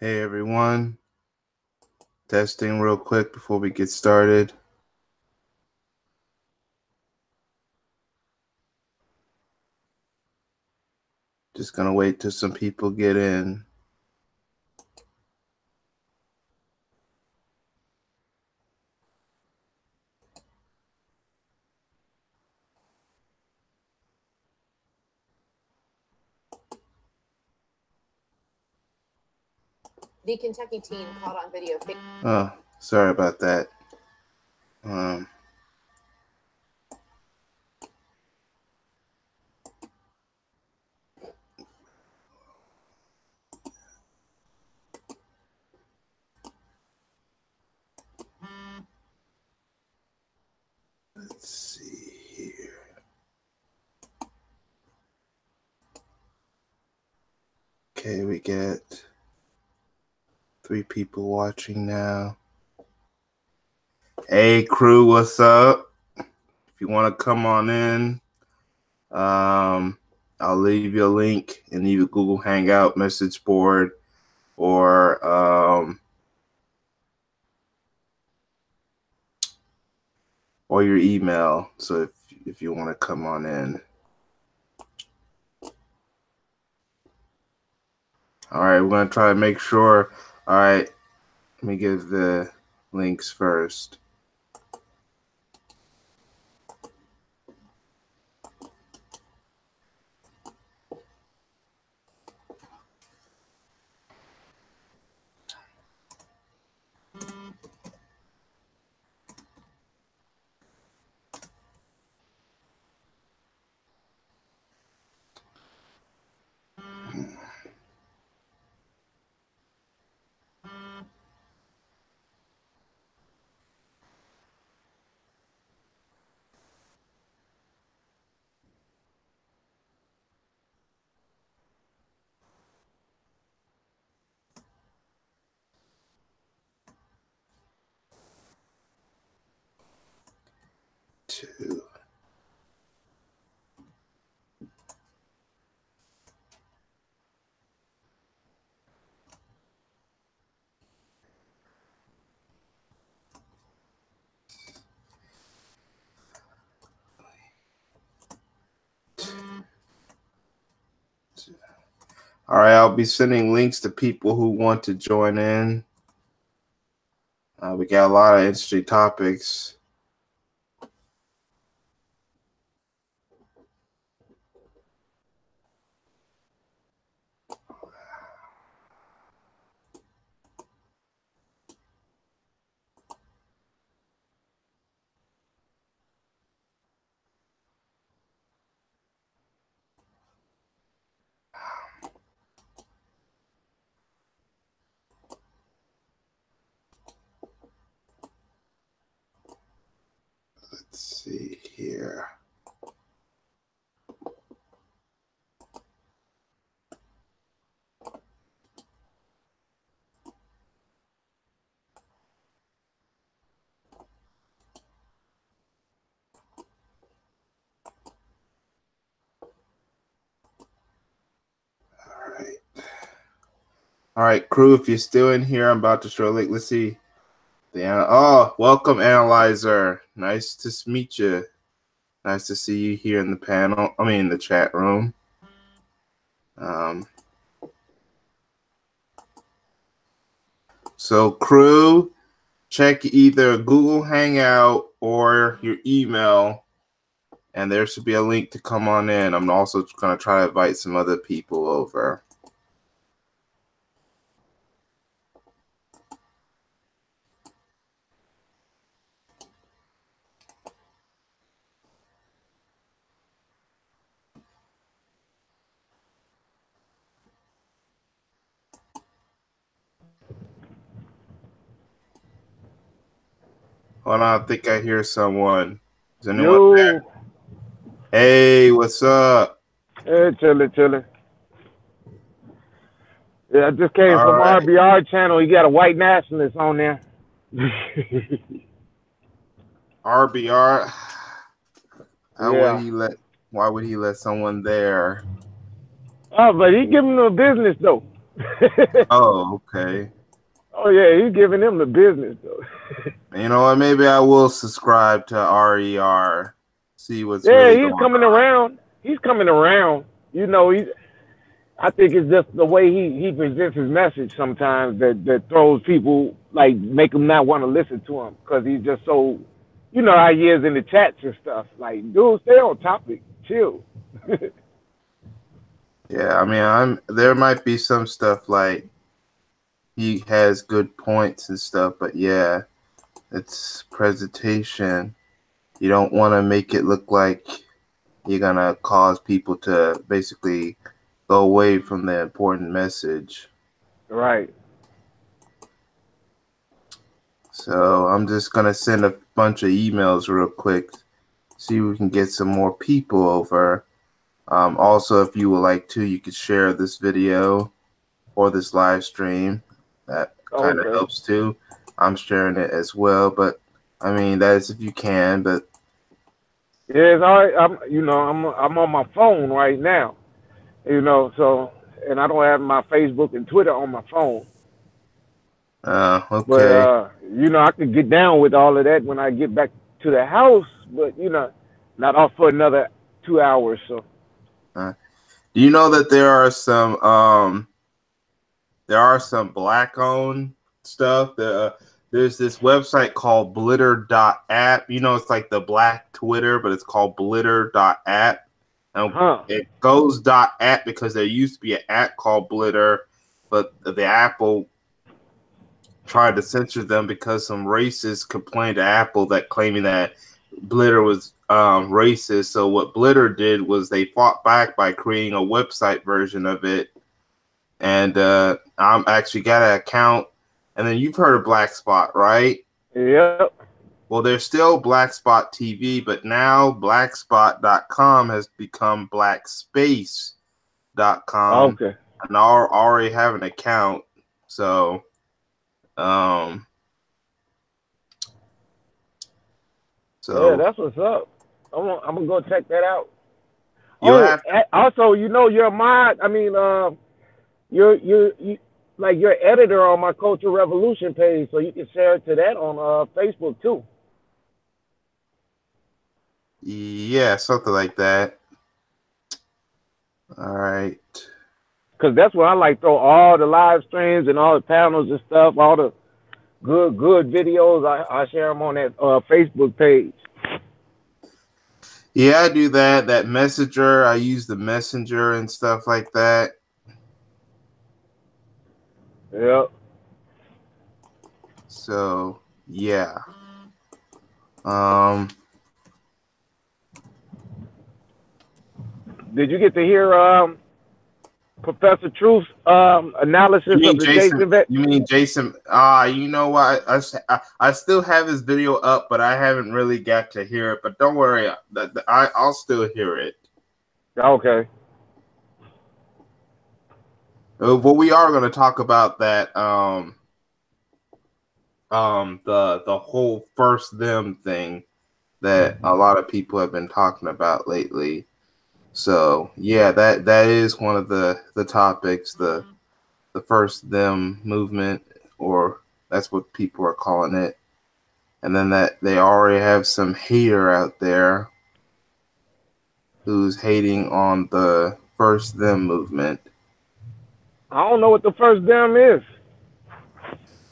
Hey everyone, testing real quick before we get started. Just gonna wait till some people get in. The Kentucky teen caught on video. Oh, sorry about that. Let's see here. Okay, we get 3 people watching now. Hey crew, what's up? If you want to come on in, I'll leave you a link in either Google Hangout message board or your email. So if you want to come on in. All right, we're going to try to make sure. All right, let me give the links first. Two. All right, I'll be sending links to people who want to join in. We got a lot of interesting topics. Let's see here. All right, crew, if you're still in here, I'm about to show a link. Let's see. Welcome, Analyzer. Nice to meet you. Nice to see you here in the panel. In the chat room. So, crew, check either Google Hangout or your email, and there should be a link to come on in. I'm also going to try to invite some other people over. Hold on, I think I hear someone. Is anyone there? Hey, what's up? Hey, chilling. Yeah, I just came from RBR channel. You got a white nationalist on there. RBR? Yeah. Why would he let someone there? Oh, but he giving them business though. Oh, okay. Oh yeah, he's giving them the business though. You know what? Maybe I will subscribe to RER. See what's Yeah, really he's going coming on. around. He's coming around. You know, he's. I think it's just the way he presents his message sometimes that throws people, like, make them not want to listen to him because he's just so, you know how he is in the chats and stuff. Like, dude, stay on topic, chill. Yeah, I mean, there might be some stuff like he has good points and stuff, but yeah, it's presentation. You don't want to make it look like you're gonna cause people to basically go away from the important message. Right. So I'm just gonna send a bunch of emails real quick, see if we can get some more people over. Also, if you would like to, you could share this video or this live stream. That Oh, kind of okay. helps too. I'm sharing it as well, but I mean that is if you can. But Yeah, it's all right. I'm on my phone right now. So and I don't have my Facebook and Twitter on my phone. But okay. I could get down with all of that when I get back to the house. But not off for another 2 hours. So. Uh, do you know that there are some black owned stuff? There's this website called Blitter.app. You know, it's like the black Twitter, but it's called Blitter.app. And Huh. it goes .app because there used to be an app called Blitter, but the Apple tried to censor them because some racists complained to Apple that claiming that Blitter was racist. So what Blitter did was they fought back by creating a website version of it. And I'm actually got an account. And then you've heard of Black Spot, right? Yep. Well, there's still Black Spot TV, but now blackspot.com has become blackspace.com. Okay. And I already have an account. So, um, Yeah, so that's what's up. I'm gonna go check that out. you'll Oh, have also, you're a mod. I mean, you like your editor on my Culture Revolution page, so you can share it to that on Facebook too. yeah, something like that. All right. Cause that's where I like throw all the live streams and all the panels and stuff, all the good videos. I share them on that Facebook page. Yeah, I do that. That messenger, I use the messenger and stuff like that. Yep. So yeah. Um Did you get to hear Professor Truth's you analysis of mean the Jason Jason vet? you mean Jason you know what? I still have his video up, but I haven't really got to hear it. But don't worry, I'll still hear it. Okay. But we are going to talk about that the whole first them thing that a lot of people have been talking about lately. So yeah, that is one of the topics, the first them movement, or that's what people are calling it. And then that they already have some hater out there who's hating on the first them movement. I don't know what the first them is.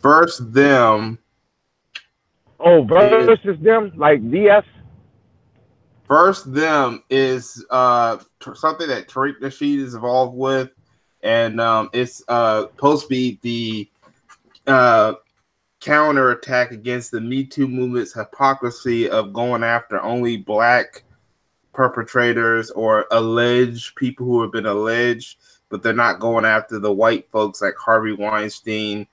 First them Oh, is versus them, like DS. First them is something that Tariq Nasheed is involved with, and it's supposed to be the counterattack against the Me Too movement's hypocrisy of going after only black perpetrators or alleged people who have been alleged, but they're not going after the white folks like Harvey Weinstein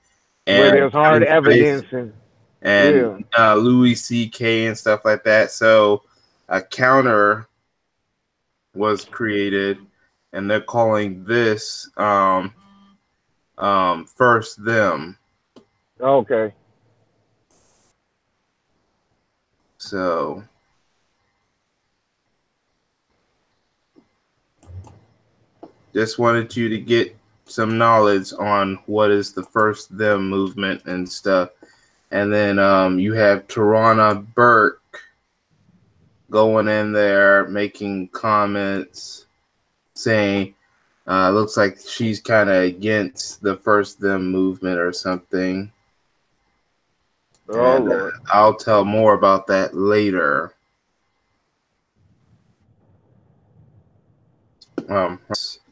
Where and there's hard Kevin Spacey evidence and and yeah. Louis C.K. and stuff like that. So a counter was created, and they're calling this first them. Okay. So just wanted you to get some knowledge on what is the first them movement and stuff. And then you have Tarana Burke going in there making comments saying looks like she's kind of against the first them movement or something. Oh, And Lord. I'll tell more about that later.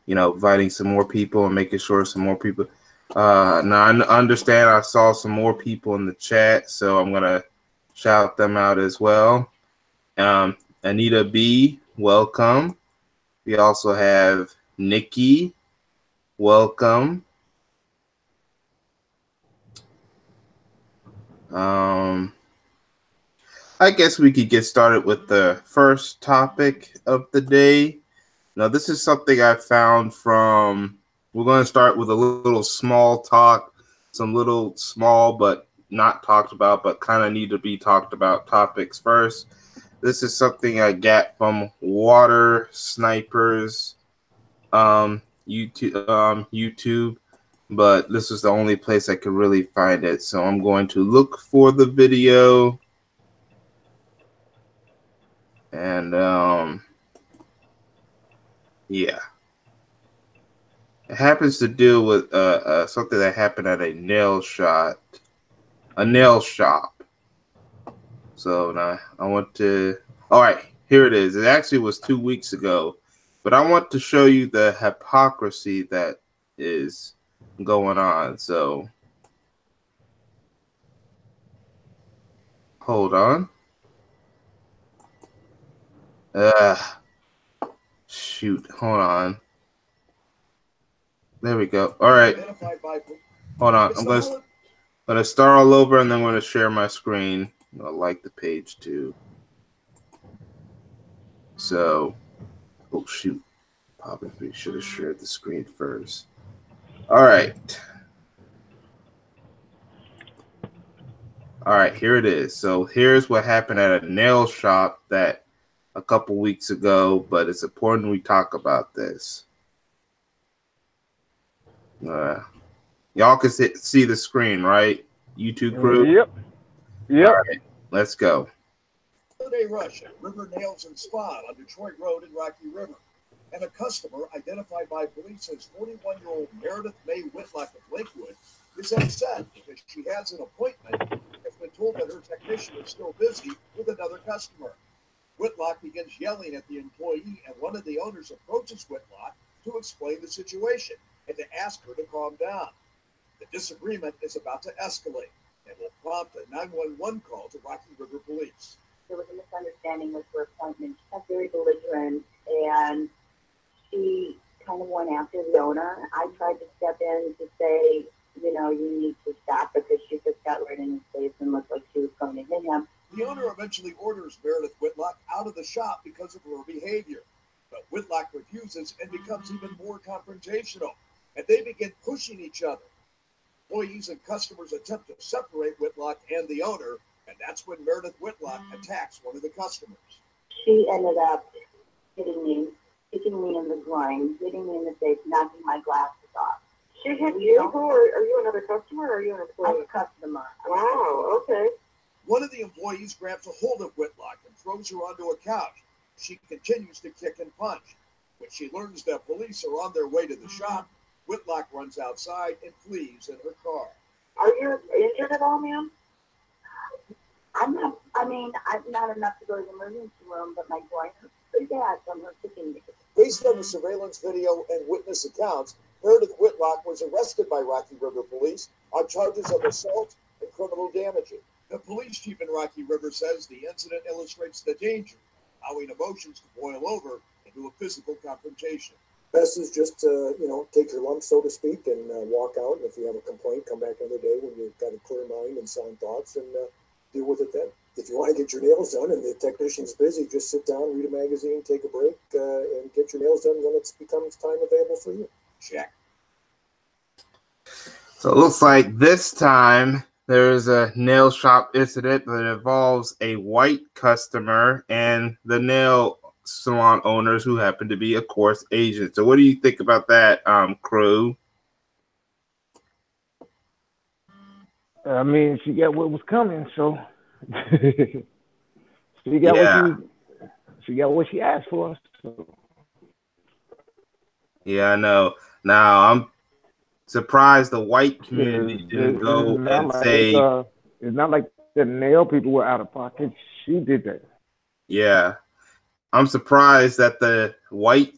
Inviting some more people and making sure some more people. Now I understand I saw some more people in the chat, so I'm gonna shout them out as well. Anita B, welcome. We also have Nikki, welcome. I guess we could get started with the first topic of the day. Now, this is something I found from, we're going to start with a little small talk, some little small but not talked about, but kind of need to be talked about topics first. This is something I got from Water Snipers YouTube, but this is the only place I could really find it. So I'm going to look for the video. And yeah, it happens to deal with something that happened at a nail shop. So now I want to. All right, here it is. It actually was 2 weeks ago, but I want to show you the hypocrisy that is going on. So hold on. Shoot, hold on. There we go. All right. Hold on. I'm gonna start all over, and then I'm gonna share my screen. I'll like the page too. So, oh shoot, probably should have shared the screen first. All right. All right, here it is. So here's what happened at a nail shop that a couple weeks ago, but it's important we talk about this. Y'all can see the screen, right? YouTube crew? Yep. All right, let's go. Holiday rush at River Nails and Spa on Detroit Road in Rocky River. And a customer identified by police as 41-year-old Meredith May Whitlock of Lakewood is upset because she has an appointment and has been told that her technician is still busy with another customer. Whitlock begins yelling at the employee, and one of the owners approaches Whitlock to explain the situation and to ask her to calm down. The disagreement is about to escalate and will prompt a 911 call to Rocky River Police. There was a misunderstanding with her appointment. She got very belligerent, and she kind of went after the owner. I tried to step in to say, you need to stop because she just got right in his face and looked like she was going to hit him. The owner eventually orders Meredith Whitlock out of the shop because of her behavior. But Whitlock refuses and becomes even more confrontational, and they begin pushing each other. Employees and customers attempt to separate Whitlock and the owner, and that's when Meredith Whitlock attacks one of the customers. She ended up hitting me, kicking me in the groin, hitting me in the face, knocking my glasses off. She hit you, or are you another customer, or are you an employee? I'm a customer. Wow, okay. One of the employees grabs a hold of Whitlock and throws her onto a couch. She continues to kick and punch. When she learns that police are on their way to the shop, Whitlock runs outside and flees in her car. Are you injured at all, ma'am? I'm not enough to go to the emergency room, but my groin hurts pretty bad from her kicking me. Based on the surveillance video and witness accounts, Meredith Whitlock was arrested by Rocky River Police on charges of assault and criminal damaging. The police chief in Rocky River says the incident illustrates the danger, allowing emotions to boil over into a physical confrontation. Best is just to, take your lumps, so to speak, and walk out. And if you have a complaint, come back another day when you've got a clear mind and sound thoughts and deal with it then. If you want to get your nails done and the technician's busy, just sit down, read a magazine, take a break, and get your nails done when it becomes time available for you. Check. So it looks like this time there's a nail shop incident that involves a white customer and the nail salon owners who happen to be, of course, Asian. So what do you think about that, crew? I mean, she got what was coming, so she got what Yeah, she got what she asked for. So yeah, I know. Now I'm surprised the white community didn't it's go not and like say, it's not like the nail people were out of pocket. She did that. yeah. I'm surprised that the white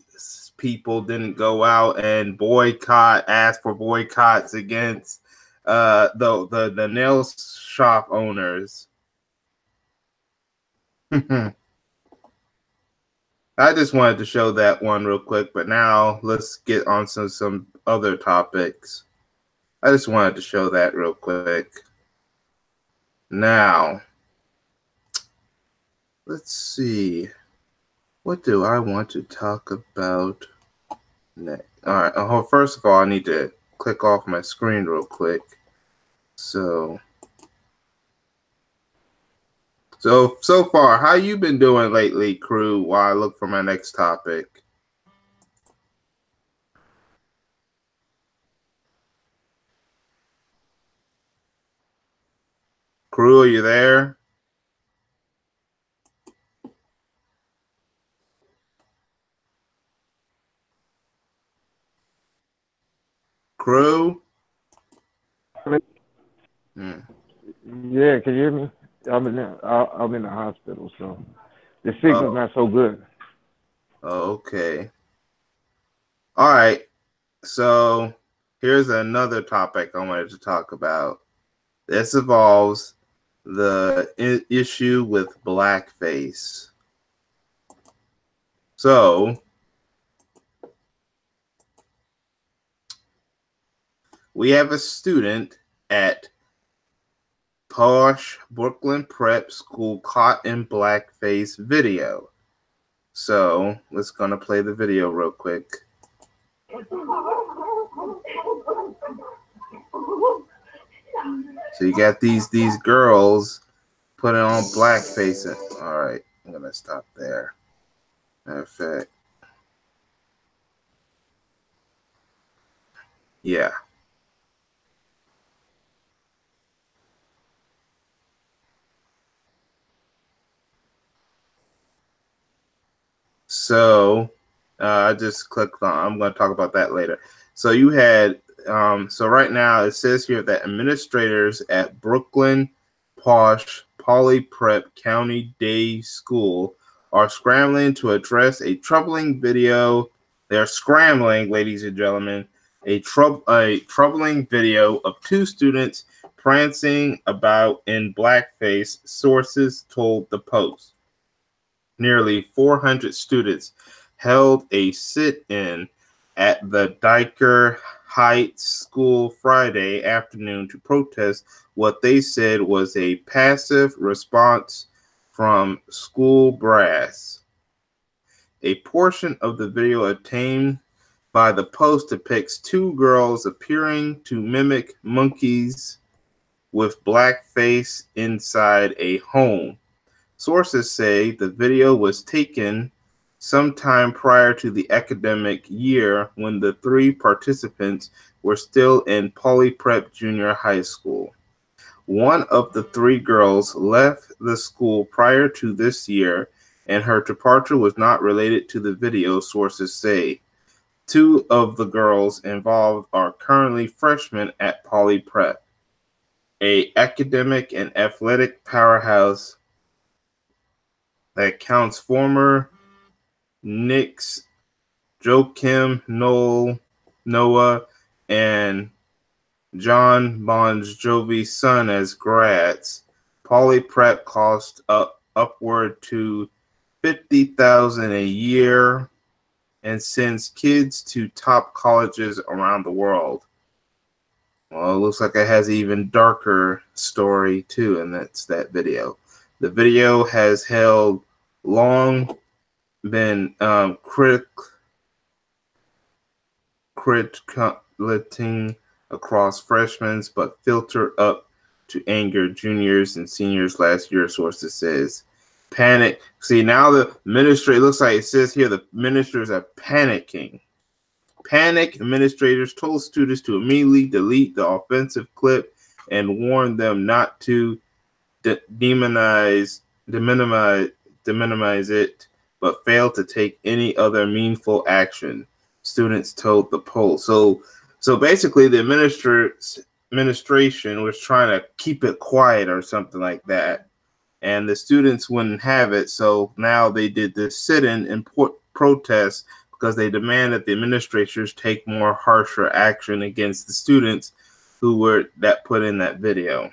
people didn't go out and ask for boycotts against the nail shop owners. I just wanted to show that one real quick, but now let's get on to some other topics. I just wanted to show that real quick. Now, let's see. What do I want to talk about next? All right. Oh, first of all, I need to click off my screen real quick. So far, how you been doing lately, crew? While I look for my next topic. Crew, are you there? Crew? Hmm. Yeah, can you hear me? I'm in the hospital, so the signal's Oh, not so good. okay. All right. So here's another topic I wanted to talk about. This involves the issue with blackface. So we have a student at posh Brooklyn Prep School caught in blackface video. So let's gonna play the video real quick. So you got these girls putting on blackface. All right, I'm gonna stop there. Matter of fact, yeah. So I just clicked on. I'm going to talk about that later. So you had. So right now it says here that administrators at Brooklyn Posh Poly Prep County Day School are scrambling to address a troubling video. They're scrambling, ladies and gentlemen, a troubling video of two students prancing about in blackface. Sources told the Post. Nearly 400 students held a sit-in at the Dyke Heights School Friday afternoon to protest what they said was a passive response from school brass. A portion of the video obtained by the Post depicts two girls appearing to mimic monkeys with blackface inside a home. Sources say the video was taken sometime prior to the academic year when the three participants were still in Poly Prep Junior High School. One of the three girls left the school prior to this year, and her departure was not related to the video, sources say. Two of the girls involved are currently freshmen at Poly Prep, an academic and athletic powerhouse that counts former Knicks Joakim Noah and John Bon Jovi's son as grads. Poly Prep cost upward to $50,000 a year and sends kids to top colleges around the world. Well, it looks like it has an even darker story too, and that's that video. The video has held long been critiquing across freshmen, but filtered up to anger juniors and seniors last year, sources says. Panic. See, now the administrator, looks like it says here the ministers are panicking. Panic administrators told students to immediately delete the offensive clip and warned them not to demonize it, but failed to take any other meaningful action, students told the poll. So basically the administration was trying to keep it quiet or something like that, and the students wouldn't have it. So now they did this sit-in and protest because they demand that the administrators take more harsher action against the students who were put in that video.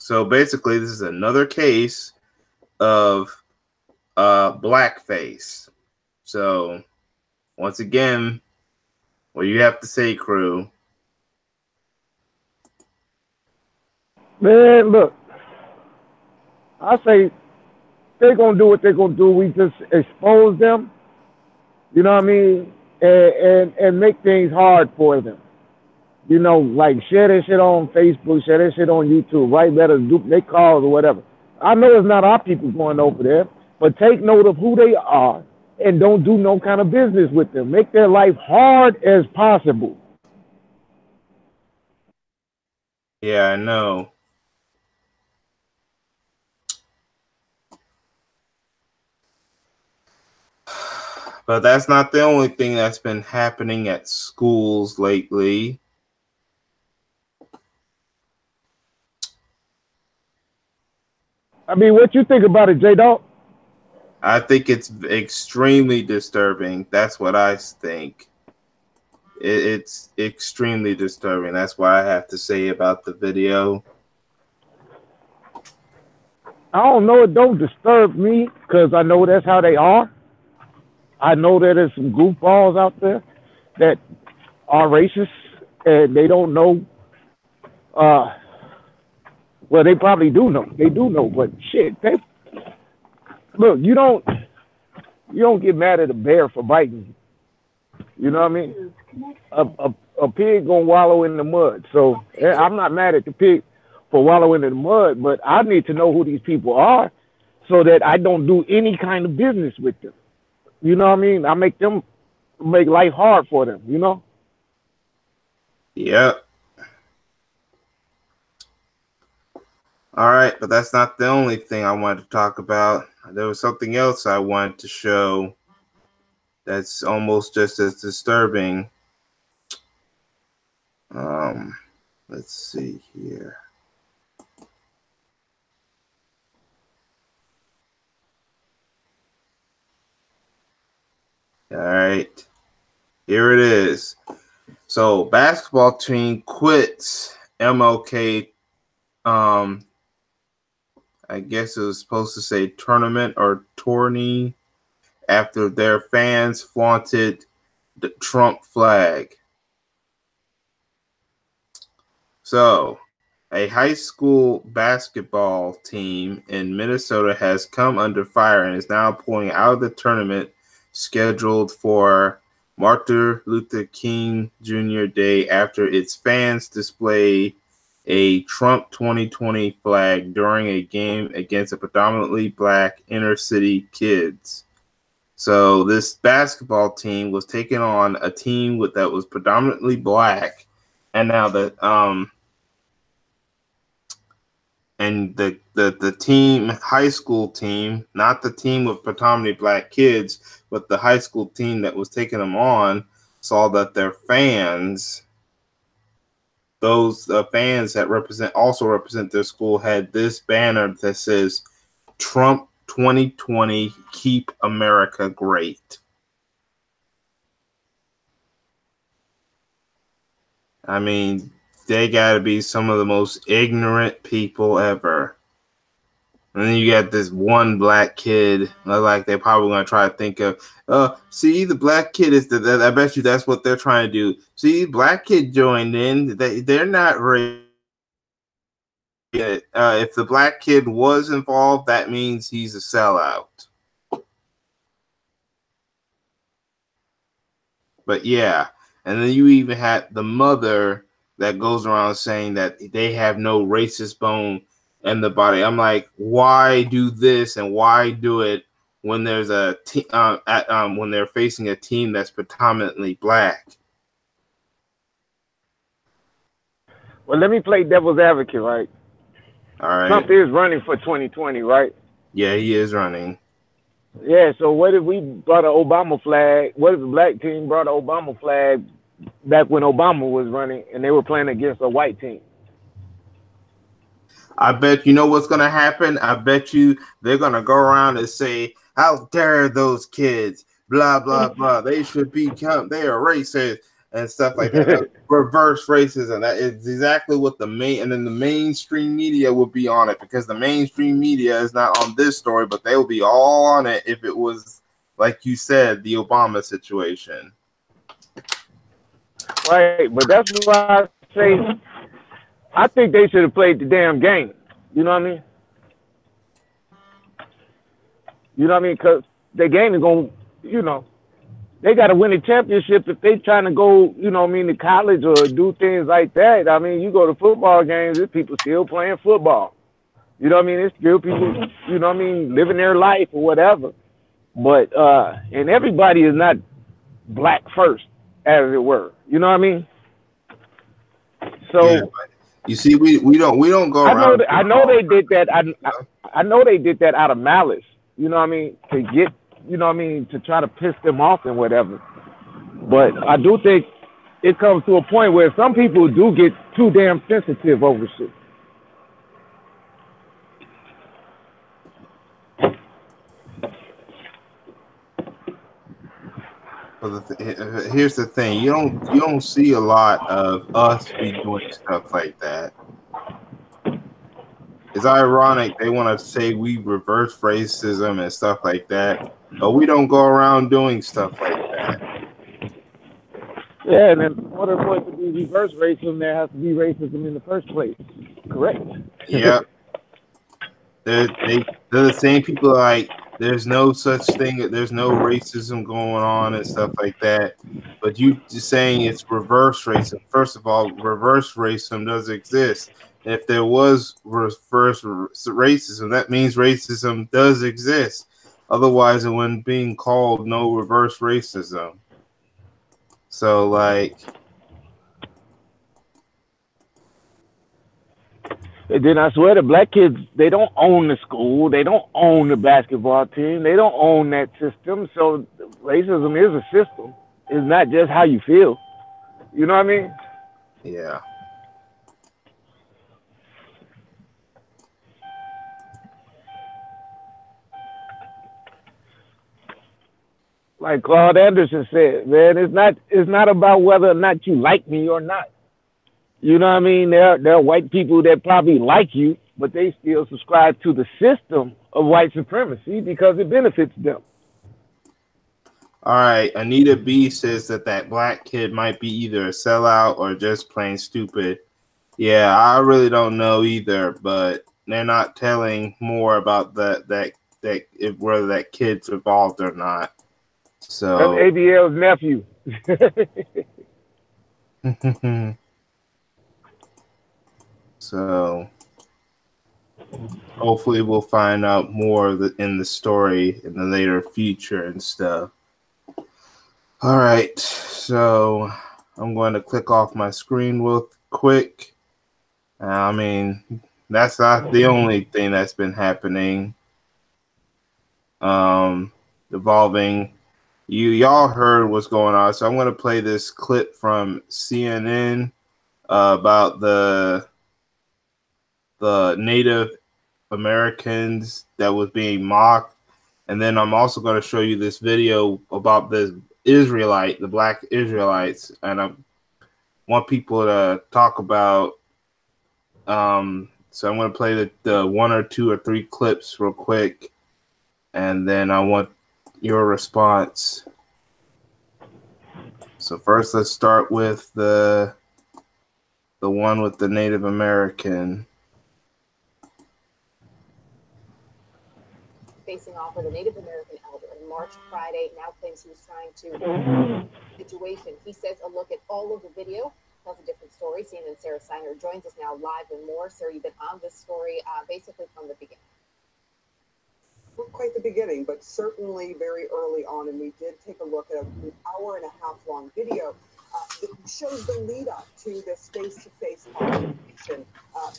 So basically this is another case of blackface. So once again, what you have to say, crew? Man, look, I say they're gonna do what they're gonna do. We just expose them, you know what I mean, and make things hard for them. You know, like share that shit on Facebook, share that shit on YouTube, write letters, make calls or whatever. I know it's not our people going over there, but take note of who they are and don't do no kind of business with them. Make their life hard as possible. Yeah, I know. But that's not the only thing that's been happening at schools lately. I mean, what you think about it, J-Dog? I think it's extremely disturbing. That's what I think. It's extremely disturbing. That's what I have to say about the video. I don't know. It don't disturb me because I know that's how they are. I know that there's some goofballs out there that are racist and they don't know. Well, they probably do know. They do know, but shit, look. You don't get mad at a bear for biting. You know what I mean? A pig gonna wallow in the mud. So I'm not mad at the pig for wallowing in the mud, but I need to know who these people are so that I don't do any kind of business with them. You know what I mean? I make life hard for them, you know? Yep. All right, but that's not the only thing I wanted to talk about. There was something else I wanted to show that's almost just as disturbing. Let's see here. All right, here it is. So basketball team quits MLK. I guess it was supposed to say tournament or tourney after their fans flaunted the Trump flag. So, a high school basketball team in Minnesota has come under fire and is now pulling out of the tournament scheduled for Martin Luther King Jr. Day after its fans display a Trump 2020 flag during a game against a predominantly black inner city kids. So this basketball team was taking on a team that was predominantly black, and now the team, high school team, not the team with predominantly black kids, but the high school team that was taking them on, saw that their fans, those fans that also represent their school, had this banner that says Trump 2020, keep America great. I mean, they got to be some of the most ignorant people ever. And then you got this one black kid, like they're probably going to try to think of, see, the black kid is I bet you that's what they're trying to do. See, black kid joined in. They're not racist. If the black kid was involved, that means he's a sellout. But yeah, and then you even had the mother that goes around saying that they have no racist bone in the body. I'm like, why do this and why do it when there's a when they're facing a team that's predominantly black? Well, let me play devil's advocate, right? All right. Trump is running for 2020, right? Yeah, he is running. Yeah, so what if we brought an Obama flag? What if the black team brought an Obama flag back when Obama was running and they were playing against a white team? I bet you know what's going to happen. I bet you they're going to go around and say, how dare those kids, blah, blah, blah. They should they are racist and stuff like that. Reverse racism. That is exactly what and then the mainstream media will be on it, because the mainstream media is not on this story, but they will be all on it if it was, like you said, the Obama situation. Right, but that's why I say I think they should have played the damn game. You know what I mean? You know what I mean? Because the game is going to, they got to win a championship if they trying to go, to college or do things like that. I mean, you go to football games, there's people still playing football. You know what I mean? There's still people, living their life or whatever. But, and everybody is not black first, as it were. You know what I mean? So, yeah, you see, we don't go around. I know they did that. I know they did that out of malice. You know what I mean? To get, to try to piss them off and whatever. But I do think it comes to a point where some people do get too damn sensitive over shit. But here's the thing: you don't see a lot of us be doing stuff like that. It's ironic they want to say we reverse racism and stuff like that, but we don't go around doing stuff like that. Yeah, and in order for it to be reverse racism, there has to be racism in the first place. Correct. Yeah, they're the same people like there's no such thing, there's no racism going on and stuff like that. But you just saying it's reverse racism. First of all, reverse racism does exist. If there was reverse racism, that means racism does exist. Otherwise, it wouldn't be called no reverse racism. So, like, and then I swear the black kids, they don't own the school, they don't own the basketball team, they don't own that system. So racism is a system. It's not just how you feel. You know what I mean? yeah. Like Claude Anderson said, man, it's not about whether or not you like me or not. You know what I mean? There are white people that probably like you, but they still subscribe to the system of white supremacy because it benefits them. All right, Anita B says that black kid might be either a sellout or just plain stupid. Yeah, I really don't know either, but they're not telling more about that if whether that kid's involved or not. So that's ABL's nephew. So hopefully we'll find out more in the story in the later future and stuff. All right, so I'm going to click off my screen real quick. I mean, that's not the only thing that's been happening. Evolving. Y'all heard what's going on, so I'm going to play this clip from CNN about the Native Americans that was being mocked, and then I'm also going to show you this video about the black Israelites, and I want people to talk about. So I'm going to play the 1 or 2 or 3 clips real quick, and then I want your response. So first, let's start with the one with the Native American. Facing off with a Native American elder in March Friday, now claims he was trying to situation. He says a look at all of the video tells a different story. CNN's Sarah Steiner joins us now live with more. Sarah, you've been on this story basically from the beginning. Not quite the beginning, but certainly very early on, and we did take a look at an hour and a half long video that shows the lead up to this face-to-face conversation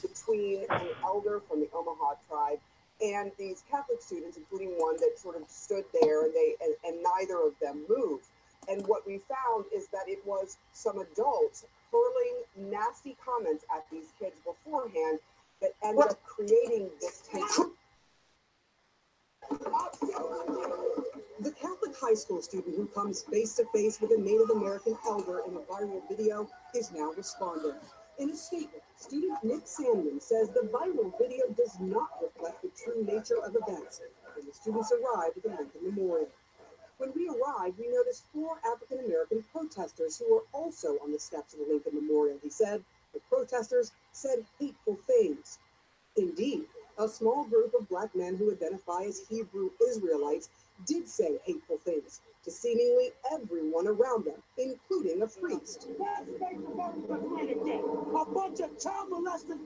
between an elder from the Omaha tribe and these Catholic students, including one that sort of stood there, and neither of them moved. And what we found is that it was some adults hurling nasty comments at these kids beforehand that ended up creating this tension. The Catholic high school student who comes face to face with a Native American elder in a viral video is now responding. In a statement, student Nick Sandman says the viral video does not reflect the true nature of events when the students arrived at the Lincoln Memorial. When we arrived, we noticed 4 African American protesters who were also on the steps of the Lincoln Memorial. He said the protesters said hateful things. Indeed, a small group of black men who identify as Hebrew Israelites did say hateful things to seemingly everyone around them, including a priest. A bunch of child molested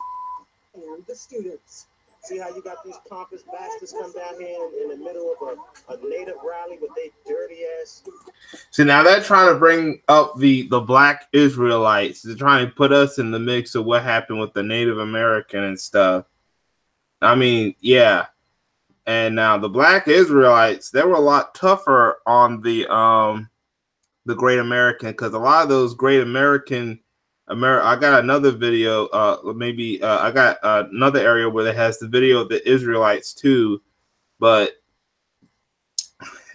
and the students. See how you got these pompous bastards come down here in the middle of a native rally with their dirty ass. See, now they're trying to bring up the black Israelites. They're trying to put us in the mix of what happened with the Native American and stuff. I mean, yeah. And now the black Israelites, they were a lot tougher on the Great American, because a lot of those Great American I got another video, I got another area where it has the video of the Israelites too,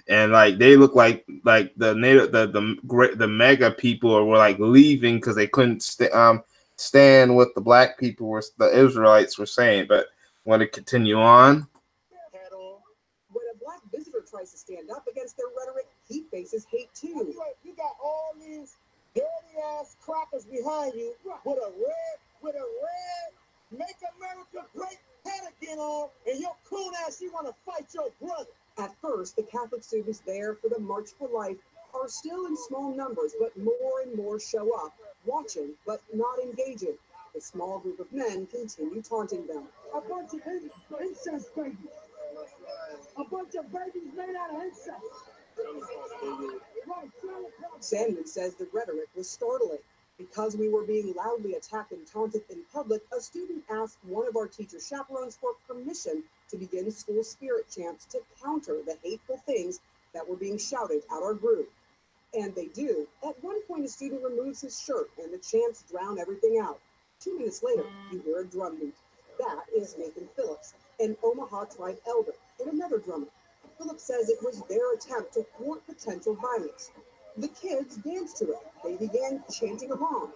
and like they look like the native the mega people were like leaving because they couldn't stand what the black people were, the Israelites were saying. But want to continue on. When a black visitor tries to stand up against their rhetoric, he faces hate too. You got all these dirty ass crackers behind you with a red "Make America Great" hat again on, and your coon ass, you want to fight your brother. At first, the Catholic students there for the March for Life are still in small numbers, but more and more show up, watching but not engaging. The small group of men continue taunting them. A bunch of incest babies. A bunch of babies made out of incest. Sandman says the rhetoric was startling. Because we were being loudly attacked and taunted in public, a student asked one of our teacher chaperones for permission to begin school spirit chants to counter the hateful things that were being shouted at our group. And they do. At one point, a student removes his shirt and the chants drown everything out. 2 minutes later, you hear a drum beat. That is Nathan Phillips, an Omaha tribe elder, and another drummer. Phillips says it was their attempt to thwart potential violence. The kids danced to it. They began chanting along.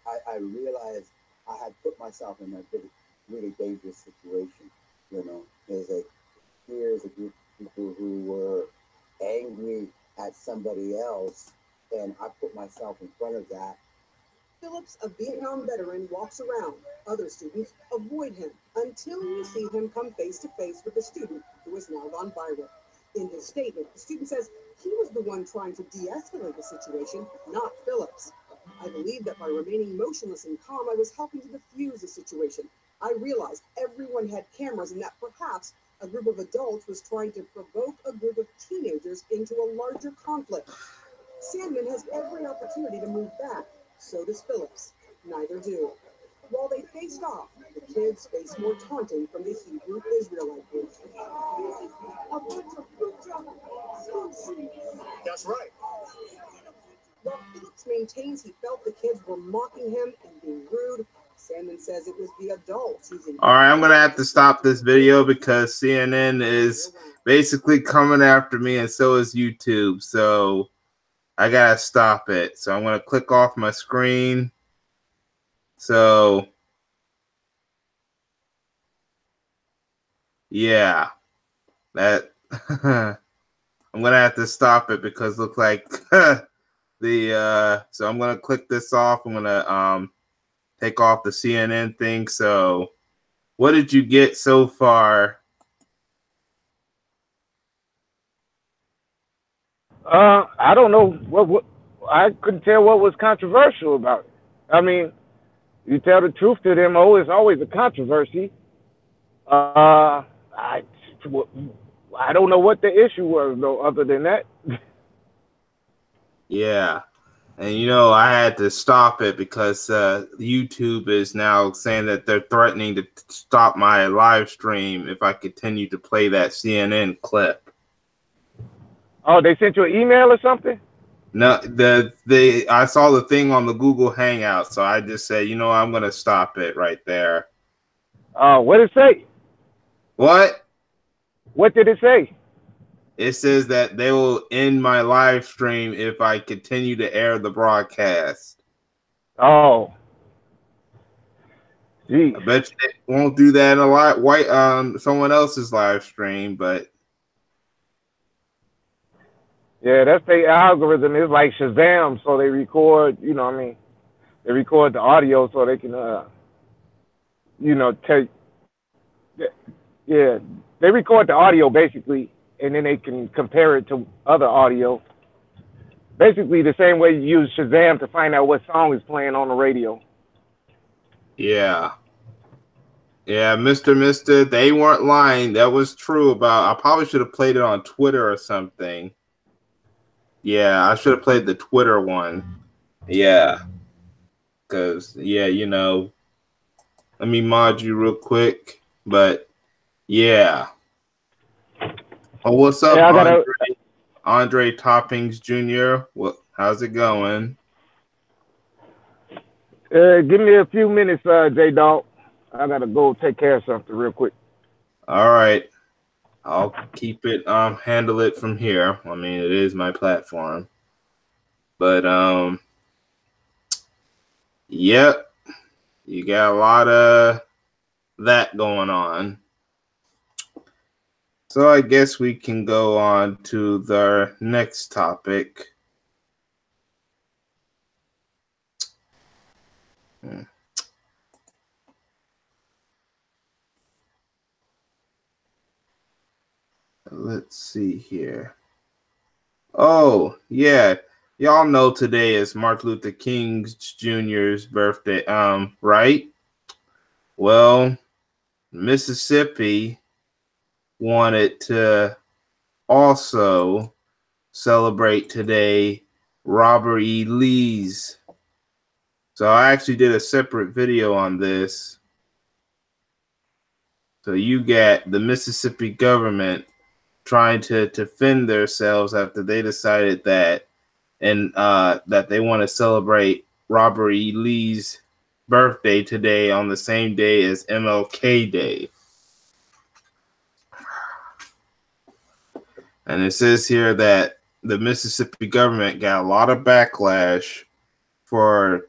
I realized I had put myself in a really dangerous situation. You know, here's a group of people who were angry at somebody else, and I put myself in front of that. Phillips, a Vietnam veteran, walks around. Other students avoid him until you see him come face to face with a student who has now gone viral. In his statement, the student says he was the one trying to de-escalate the situation, not Phillips. I believe that by remaining motionless and calm, I was helping to defuse the situation. I realized everyone had cameras and that perhaps a group of adults was trying to provoke a group of teenagers into a larger conflict. Sandman has every opportunity to move back. So does Phillips. Neither do. While they faced off, the kids face more taunting from the Hebrew Israelite group. That's right. While Phillips maintains he felt the kids were mocking him and being rude, Sandman says it was the adults using. All right, I'm going to have to stop this video because CNN is basically coming after me, and so is YouTube. So I got to stop it. So I'm going to click off my screen. So, yeah, that I'm going to have to stop it because it looks like so I'm going to click this off. I'm going to take off the CNN thing. So what did you get so far? I don't know what I couldn't tell what was controversial about it. I mean, you tell the truth to them, it's always a controversy. I don't know what the issue was though, other than that. Yeah. And you know, I had to stop it because YouTube is now saying that they're threatening to stop my live stream if I continue to play that CNN clip. Oh, they sent you an email or something? No, I saw the thing on the Google Hangout, so I just said, you know, I'm gonna stop it right there. What did it say? What? What did it say? It says that they will end my live stream if I continue to air the broadcast. Oh, geez. I bet you they won't do that in a lot someone else's live stream, but Yeah, that's their algorithm. It's like Shazam, so they record. You know what I mean? They record the audio so they can, you know, take. Yeah, they record the audio basically, and then they can compare it to other audio. Basically, the same way you use Shazam to find out what song is playing on the radio. yeah. Yeah, Mister, they weren't lying. That was true about. I probably should have played it on Twitter or something. Yeah, I should have played the Twitter one. Yeah, because yeah, you know, let me mod you real quick. But yeah. Oh, what's up, Yeah, I gotta. Andre Toppings Jr.? What? How's it going? Give me a few minutes, J Dog. I gotta go take care of something real quick. All right. I'll keep it handle it from here. I mean, it is my platform. But yep. You got a lot of that going on. So I guess we can go on to the next topic. Let's see here. Oh, yeah. Y'all know today is Martin Luther King Jr.'s birthday, right? Well, Mississippi wanted to also celebrate today Robert E. Lee's. So I actually did a separate video on this. So you got the Mississippi government trying to defend themselves after they decided that that they want to celebrate Robert E. Lee's birthday today on the same day as MLK Day. And it says here that the Mississippi government got a lot of backlash for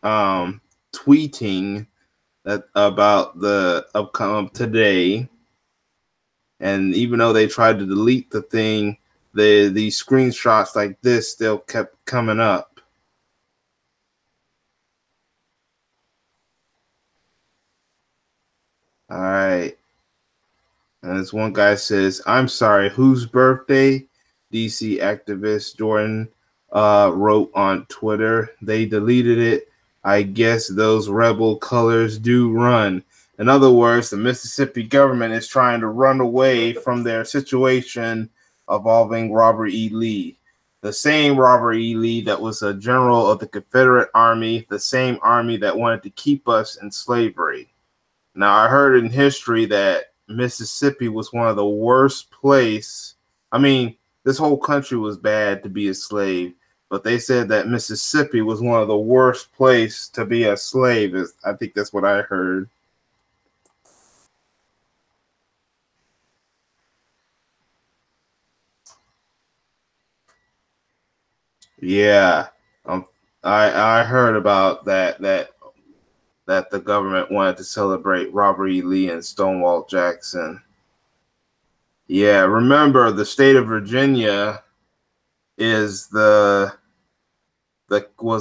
tweeting that about the upcoming today. And even though they tried to delete the thing, these screenshots like this still kept coming up. All right. And this one guy says, "I'm sorry, whose birthday?" DC activist Jordan wrote on Twitter. They deleted it. I guess those rebel colors do run. In other words, the Mississippi government is trying to run away from their situation involving Robert E. Lee. The same Robert E. Lee that was a general of the Confederate Army, the same army that wanted to keep us in slavery. Now, I heard in history that Mississippi was one of the worst places. I mean, this whole country was bad to be a slave, but they said that Mississippi was one of the worst places to be a slave. I think that's what I heard. Yeah, I heard about that the government wanted to celebrate Robert E. Lee and Stonewall Jackson. Yeah, remember the state of Virginia is was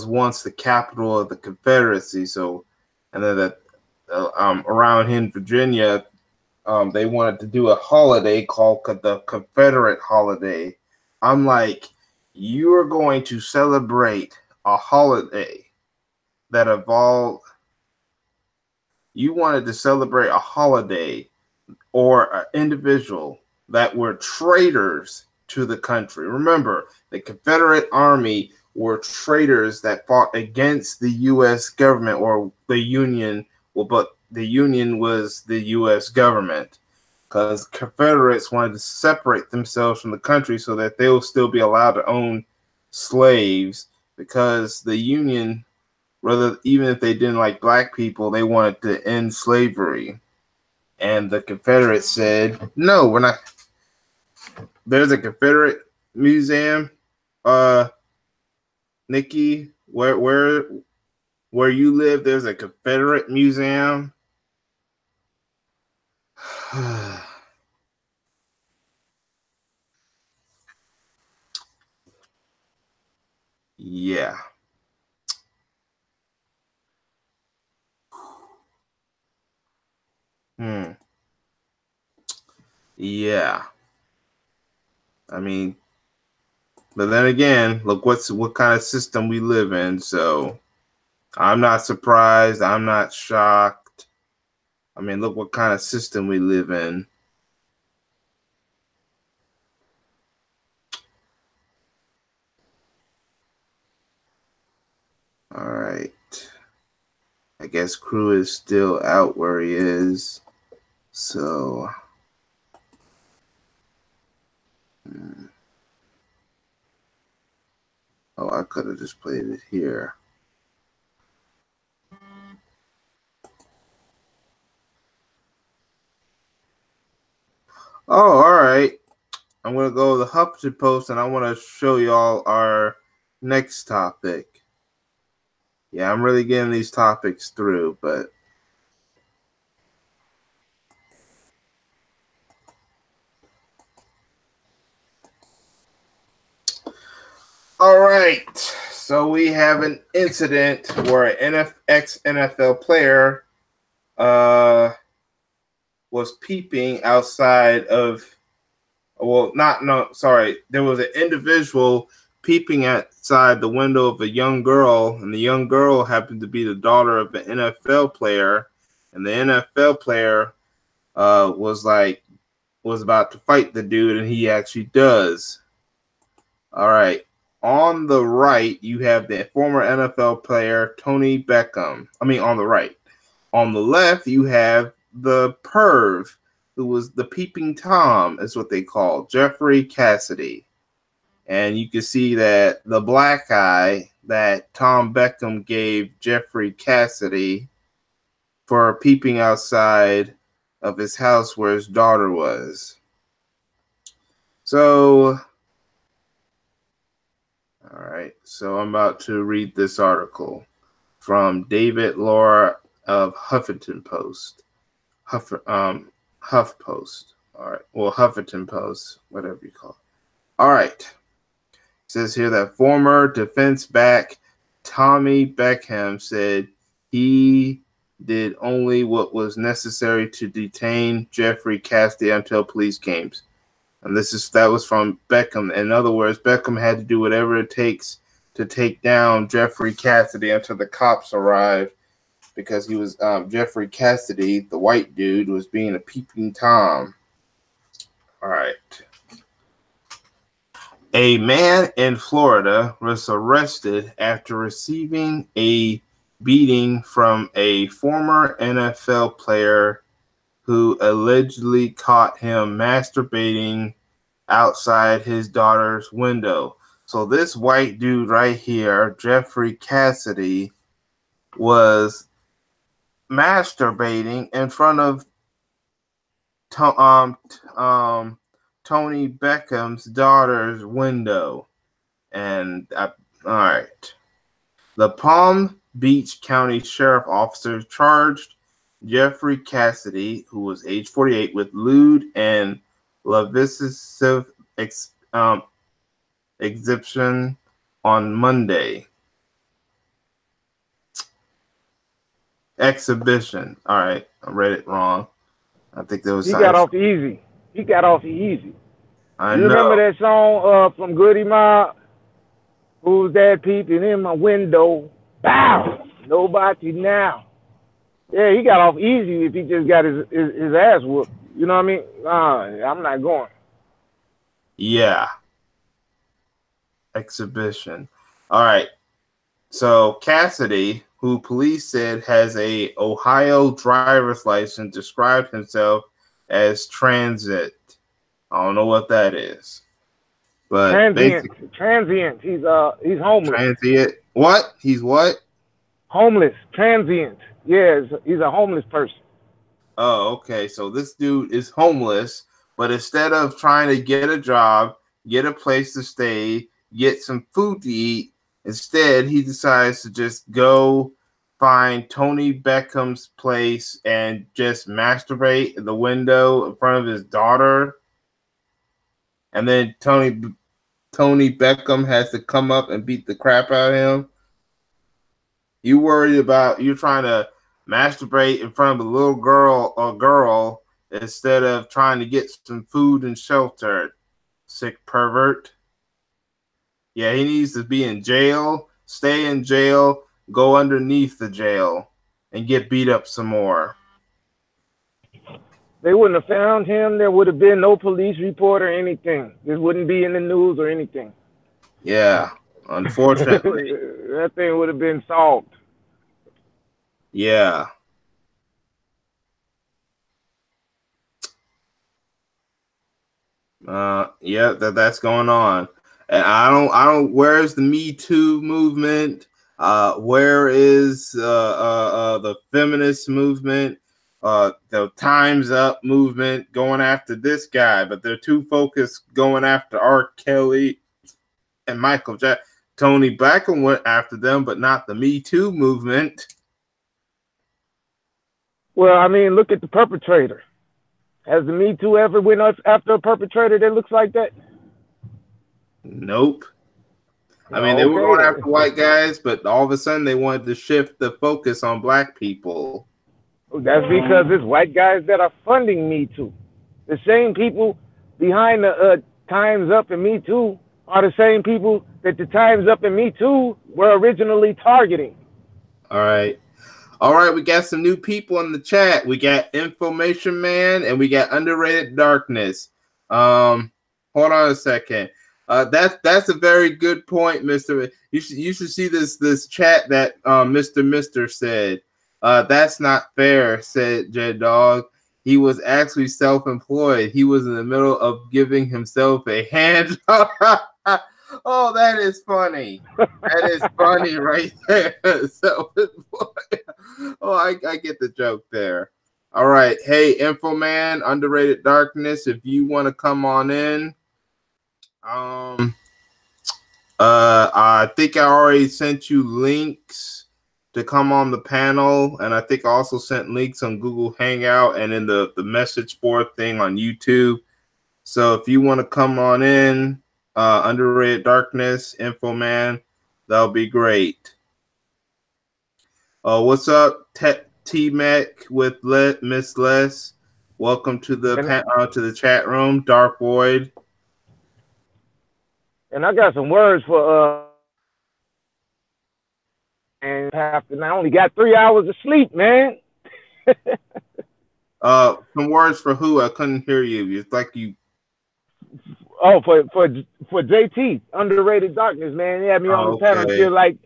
once the capital of the Confederacy. So, and then that around in Virginia, they wanted to do a holiday called the Confederate holiday. I'm like, you are going to celebrate a holiday that evolved. You wanted to celebrate a holiday or an individual that were traitors to the country. Remember, the Confederate Army were traitors that fought against the U.S. government or the Union. Well, but the Union was the U.S. government because Confederates wanted to separate themselves from the country so that they will still be allowed to own slaves, because the Union, even if they didn't like black people, they wanted to end slavery. And the Confederates said, no, we're not. There's a Confederate museum, Nikki, where you live, there's a Confederate museum. Yeah. Yeah. I mean, but then again, look what kind of system we live in. So I'm not surprised. I'm not shocked. I mean, look what kind of system we live in. All right. I guess Crew is still out where he is. So oh, I could have just played it here. Oh, all right. I'm going to go to the Huffington Post, and I want to show y'all our next topic. Yeah, I'm really getting these topics through, but all right. So we have an incident where an ex-NFL player was peeping outside of, there was an individual peeping outside the window of a young girl, and the young girl happened to be the daughter of an NFL player, and the NFL player was about to fight the dude, and he actually does. All right. On the right, you have the former NFL player Tony Beckham. I mean, on the right. On the left, you have the perv, who was the peeping Tom, is what they call, Jeffrey Cassidy. And you can see that the black eye that Tom Beckham gave Jeffrey Cassidy for peeping outside of his house where his daughter was. So, all right, so I'm about to read this article from David Laura of Huffington Post. HuffPost. All right, well, Huffington Post, whatever you call it. All right. It says here that former defense back Tommy Beckham said he did only what was necessary to detain Jeffrey Cassidy until police came. And that was from Beckham. In other words, Beckham had to do whatever it takes to take down Jeffrey Cassidy until the cops arrived, because he was Jeffrey Cassidy, the white dude, was being a peeping Tom. All right. A man in Florida was arrested after receiving a beating from a former NFL player who allegedly caught him masturbating outside his daughter's window. So this white dude right here, Jeffrey Cassidy, was masturbating in front of Tony Beckham's daughter's window. And all right. The Palm Beach County Sheriff officer charged Jeffrey Cassidy, who was age 48, with lewd and lascivious exhibition on Monday. Exhibition. All right, I read it wrong. I think there was. He got off easy. He got off easy. I you know. Remember that song from Goody Mob? Who's that peeping in my window? Bow! Nobody now. Yeah, he got off easy if he just got his ass whooped. You know what I mean? I'm not going. Yeah. exhibition. All right. So Cassidy, who police said has a Ohio driver's license, described himself as transit. I don't know what that is, but Transient. basically Transient. He's homeless. transient. What? He's what? Homeless. Transient. Yeah, he's a homeless person. Oh, okay. So this dude is homeless, but instead of trying to get a job, get a place to stay, get some food to eat, instead he decides to just go find Tony Beckham's place and just masturbate in the window in front of his daughter. And then Tony Beckham has to come up and beat the crap out of him. You worried about you trying to masturbate in front of a little girl or girl instead of trying to get some food and shelter. Sick pervert. Yeah, he needs to be in jail, stay in jail, go underneath the jail, and get beat up some more. They wouldn't have found him. There would have been no police report or anything. This wouldn't be in the news or anything. Yeah, unfortunately. That thing would have been solved. Yeah. Yeah, that's going on. And I don't where's the Me Too movement? Where is the feminist movement? The Time's Up movement going after this guy, but they're too focused going after R. Kelly and Michael Jackson. Tony Beckham went after them, but not the Me Too movement. Well, I mean, look at the perpetrator. Has the Me Too ever went after a perpetrator that looks like that? Nope. I mean, they were going after white guys, but all of a sudden they wanted to shift the focus on black people. That's because it's white guys that are funding Me Too. The same people behind the Time's Up and Me Too are the same people that the Time's Up and Me Too were originally targeting. All right. All right, we got some new people in the chat. We got Information Man and we got Underrated Darkness. Hold on a second. That's a very good point, Mr. You should see this chat that Mr. said. That's not fair, said J Dog. He was actually self-employed. He was in the middle of giving himself a hand. Oh, that is funny. That is funny right there. Oh, I get the joke there. All right. Hey, Infoman, Underrated Darkness, if you want to come on in. I think I already sent you links to come on the panel, and I think I also sent links on Google Hangout and in the message board thing on YouTube. So if you want to come on in, Underrated Darkness, Infoman, that'll be great. What's up, T-Mac with Miss Les? Welcome to the chat room, Dark Void. And I got some words for and I only got 3 hours of sleep, man. Some words for who? I couldn't hear you. It's like you. Oh, for JT, Underrated Darkness, man. He had me on the panel till like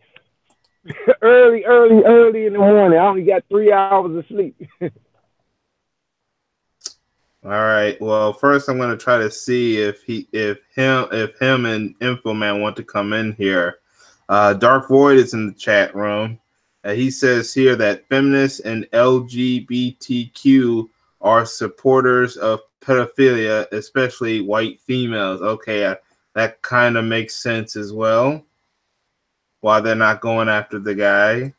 early in the morning. I only got 3 hours of sleep. All right. Well, first I'm going to try to see if him and Infoman want to come in here. Dark Void is in the chat room. He says here that feminists and LGBTQ are supporters of pedophilia, especially white females. Okay, that kind of makes sense as well. Why they're not going after the guy.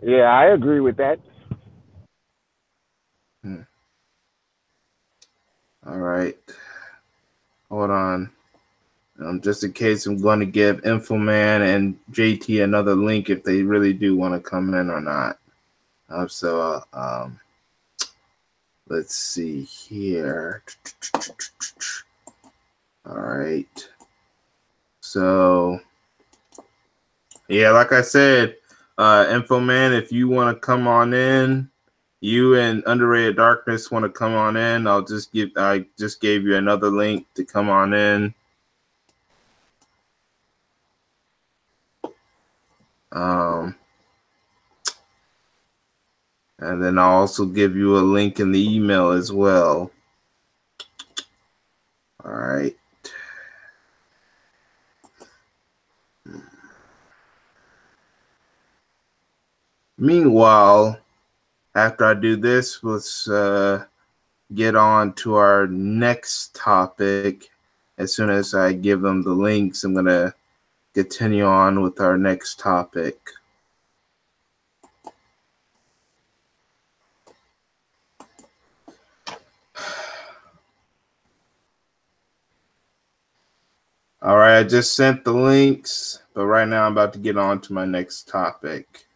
Yeah, I agree with that. All right. Hold on. Just in case, I'm going to give Infoman and JT another link if they really do want to come in or not. Let's see here. All right. So, yeah, like I said, Infoman, if you want to come on in, you and Underrated Darkness want to come on in, I just gave you another link to come on in. And then I'll also give you a link in the email as well. All right. Meanwhile, after I do this, let's get on to our next topic. As soon as I give them the links, I'm going to continue on with our next topic. All right, I just sent the links, but right now I'm about to get on to my next topic.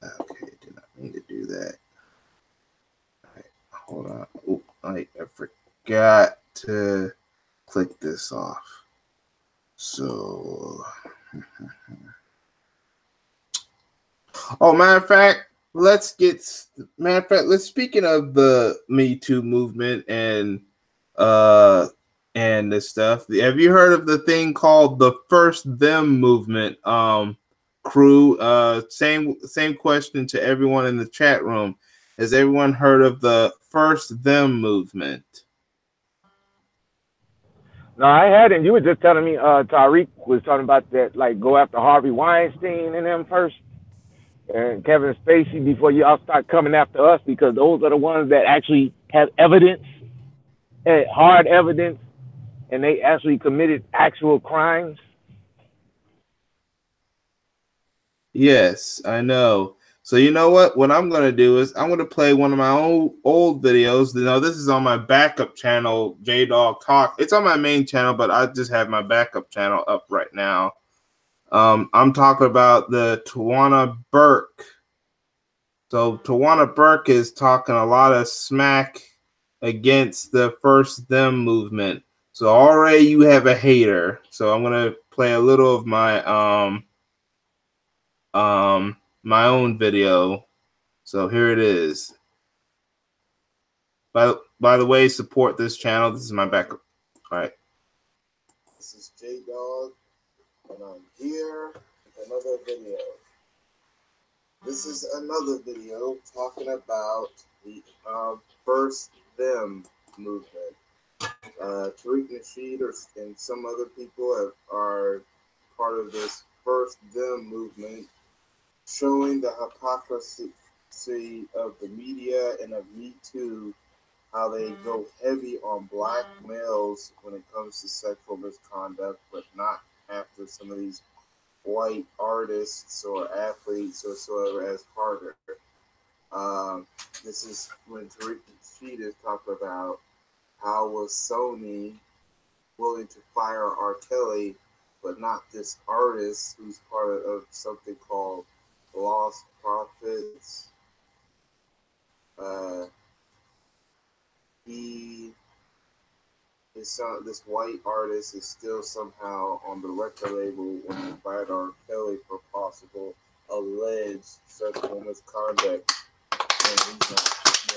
Okay, did not mean to do that. All right, hold on. Oh, I forgot to click this off. So, oh, matter of fact, let's speaking of the Me Too movement and this stuff, have you heard of the thing called the First Them movement? Crew, same question to everyone in the chat room. Has everyone heard of the First Them movement? No, I hadn't. You were just telling me Tariq was talking about that, like go after Harvey Weinstein and them first, and Kevin Spacey before y'all start coming after us, because those are the ones that actually have evidence, hard evidence, and they actually committed actual crimes. Yes, I know. So you know what? What I'm going to do is I'm going to play one of my old videos. You know, this is on my backup channel, J-Dog Talk. It's on my main channel, but I just have my backup channel up right now. I'm talking about the Tawana Burke. So Tawana Burke is talking a lot of smack against the First Them movement. So already you have a hater. So I'm going to play a little of my my own video. So here it is. By the way, support this channel. This is my backup. All right. This is J-Dog, and I'm here with another video. This is another video talking about the First Them movement. Tariq Nasheed and some other people are part of this First Them movement, showing the hypocrisy of the media and of Me Too, how they go heavy on black males when it comes to sexual misconduct, but not after some of these white artists or athletes or so as harder. This is when Tariq Nasheed is talking about how was Sony willing to fire R. Kelly, but not this artist who's part of something called Lost Profits. This white artist is still somehow on the record label when he fired R. Kelly for possible alleged sexual misconduct, and he's not.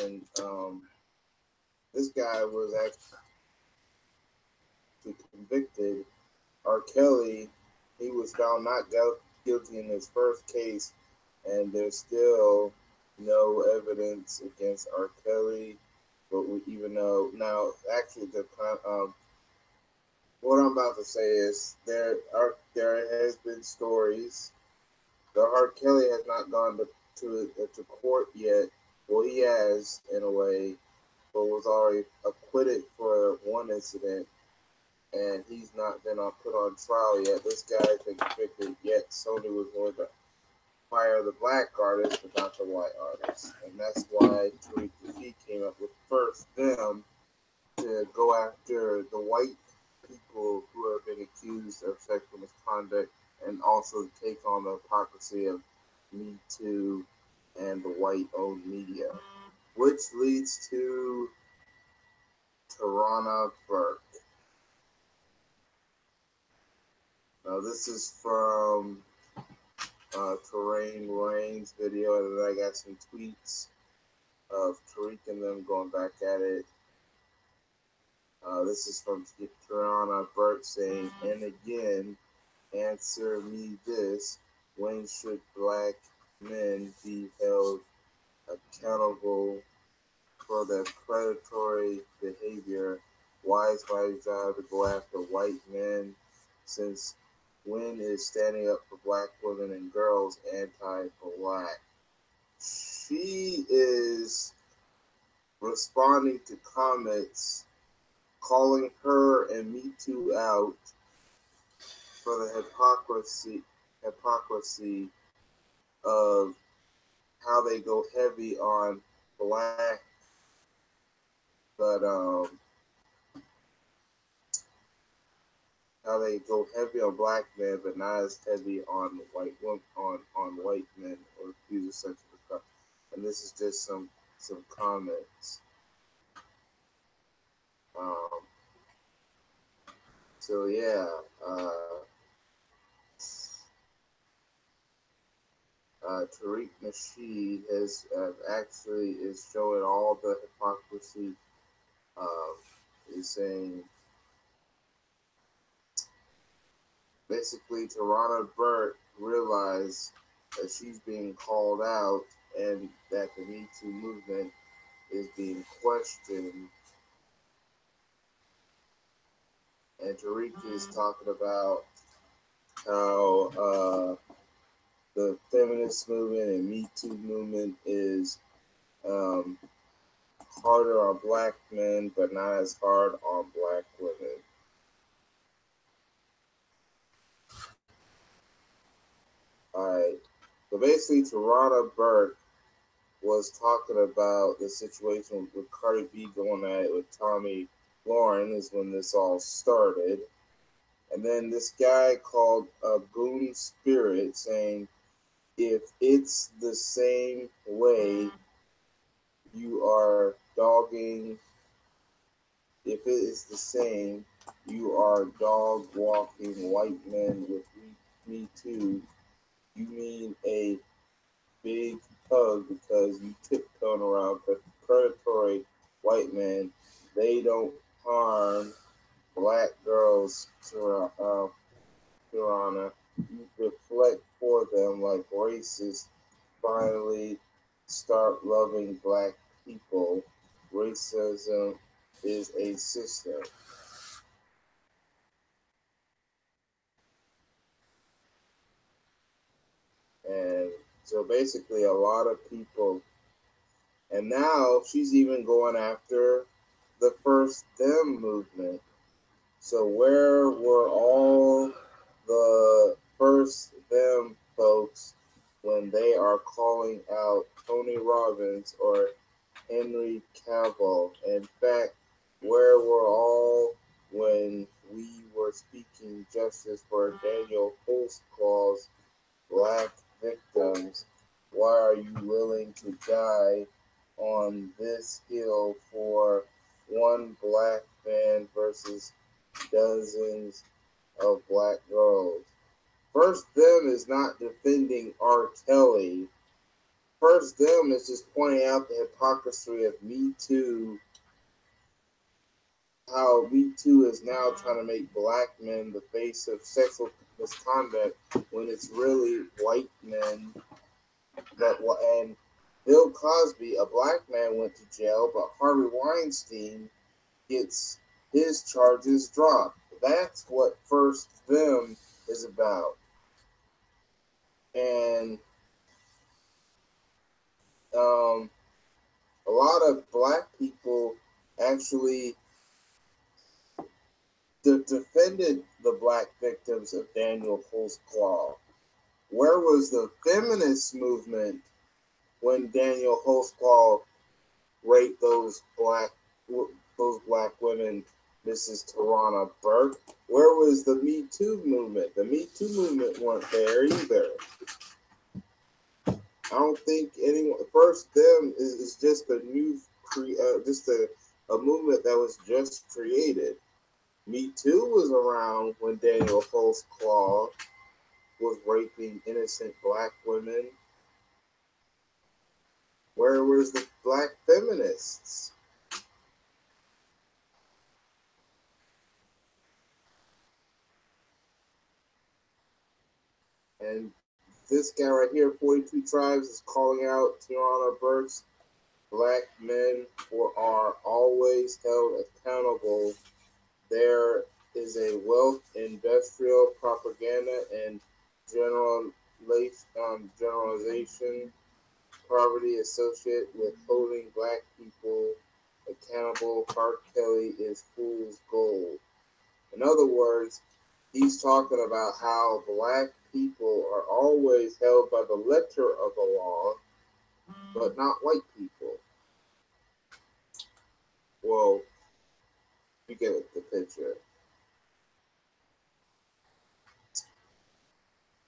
And this guy was actually convicted. R. Kelly, he was found not guilty in his first case, and there's still no evidence against R. Kelly. But we even know now, actually, what I'm about to say is there has been stories. The R. Kelly has not gone to court yet. Well, he has in a way, but was already acquitted for one incident, and he's not been put on trial yet. This guy has been convicted, yet Sony was going to fire the black artist, but not the white artist. And that's why Tariq Nasheed came up with First Them to go after the white people who have been accused of sexual misconduct, and also take on the hypocrisy of Me Too and the white-owned media, which leads to Tawana Burke. Now, this is from Terrain Rain's video, and then I got some tweets of Tariq and them going back at it. This is from Tawana Burke saying, and again, answer me this. When should black men be held accountable for their predatory behavior? Why is my job to go after white men? Since when is standing up for black women and girls anti-black? She is responding to comments calling her and Me Too out for the hypocrisy of how they go heavy on black, but how they go heavy on black men, but not as heavy on white women, on white men or accusers such as. And this is just some comments. Um, so yeah, Tariq Nasheed has actually is showing all the hypocrisy. He's saying basically Tarana Burke realized that she's being called out and that the Me Too movement is being questioned. And Tariq is talking about how the feminist movement and Me Too movement is harder on black men, but not as hard on black women. Alright. So basically, Tarana Burke was talking about the situation with Cardi B going at it with Tommy Lauren is when this all started. And then this guy called Boone Spirit saying, if it's the same way you are dogging, if it is the same, you are dog walking white men with Me Too, you mean a big hug because you tiptoeing around predatory white men. They don't harm black girls, Tirana. You reflect for them like racists finally start loving black people. Racism is a system. And so basically, a lot of people, and now she's even going after the First Them movement. So where were all the First Them folks when they are calling out Tony Robbins or Henry Cavill? In fact, where were all when we were speaking justice for Daniel Holtzclaw's black victims? Why are you willing to die on this hill for one black man versus dozens of black girls? First Them is not defending R. Kelly. First Them is just pointing out the hypocrisy of Me Too, how Me Too is now trying to make black men the face of sexual misconduct when it's really white men. And Bill Cosby, a black man, went to jail, but Harvey Weinstein gets his charges dropped. That's what First Them is about. And a lot of black people actually defended the black victims of Daniel Holtzclaw. Where was the feminist movement when Daniel Holtzclaw raped those black women, Mrs. Tarana Burke? Where was the Me Too movement? The Me Too movement weren't there either. I don't think anyone. First Them is just a new, just a movement that was just created. Me Too was around when Daniel Holtzclaw was raping innocent black women. Where was the black feminists? And this guy right here, 42 Tribes, is calling out Tiana Burks. Black men are always held accountable. There is a wealth industrial propaganda and generalization poverty associated with holding black people accountable. R. Kelly is fool's gold. In other words, he's talking about how black people are always held by the letter of the law, but not white people. Well, you get the picture.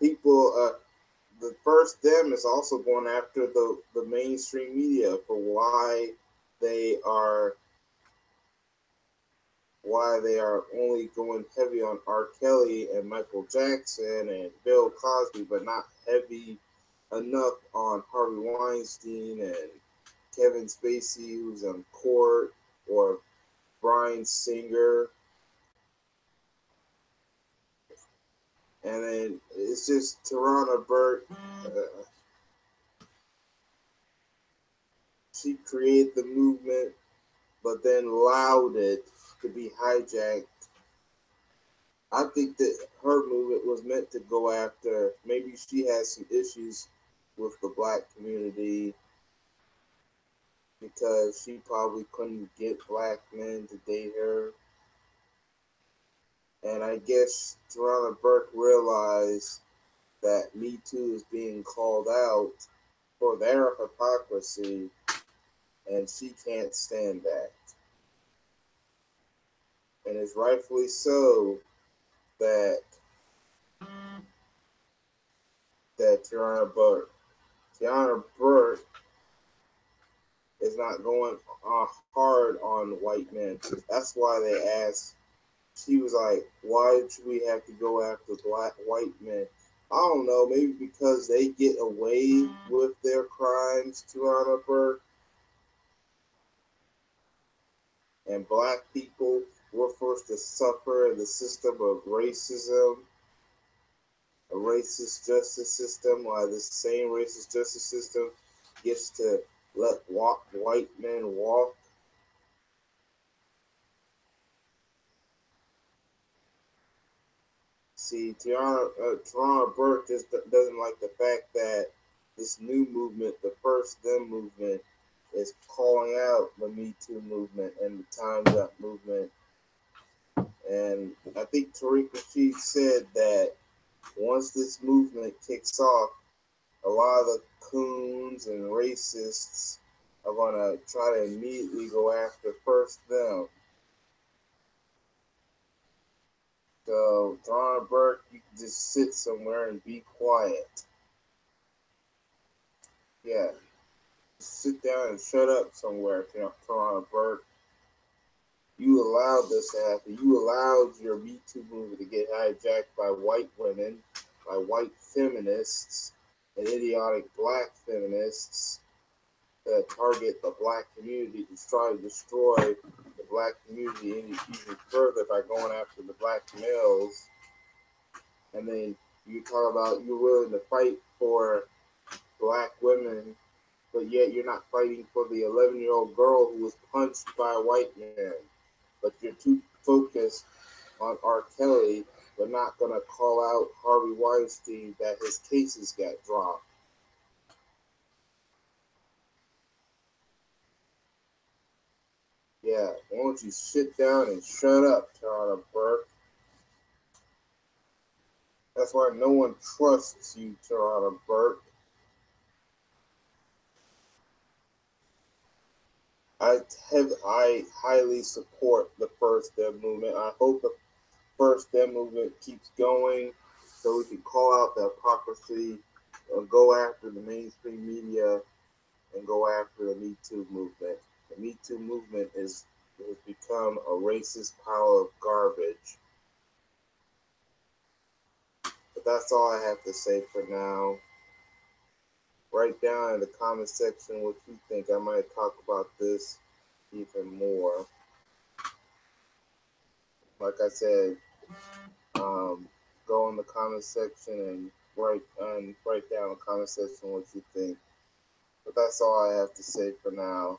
People, the first them is also going after the mainstream media for why they are only going heavy on R. Kelly and Michael Jackson and Bill Cosby, but not heavy enough on Harvey Weinstein and Kevin Spacey, who's on court, or Bryan Singer. And then it's just Tarana Burke. She created the movement, but then allowed it to be hijacked. I think that her movement was meant to go after, maybe she has some issues with the black community because she probably couldn't get black men to date her. And I guess Tarana Burke realized that Me Too is being called out for their hypocrisy, and she can't stand that. And it's rightfully so that Tiana Burke is not going hard on white men. That's why they asked. She was like, "Why should we have to go after white men?" I don't know. Maybe because they get away with their crimes, Tiana Burke, and black people were forced to suffer in the system of racism, a racist justice system, while the same racist justice system gets to let white men walk. See, Tarana Burke just doesn't like the fact that this new movement, the First Them movement, is calling out the Me Too movement and the Time's Up movement. And I think Tariq Rashid said that once this movement kicks off, a lot of the coons and racists are going to try to immediately go after First Them. So, Tarana Burke, you can just sit somewhere and be quiet. Yeah. Sit down and shut up somewhere, Tarana Burke. You allowed this to happen. You allowed your Me Too movement to get hijacked by white women, by white feminists, and idiotic black feminists that target the black community to try to destroy the black community even further by going after the black males. And then you talk about you're willing to fight for black women, but yet you're not fighting for the 11-year-old girl who was punched by a white man. But you're too focused on R. Kelly, but not going to call out Harvey Weinstein that his cases got dropped. Yeah, why don't you sit down and shut up, Tarana Burke? That's why no one trusts you, Tarana Burke. I highly support the First Them movement. I hope the First Them movement keeps going so we can call out the hypocrisy, go after the mainstream media, and go after the Me Too movement. The Me Too movement has become a racist pile of garbage. But that's all I have to say for now. Write down in the comment section what you think. I might talk about this even more. Like I said, go in the comment section and write down in the comment section what you think. But that's all I have to say for now.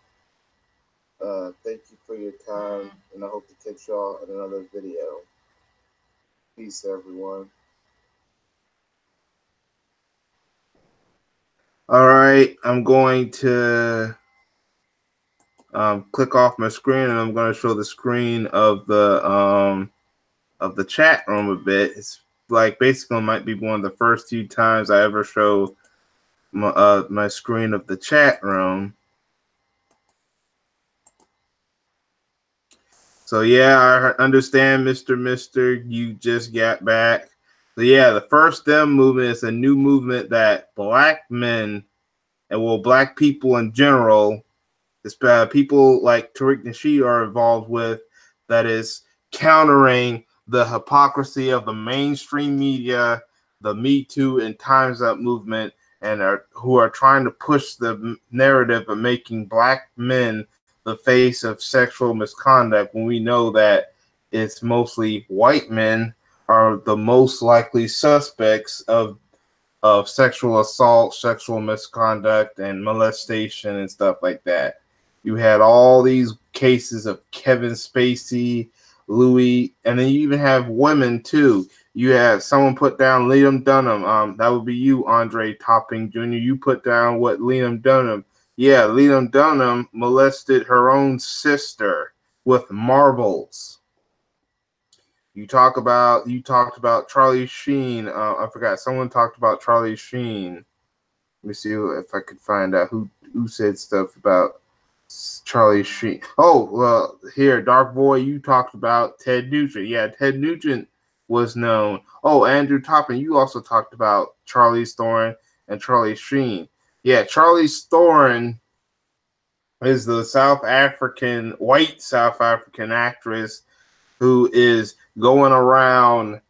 Thank you for your time, and I hope to catch y'all in another video. Peace, everyone. All right, I'm going to click off my screen, and I'm going to show the screen of the chat room a bit. It's like basically might be one of the first few times I ever show my screen of the chat room. So yeah, I understand, Mister. You just got back. So yeah, the First Them movement is a new movement that black men and black people in general, people like Tariq Nasheed are involved with, that is countering the hypocrisy of the mainstream media, the Me Too and Time's Up movement, and who are trying to push the narrative of making black men the face of sexual misconduct, when we know that it's mostly white men are the most likely suspects of sexual assault, sexual misconduct, and molestation and stuff like that. You had all these cases of Kevin Spacey, Louis, and then you even have women too. You have someone put down Liam Dunham. That would be you, Andre Topping Jr. You put down what Liam Dunham. Yeah, Liam Dunham molested her own sister with marbles. You talked about Charlie Sheen. I forgot, someone talked about Charlie Sheen. Let me see if I could find out who said stuff about Charlie Sheen. Oh, well, here, Dark Boy, you talked about Ted Nugent. Yeah, Ted Nugent was known. Oh, Andrew Toppin, you also talked about Charlie Theron and Charlie Sheen. Yeah, Charlie Theron is the white South African actress who is going around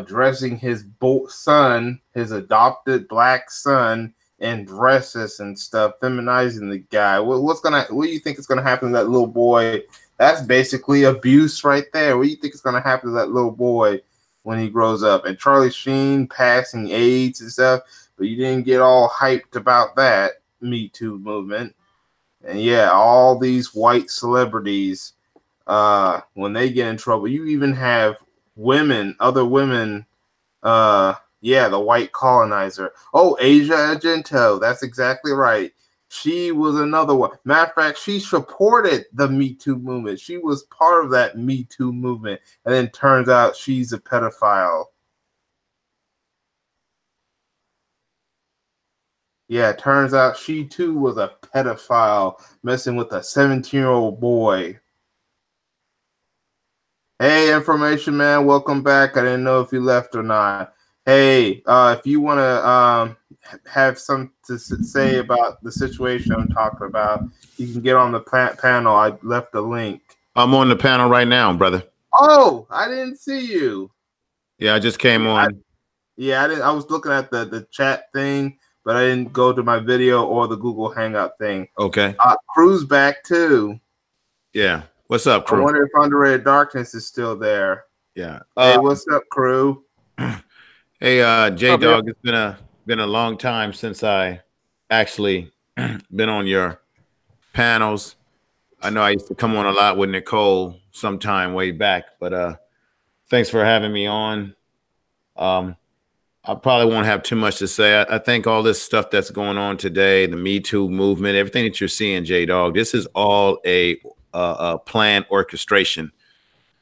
dressing his son, his adopted black son, in dresses and stuff, feminizing the guy. What do you think is gonna happen to that little boy? That's basically abuse right there. What do you think is gonna happen to that little boy when he grows up? And Charlie Sheen passing AIDS and stuff, but you didn't get all hyped about that Me Too movement. And yeah, all these white celebrities, when they get in trouble, you even have other women, the white colonizer. Oh, Asia Argento, that's exactly right. She was another one. Matter of fact, she supported the Me Too movement. She was part of that Me Too movement, and then turns out she's a pedophile. Yeah, it turns out she too was a pedophile, messing with a 17-year-old boy. Hey, Information Man, welcome back. I didn't know if you left or not. Hey, if you want to have something to say about the situation I'm talking about, you can get on the panel. I left a link. I'm on the panel right now, brother. Oh, I didn't see you. Yeah, I just came on. I was looking at the chat thing, but I didn't go to my video or the Google Hangout thing. Okay. Crew's back too. Yeah. What's up, Crew? I wonder if Underrated Darkness is still there. Yeah. Hey, what's up, Crew? Hey, J Dog, it's been a long time since I actually been on your panels. I know I used to come on a lot with Nicole sometime way back, but thanks for having me on. I probably won't have too much to say. I think all this stuff that's going on today, the Me Too movement, everything that you're seeing, J Dog, this is all a planned orchestration.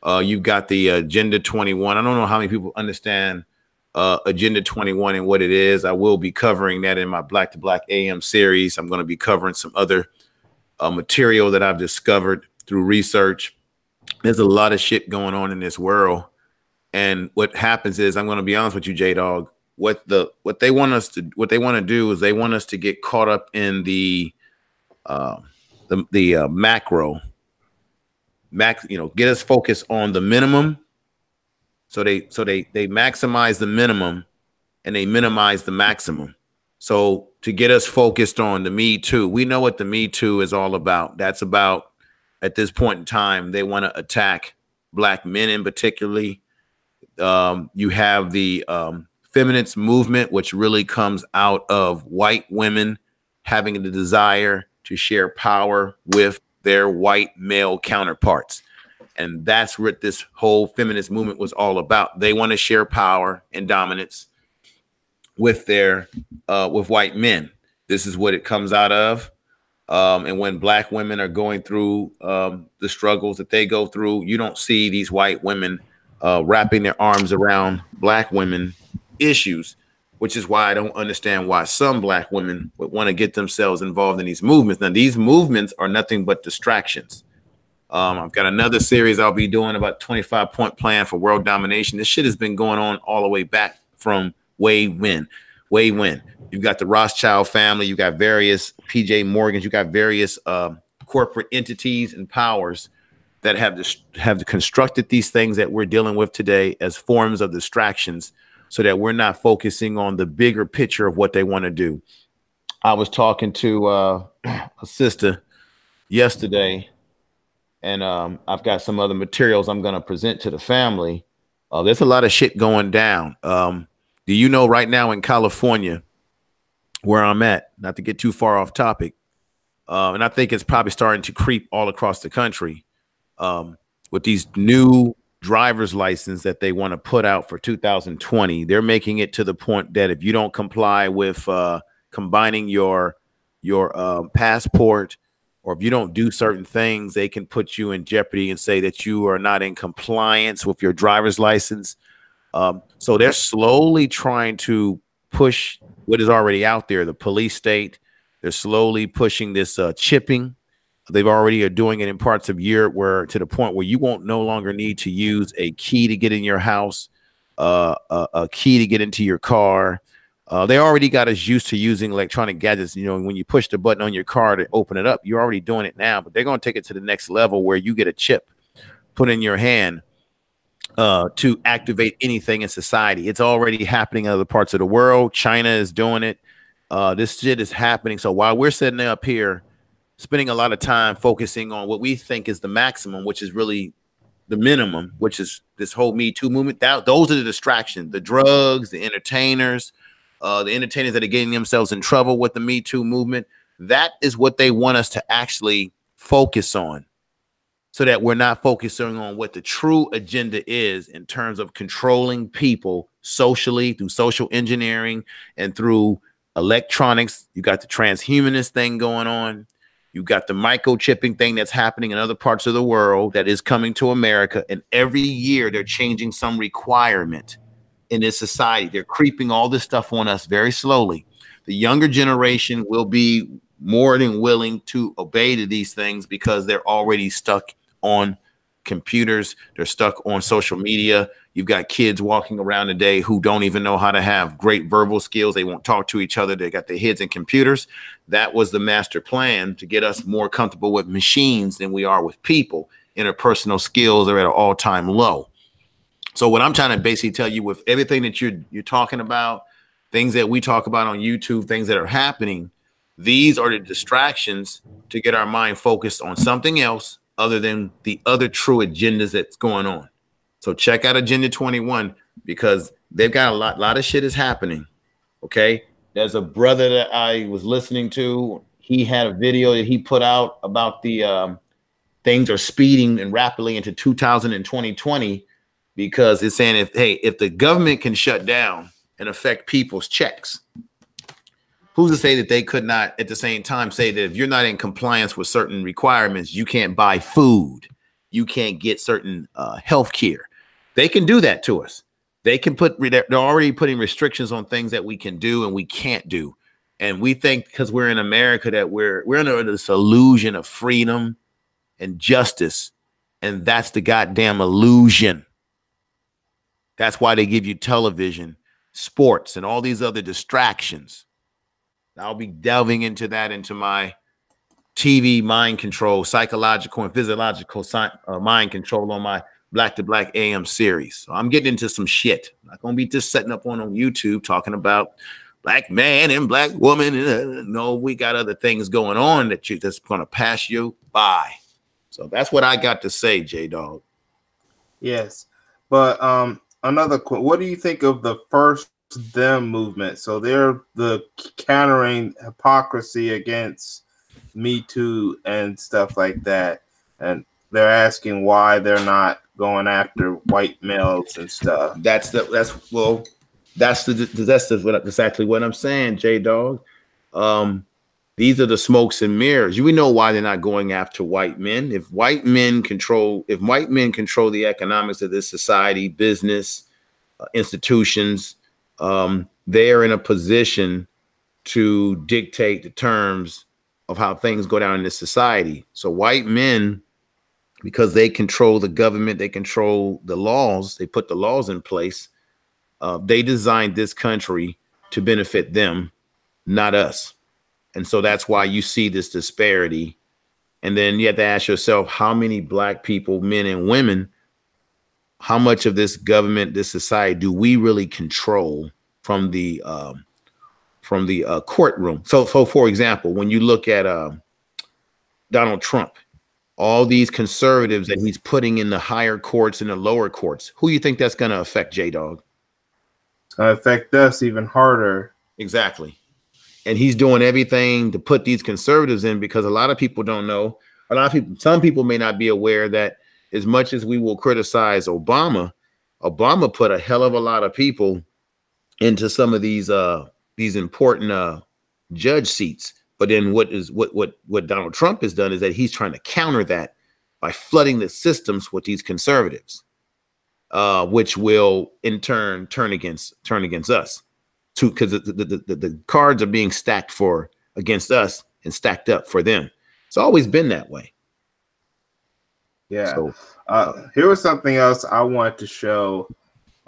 You've got the Agenda 21. I don't know how many people understand Agenda 21 and what it is. I will be covering that in my Black to Black AM series. I'm going to be covering some other material that I've discovered through research. There's a lot of shit going on in this world. And what happens is, I'm going to be honest with you, J Dog, what they want to do is they want us to get caught up in the macro, get us focused on the minimum. So they maximize the minimum and they minimize the maximum. So to get us focused on the Me Too, we know what the Me Too is all about. That's about, at this point in time, they want to attack black men in particularly. You have the feminist movement, which really comes out of white women having the desire to share power with their white male counterparts. And that's what this whole feminist movement was all about. They want to share power and dominance with their with white men. This is what it comes out of. And when black women are going through the struggles that they go through, you don't see these white women wrapping their arms around black women issues, which is why I don't understand why some black women would want to get themselves involved in these movements. Now, these movements are nothing but distractions. I've got another series I'll be doing about 25-point plan for world domination. This shit has been going on all the way back from way when. You've got the Rothschild family, you got various PJ Morgans, you got various corporate entities and powers that have constructed these things that we're dealing with today as forms of distractions, so that we're not focusing on the bigger picture of what they want to do. I was talking to a sister yesterday, and I've got some other materials I'm going to present to the family. There's a lot of shit going down. Do you know right now in California, where I'm at, not to get too far off topic, and I think it's probably starting to creep all across the country, with these new driver's license that they want to put out for 2020. They're making it to the point that if you don't comply with combining your passport, or if you don't do certain things, they can put you in jeopardy and say that you are not in compliance with your driver's license. So they're slowly trying to push what is already out there, the police state. They're slowly pushing this chipping. They've already are doing it in parts of Europe, where to the point where you won't no longer need to use a key to get in your house, a key to get into your car. They already got us used to using electronic gadgets. You know, when you push the button on your car to open it up, you're already doing it now, but they're going to take it to the next level where you get a chip put in your hand to activate anything in society. It's already happening in other parts of the world. China is doing it. This shit is happening. So while we're sitting up here spending a lot of time focusing on what we think is the maximum, which is really the minimum, which is this whole Me Too movement, those are the distractions, the drugs, the entertainers that are getting themselves in trouble with the Me Too movement. That is what they want us to actually focus on, so that we're not focusing on what the true agenda is in terms of controlling people socially through social engineering and through electronics. You got the transhumanist thing going on. You got the microchipping thing that's happening in other parts of the world that is coming to America. And every year they're changing some requirement in this society. They're creeping all this stuff on us very slowly. The younger generation will be more than willing to obey to these things because they're already stuck on computers. They're stuck on social media. You've got kids walking around today who don't even know how to have great verbal skills. They won't talk to each other. They got their heads in computers. That was the master plan, to get us more comfortable with machines than we are with people. Interpersonal skills are at an all-time low. So what I'm trying to basically tell you, with everything that you're talking about, things that we talk about on YouTube, things that are happening, these are the distractions to get our mind focused on something else other than the other true agendas that's going on. So check out Agenda 21, because they've got a lot of shit is happening. Okay. There's a brother that I was listening to. He had a video that he put out about the things are speeding and rapidly into 2020, because it's saying if the government can shut down and affect people's checks, who's to say that they could not at the same time say that if you're not in compliance with certain requirements, you can't buy food, you can't get certain health care. They can do that to us. They can they're already putting restrictions on things that we can do and we can't do. And we think because we're in America that we're under this illusion of freedom and justice. And that's the goddamn illusion. That's why they give you television, sports, and all these other distractions. I'll be delving into that into my TV mind control, psychological and physiological mind control on my Black to Black AM series. So I'm getting into some shit. I'm not going to be just setting up on YouTube talking about black man and black woman. No, we got other things going on that's going to pass you by. So that's what I got to say, J-Dog. Yes. But another what do you think of the first them movement. So they're the countering hypocrisy against Me Too and stuff like that. And they're asking why they're not going after white males and stuff. That's exactly what I'm saying, J Dog. These are the smokes and mirrors. We know why they're not going after white men. If white men control the economics of this society, business, institutions, they are in a position to dictate the terms of how things go down in this society. So white men, because they control the government, they control the laws, they put the laws in place. They designed this country to benefit them, not us. And so that's why you see this disparity. And then you have to ask yourself, how many black people, men and women, how much of this government, this society do we really control from the courtroom? So for example, when you look at Donald Trump, all these conservatives that he's putting in the higher courts and the lower courts, who you think that's going to affect, J-Dog? It's going to affect us even harder. Exactly. And he's doing everything to put these conservatives in, because a lot of people don't know. Some people may not be aware that as much as we will criticize Obama put a hell of a lot of people into some of these important judge seats. But then what Donald Trump has done is that he's trying to counter that by flooding the systems with these conservatives, which will in turn turn against us. Because the cards are being stacked against us and stacked up for them. It's always been that way. Yeah. So, here was something else I wanted to show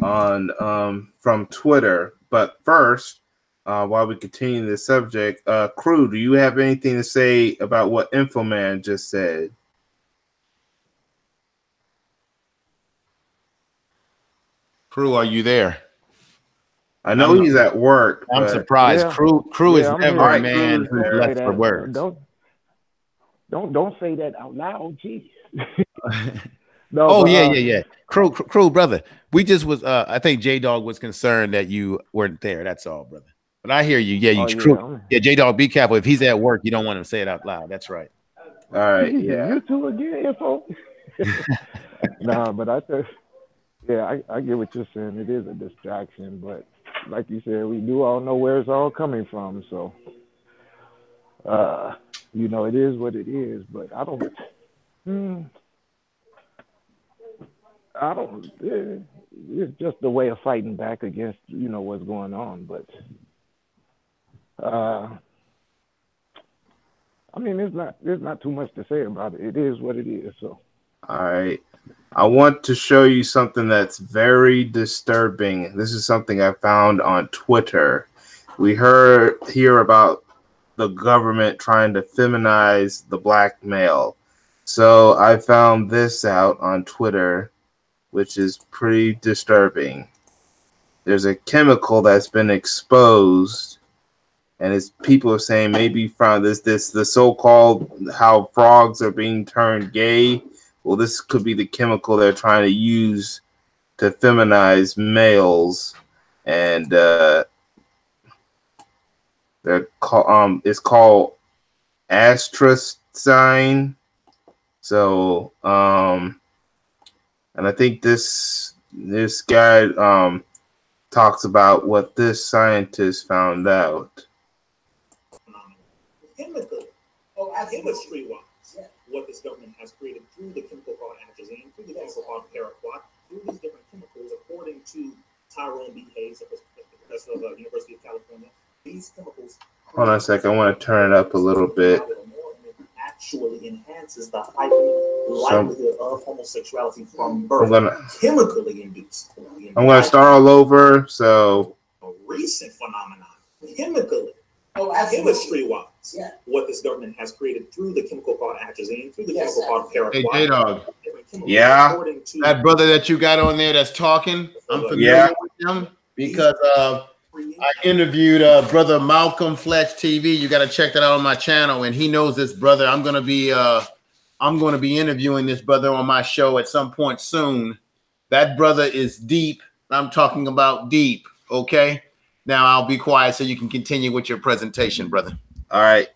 on from Twitter. But first, while we continue the subject, Crew, do you have anything to say about what Infoman just said? Crew, are you there? I know he's at work. I'm surprised. Yeah. Crew is never here. a man who's left for words. Don't say that out loud, geez. No, yeah. Crew, brother. We just was. I think J Dog was concerned that you weren't there. That's all, brother. But I hear you. Yeah, Crew. Yeah, J Dog, be careful. If he's at work, you don't want him to say it out loud. That's right. All right. Yeah. You two again, info. Nah, but I get what you're saying. It is a distraction, but like you said, we do all know where it's all coming from. So, it is what it is. But I don't. It's just a way of fighting back against what's going on. But there's not too much to say about it. It is what it is. So. All right. I want to show you something that's very disturbing. This is something I found on Twitter. We hear about the government trying to feminize the black male. So I found this out on Twitter, which is pretty disturbing. There's a chemical that's been exposed, and it's people are saying maybe from the so-called how frogs are being turned gay. Well, this could be the chemical they're trying to use to feminize males, and it's called astracine. So, and I think this guy talks about what this scientist found out. Chemistry-wise, what this government has created through the chemical called atrazine, through the chemical called paraquat, through these different chemicals, according to Tyrone B. Hayes, a professor of the University of California, these chemicals. Hold on a second. I want to turn it up a little bit. Actually enhances the heightened likelihood of homosexuality from birth, chemically induced. I'm going to start all over. So, a recent phenomenon, chemically. Chemistry-wise, what this government has created through the chemical called atrazine, through the chemical called paraquat. Hey, J-Dog. Yeah. That brother that you got on there that's talking, I'm familiar with him because I interviewed brother Malcolm Fletch TV. You got to check that out on my channel, and he knows this brother. I'm going to be interviewing this brother on my show at some point soon. That brother is deep. I'm talking about deep, okay? Now I'll be quiet so you can continue with your presentation, brother. All right.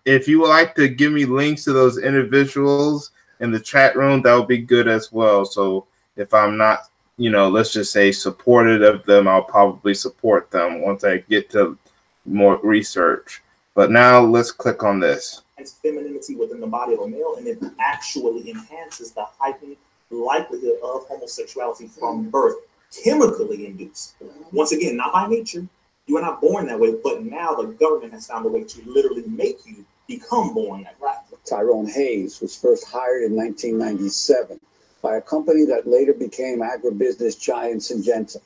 If you would like to give me links to those individuals in the chat room, that would be good as well. So if I'm not, let's just say supportive of them, I'll probably support them once I get to more research. But now let's click on this. It's femininity within the body of a male, and it actually enhances the heightened likelihood of homosexuality from birth, chemically induced. Once again, not by nature. You are not born that way, but now the government has found a way to literally make you become born that way. Tyrone Hayes was first hired in 1997 by a company that later became agribusiness giant Syngenta.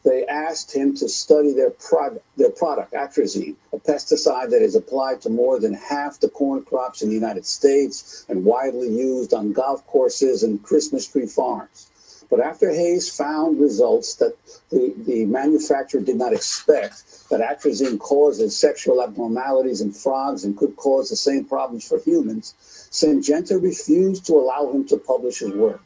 They asked him to study their product, atrazine, a pesticide that is applied to more than half the corn crops in the United States and widely used on golf courses and Christmas tree farms. But after Hayes found results that the manufacturer did not expect, that atrazine causes sexual abnormalities in frogs and could cause the same problems for humans, Syngenta refused to allow him to publish his work.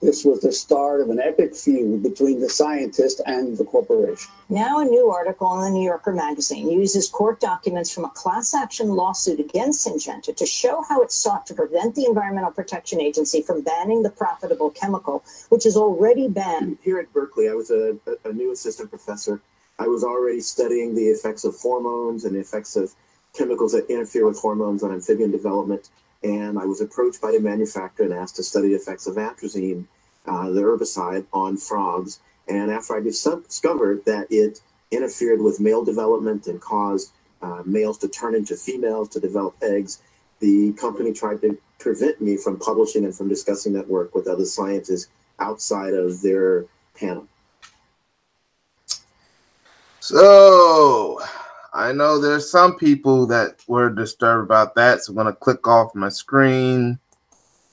This was the start of an epic feud between the scientist and the corporation. Now a new article in the New Yorker magazine uses court documents from a class action lawsuit against Syngenta to show how it sought to prevent the Environmental Protection Agency from banning the profitable chemical, which is already banned. Here at Berkeley, I was a new assistant professor. I was already studying the effects of hormones and the effects of chemicals that interfere with hormones on amphibian development. And I was approached by the manufacturer and asked to study the effects of atrazine, the herbicide, on frogs. And after I discovered that it interfered with male development and caused males to turn into females to develop eggs, the company tried to prevent me from publishing and from discussing that work with other scientists outside of their panel. So I know there's some people that were disturbed about that, so I'm going to click off my screen.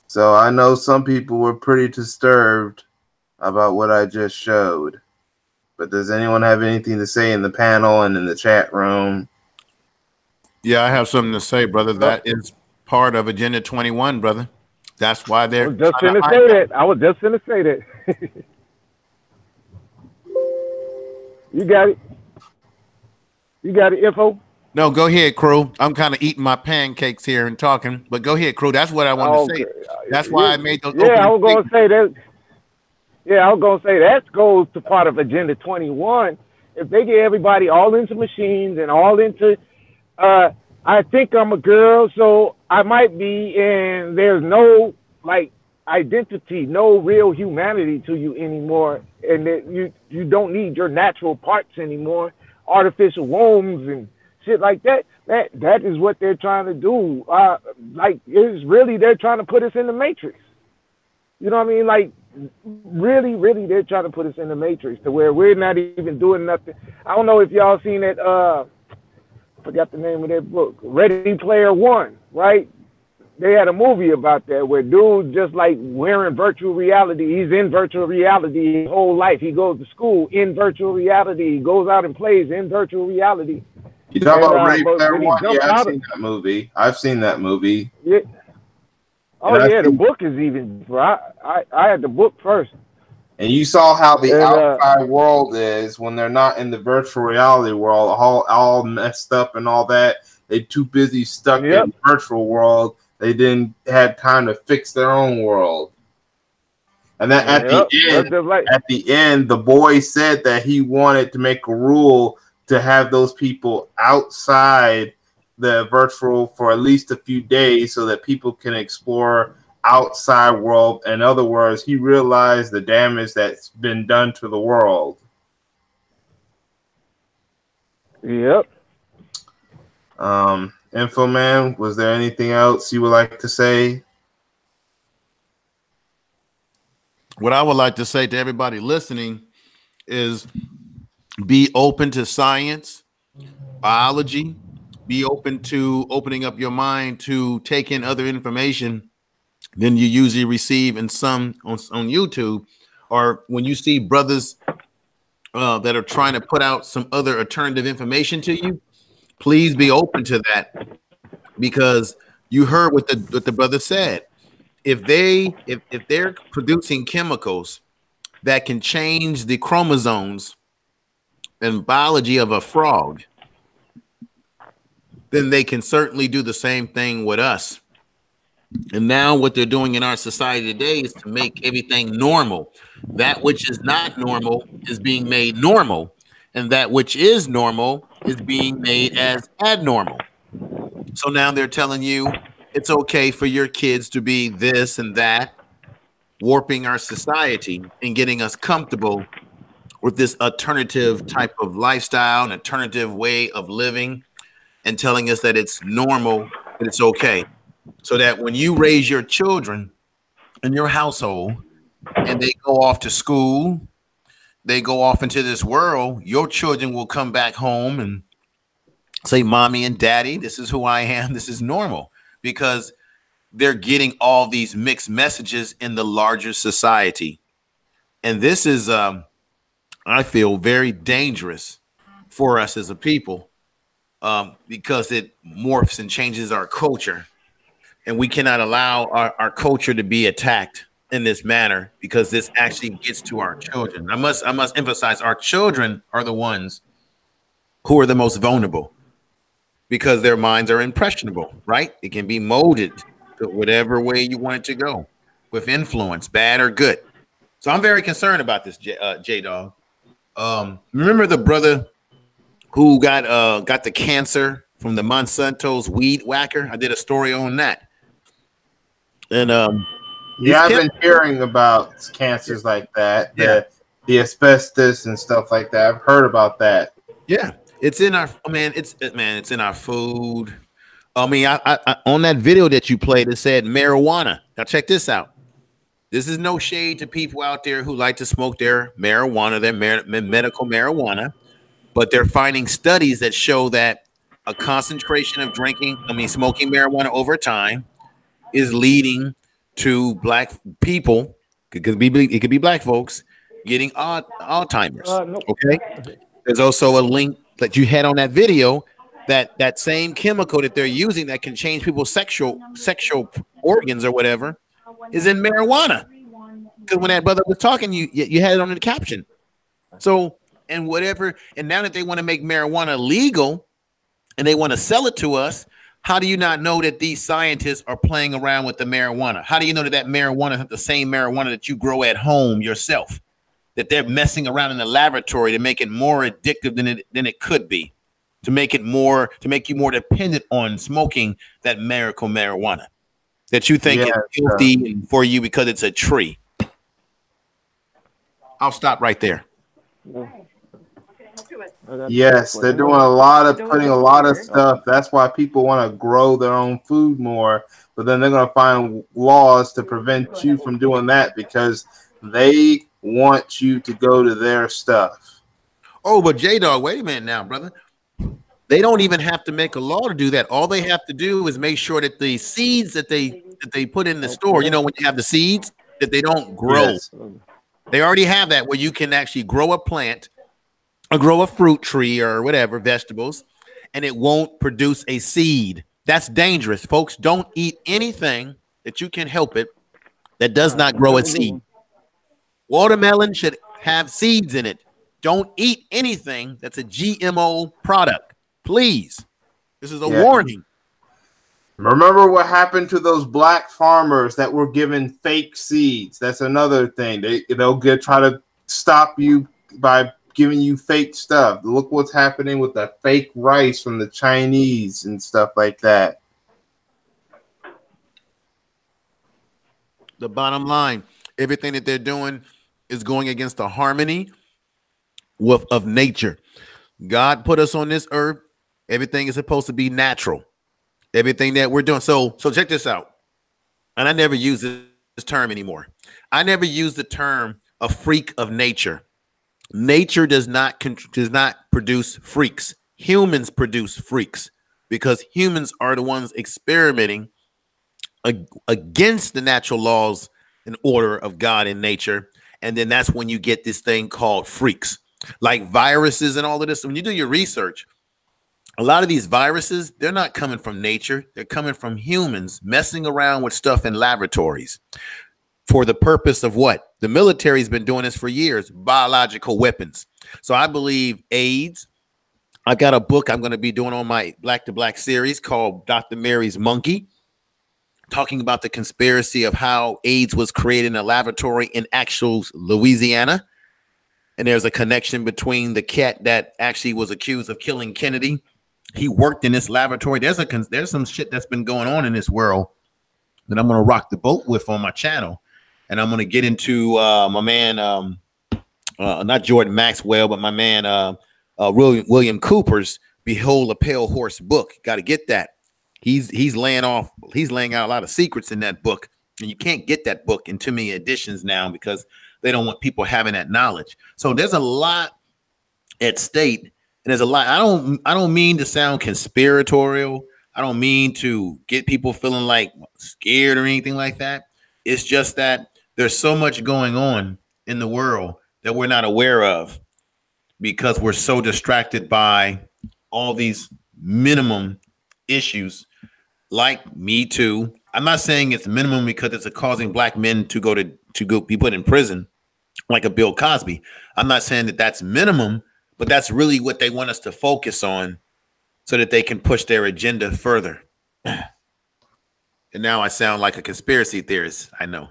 So I know some people were pretty disturbed about what I just showed. But does anyone have anything to say in the panel and in the chat room? Yeah, I have something to say, brother. That is part of Agenda 21, brother. That's why they're. I was just going to say that. I was just going to say that. You got it. You got it, info? No, go ahead, crew. I'm kind of eating my pancakes here and talking, but go ahead, crew. That's what I wanted to say. That's why I made those. Yeah, I was going to say that. Yeah, I was going to say that goes to part of Agenda 21. If they get everybody all into machines and all into, I think I'm a girl, so I might be, and there's no identity, no real humanity to you anymore, and that you don't need your natural parts anymore, artificial wombs and shit like that. That is what they're trying to do. It's really, they're trying to put us in the Matrix. You know what I mean? Like, really, really, they're trying to put us in the Matrix to where we're not even doing nothing. I don't know if y'all seen that, I forgot the name of that book, Ready Player One, right? They had a movie about that where dude just like wearing virtual reality. He's in virtual reality his whole life. He goes to school in virtual reality. He goes out and plays in virtual reality. You talking about Ready Player One? Yeah, I've seen that movie. I've seen that movie. Yeah. Oh, yeah, the book is even. I had the book first. And you saw how the outside world is when they're not in the virtual reality world, all messed up and all that. They're too busy stuck in the virtual world. They didn't have time to fix their own world. And then at the end, the boy said that he wanted to make a rule to have those people outside the virtual for at least a few days so that people can explore outside world. In other words, he realized the damage that's been done to the world. Yep. Info man, was there anything else you would like to say? What I would like to say to everybody listening is be open to science, biology, be open to opening up your mind to take in other information than you usually receive in some on YouTube, or when you see brothers that are trying to put out some other alternative information to you. Please be open to that, because you heard what the brother said. If they're producing chemicals that can change the chromosomes and biology of a frog, then they can certainly do the same thing with us. And now what they're doing in our society today is to make everything normal. That which is not normal is being made normal, and that which is normal is being made as abnormal. So now they're telling you it's okay for your kids to be this and that, warping our society and getting us comfortable with this alternative type of lifestyle, an alternative way of living, and telling us that it's normal, that it's okay. So that when you raise your children in your household and they go off to school, they go off into this world, your children will come back home and say, Mommy and Daddy, this is who I am. This is normal, because they're getting all these mixed messages in the larger society. And this is, I feel, very dangerous for us as a people, because it morphs and changes our culture. And we cannot allow our culture to be attacked in this manner, because this actually gets to our children. I must emphasize, our children are the ones who are the most vulnerable, because their minds are impressionable, right? It can be molded to whatever way you want it to go, with influence, bad or good. So I'm very concerned about this, J-Dog. Remember the brother who got the cancer from the Monsanto's weed whacker? I did a story on that. And yeah, I've been hearing about cancers like that, the asbestos and stuff like that. I've heard about that. Yeah, it's in our it's in our food. I mean, I on that video that you played, it said marijuana. Now check this out. This is no shade to people out there who like to smoke their marijuana, their medical marijuana, but they're finding studies that show that a concentration of smoking marijuana over time is leading to black people. It could be black folks getting Alzheimer's. Okay. There's also a link that you had on that video that same chemical that they're using that can change people's sexual organs or whatever is in marijuana. Because when that brother was talking, you had it on the caption. So and now that they want to make marijuana legal and they want to sell it to us, how do you not know that these scientists are playing around with the marijuana? How do you know that marijuana is the same marijuana that you grow at home yourself? That they're messing around in the laboratory to make it more addictive than it could be, to make you more dependent on smoking that miracle marijuana that you think is healthy for you because it's a tree. I'll stop right there. Yes, they're doing putting a lot of stuff. That's why people want to grow their own food more, but then they're going to find laws to prevent you from doing that because they want you to go to their stuff. Oh, but J-Dog, wait a minute now, brother. They don't even have to make a law to do that. All they have to do is make sure that the seeds that they put in the store, when you have the seeds, that they don't grow. Yes. They already have that where you can actually grow a plant or grow a fruit tree or whatever, vegetables, and it won't produce a seed. That's dangerous, folks. Don't eat anything that you can help it that does not grow a seed. Watermelon should have seeds in it. Don't eat anything that's a GMO product, please. This is a warning. Remember what happened to those black farmers that were given fake seeds? That's another thing. They'll try to stop you by giving you fake stuff. Look what's happening with the fake rice from the Chinese and stuff like that. The bottom line, everything that they're doing is going against the harmony of nature. God put us on this earth. Everything is supposed to be natural. Everything that we're doing. So check this out. And I never use this term anymore. I never use the term a freak of nature. Nature does not produce freaks. Humans produce freaks because humans are the ones experimenting against the natural laws and order of God in nature. And then that's when you get this thing called freaks, like viruses and all of this. When you do your research, a lot of these viruses, they're not coming from nature. They're coming from humans messing around with stuff in laboratories for the purpose of what? The military's been doing this for years, biological weapons. So I believe AIDS. I got a book I'm going to be doing on my Black to Black series called Dr. Mary's Monkey, talking about the conspiracy of how AIDS was created in a laboratory in actual Louisiana. And there's a connection between the cat that actually was accused of killing Kennedy. He worked in this laboratory. There's some shit that's been going on in this world that I'm going to rock the boat with on my channel. And I'm going to get into my man, not Jordan Maxwell, but my man, William Cooper's Behold a Pale Horse book. Got to get that. He's laying out a lot of secrets in that book, and you can't get that book in too many editions now because they don't want people having that knowledge. So there's a lot at stake, and there's a lot. I don't mean to sound conspiratorial. I don't mean to get people feeling like scared or anything like that. It's just that there's so much going on in the world that we're not aware of, because we're so distracted by all these minimum issues like Me Too. I'm not saying it's minimum because it's causing black men to go be put in prison like a Bill Cosby. I'm not saying that that's minimum, but that's really what they want us to focus on so that they can push their agenda further. And now I sound like a conspiracy theorist. I know.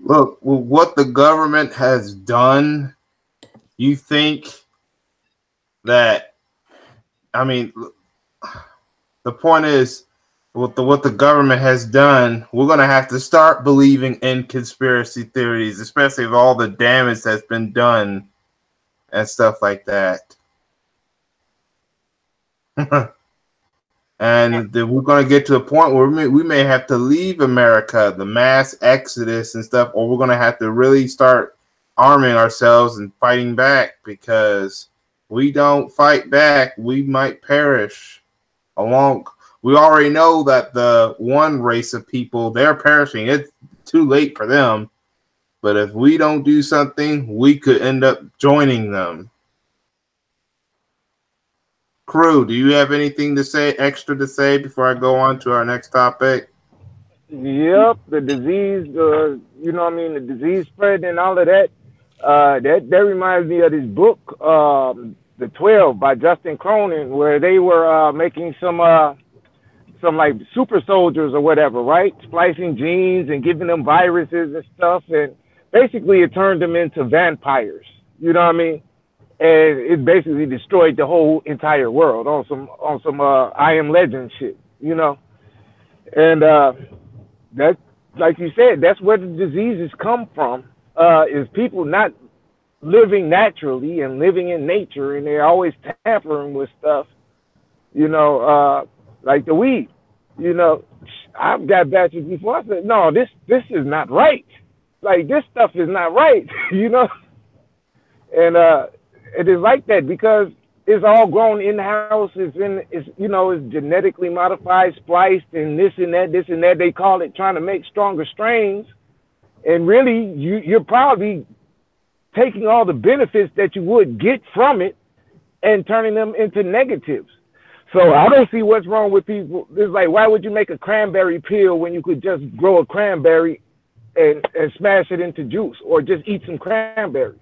Look, what the government has done, you think that, I mean, the point is, what the government has done, we're going to have to start believing in conspiracy theories, especially with all the damage that's been done and stuff like that. And then we're going to get to a point where we may have to leave America, the mass exodus and stuff, or we're going to have to really start arming ourselves and fighting back, because we don't fight back, we might perish along. We already know that the one race of people, they're perishing. It's too late for them. But if we don't do something, we could end up joining them. Crew, do you have anything extra to say before I go on to our next topic? Yep, the disease, you know what I mean, the disease spread and all of that. That reminds me of this book, The 12 by Justin Cronin, where they were making some like super soldiers or whatever, right? Splicing genes and giving them viruses and stuff. And basically it turned them into vampires. You know what I mean? And it basically destroyed the whole entire world on some I Am Legend shit, you know? And that, like you said, that's where the diseases come from, is people not living naturally and living in nature, and they're always tampering with stuff, you know, like the weed. You know, I've got batches before. I said, no, this is not right. Like, this stuff is not right, you know? And it is like that because it's all grown in-house. It's genetically modified, spliced, and this and that. They call it trying to make stronger strains. And really, you're probably taking all the benefits that you would get from it and turning them into negatives. So I don't see what's wrong with people. It's like, why would you make a cranberry peel when you could just grow a cranberry and smash it into juice, or just eat some cranberries?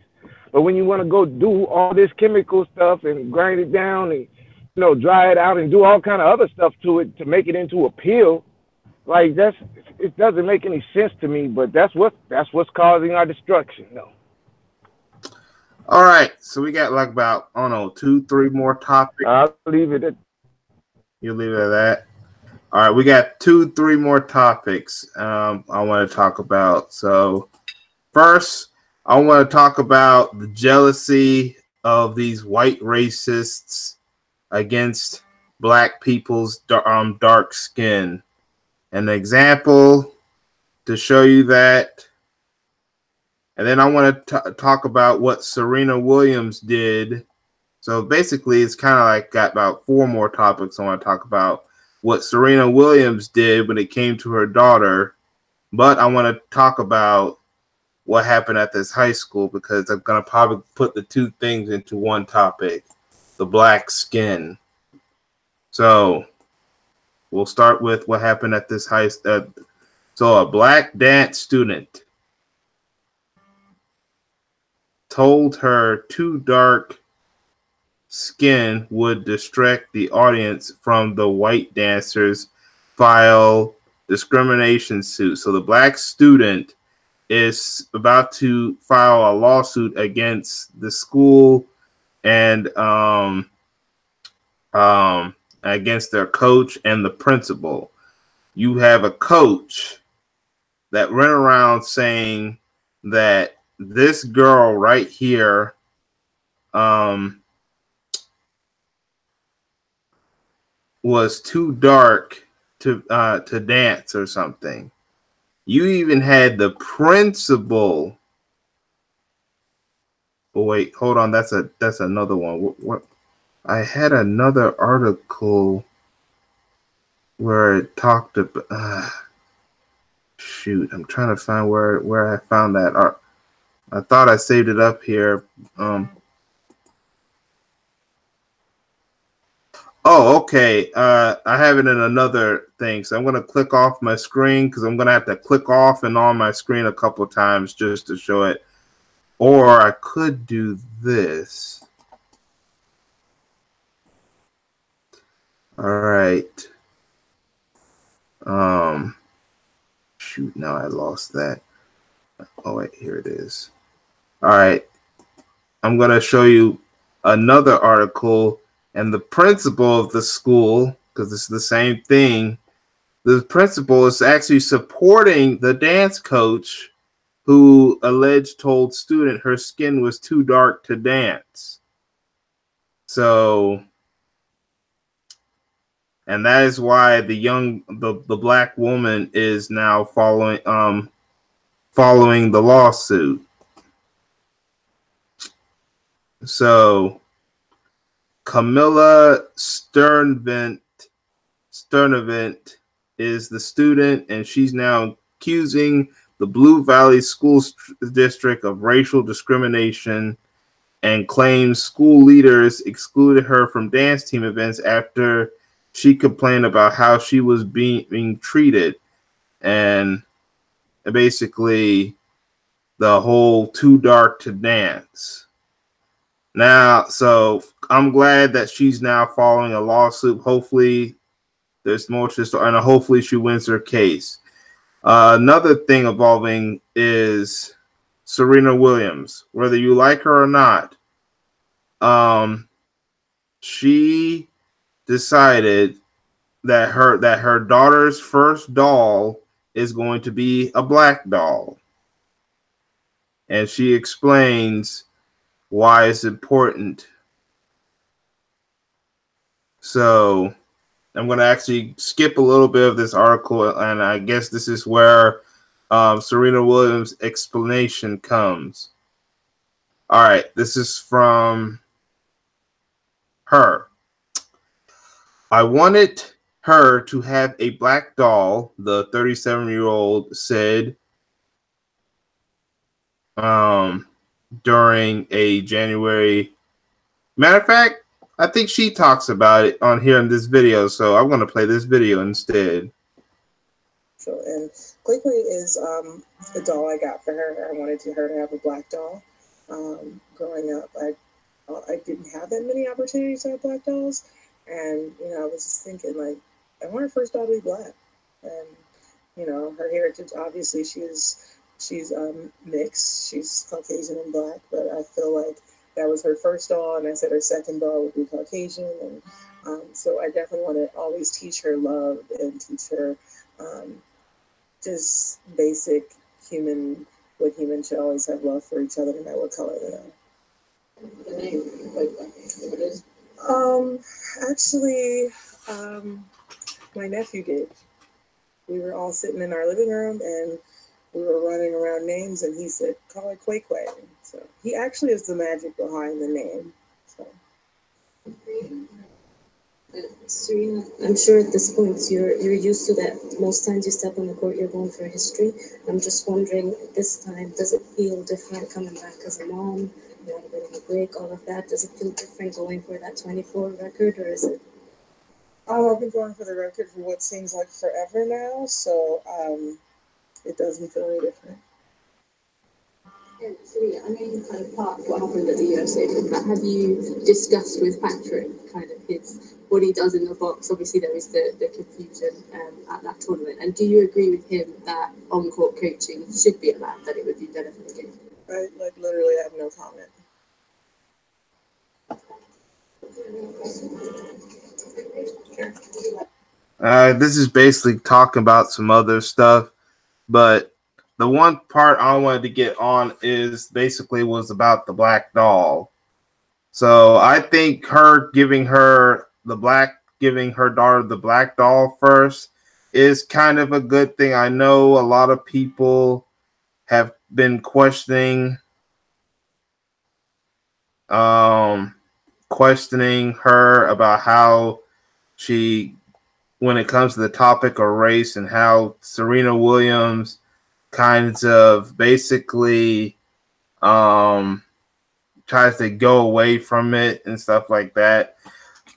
But when you want to go do all this chemical stuff and grind it down and, dry it out and do all kind of other stuff to it to make it into a pill, like it doesn't make any sense to me. But that's what's causing our destruction, though. All right, so we got like about, I don't know, 2-3 more topics. I'll leave it at. You leave it at that. All right, we got 2-3 more topics I want to talk about. So first, I want to talk about the jealousy of these white racists against black people's dark skin. An example to show you that. And then I want to talk about what Serena Williams did. So basically, it's kind of like got about 4 more topics I want to talk about. What Serena Williams did when it came to her daughter. But I want to talk about what happened at this high school, because I'm going to probably put the 2 things into one topic, the black skin. So we'll start with what happened at this high school. So a black dance student told her too dark skin would distract the audience from the white dancers file discrimination suit. So the black student is about to file a lawsuit against the school and against their coach and the principal. You have a coach that went around saying that this girl right here was too dark to dance or something. You even had the principal. Oh wait, hold on. That's another one. What? I had another article where it talked about. Shoot, I'm trying to find where I found that. I thought I saved it up here. Oh, okay. I have it in another thing, so I'm gonna click off my screen because I'm gonna have to click off and on my screen a couple times just to show it. Or I could do this. All right. Shoot, now I lost that. Oh wait, here it is. All right. I'm gonna show you another article, and the principal of the school, because it's the same thing. The principal is actually supporting the dance coach who alleged told student her skin was too dark to dance. So, and that is why the black woman is now following the lawsuit. So Camilla Sternevent is the student, and she's now accusing the Blue Valley School District of racial discrimination and claims school leaders excluded her from dance team events after she complained about how she was being treated. And basically the whole too dark to dance. Now, so I'm glad that she's now following a lawsuit. Hopefully there's more to the story, and hopefully she wins her case. Another thing involving is Serena Williams. Whether you like her or not, she decided that her daughter's first doll is going to be a black doll. And she explains why it's important. So I'm going to actually skip a little bit of this article, and I guess this is where Serena Williams' explanation comes. All right, this is from her. I wanted her to have a black doll, the 37-year-old said during a January. Matter of fact, I think she talks about it on here in this video, so I'm going to play this video instead. So, and Quickly is a doll I got for her. I wanted her to have a black doll. Growing up, I didn't have that many opportunities to have black dolls, and I was just thinking, like, I want her first doll to be black. And her heritage, obviously she's mixed. She's Caucasian and black, but I feel like that was her first doll, and I said her second doll would be Caucasian, and so I definitely want to always teach her love and teach her just basic what humans should always have love for each other, no matter what color they are. Actually, my nephew did. We were all sitting in our living room, and we were running around names, and he said, call her Quay. So he actually is the magic behind the name. So. Serena, I'm sure at this point you're used to that. Most times you step on the court, you're going for history. I'm just wondering, this time, does it feel different coming back as a mom? You had a bit of a break, all of that. Does it feel different going for that 24 record, or is it? I've been going for the record for what seems like forever now, so it doesn't feel any different. Serena, I know you kind of part of what happened at the US Open, but have you discussed with Patrick kind of what he does in the box? Obviously, there was the confusion at that tournament. And do you agree with him that on-court coaching should be allowed, that it would be better for the game? I literally have no comment. This is basically talking about some other stuff, but the one part I wanted to get on is basically was about the black doll. So I think giving her daughter the black doll first is kind of a good thing. I know a lot of people have been questioning her about how she, when it comes to the topic of race, and how Serena Williams kind of basically tries to go away from it and stuff like that.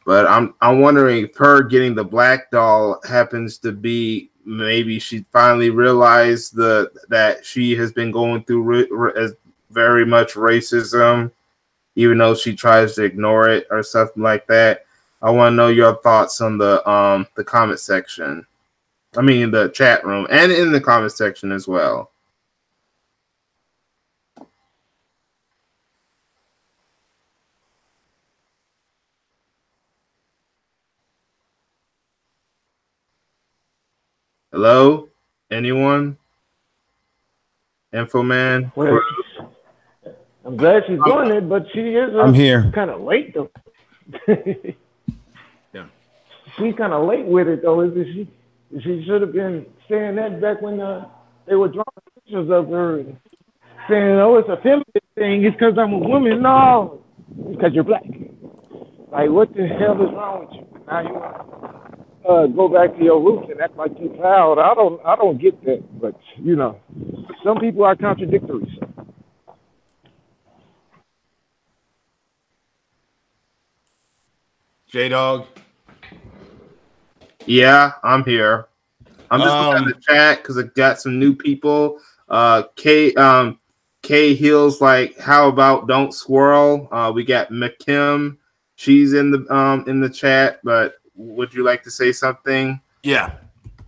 But I'm wondering if her getting the black doll happens to be, maybe she finally realized that she has been going through very much racism, even though she tries to ignore it or something like that. I want to know your thoughts on the comment section. I mean, the chat room and in the comment section as well. Hello? Anyone? Infoman? Well, I'm glad she's doing it, but she is I'm here. kind of late, though. Yeah. She's kind of late with it, though, isn't she? She should have been saying that back when they were drawing pictures of her and saying, oh, it's a feminist thing. It's because I'm a woman. No, it's because you're black. Like, what the hell is wrong with you? Now you want to go back to your roots and act like you're proud. I don't get that, but, you know, some people are contradictory. So. J-Dog. Yeah, I'm here. I'm just looking at the chat because I got some new people. K Hill's like, how about don't swirl? We got McKim. She's in the chat, but would you like to say something? Yeah.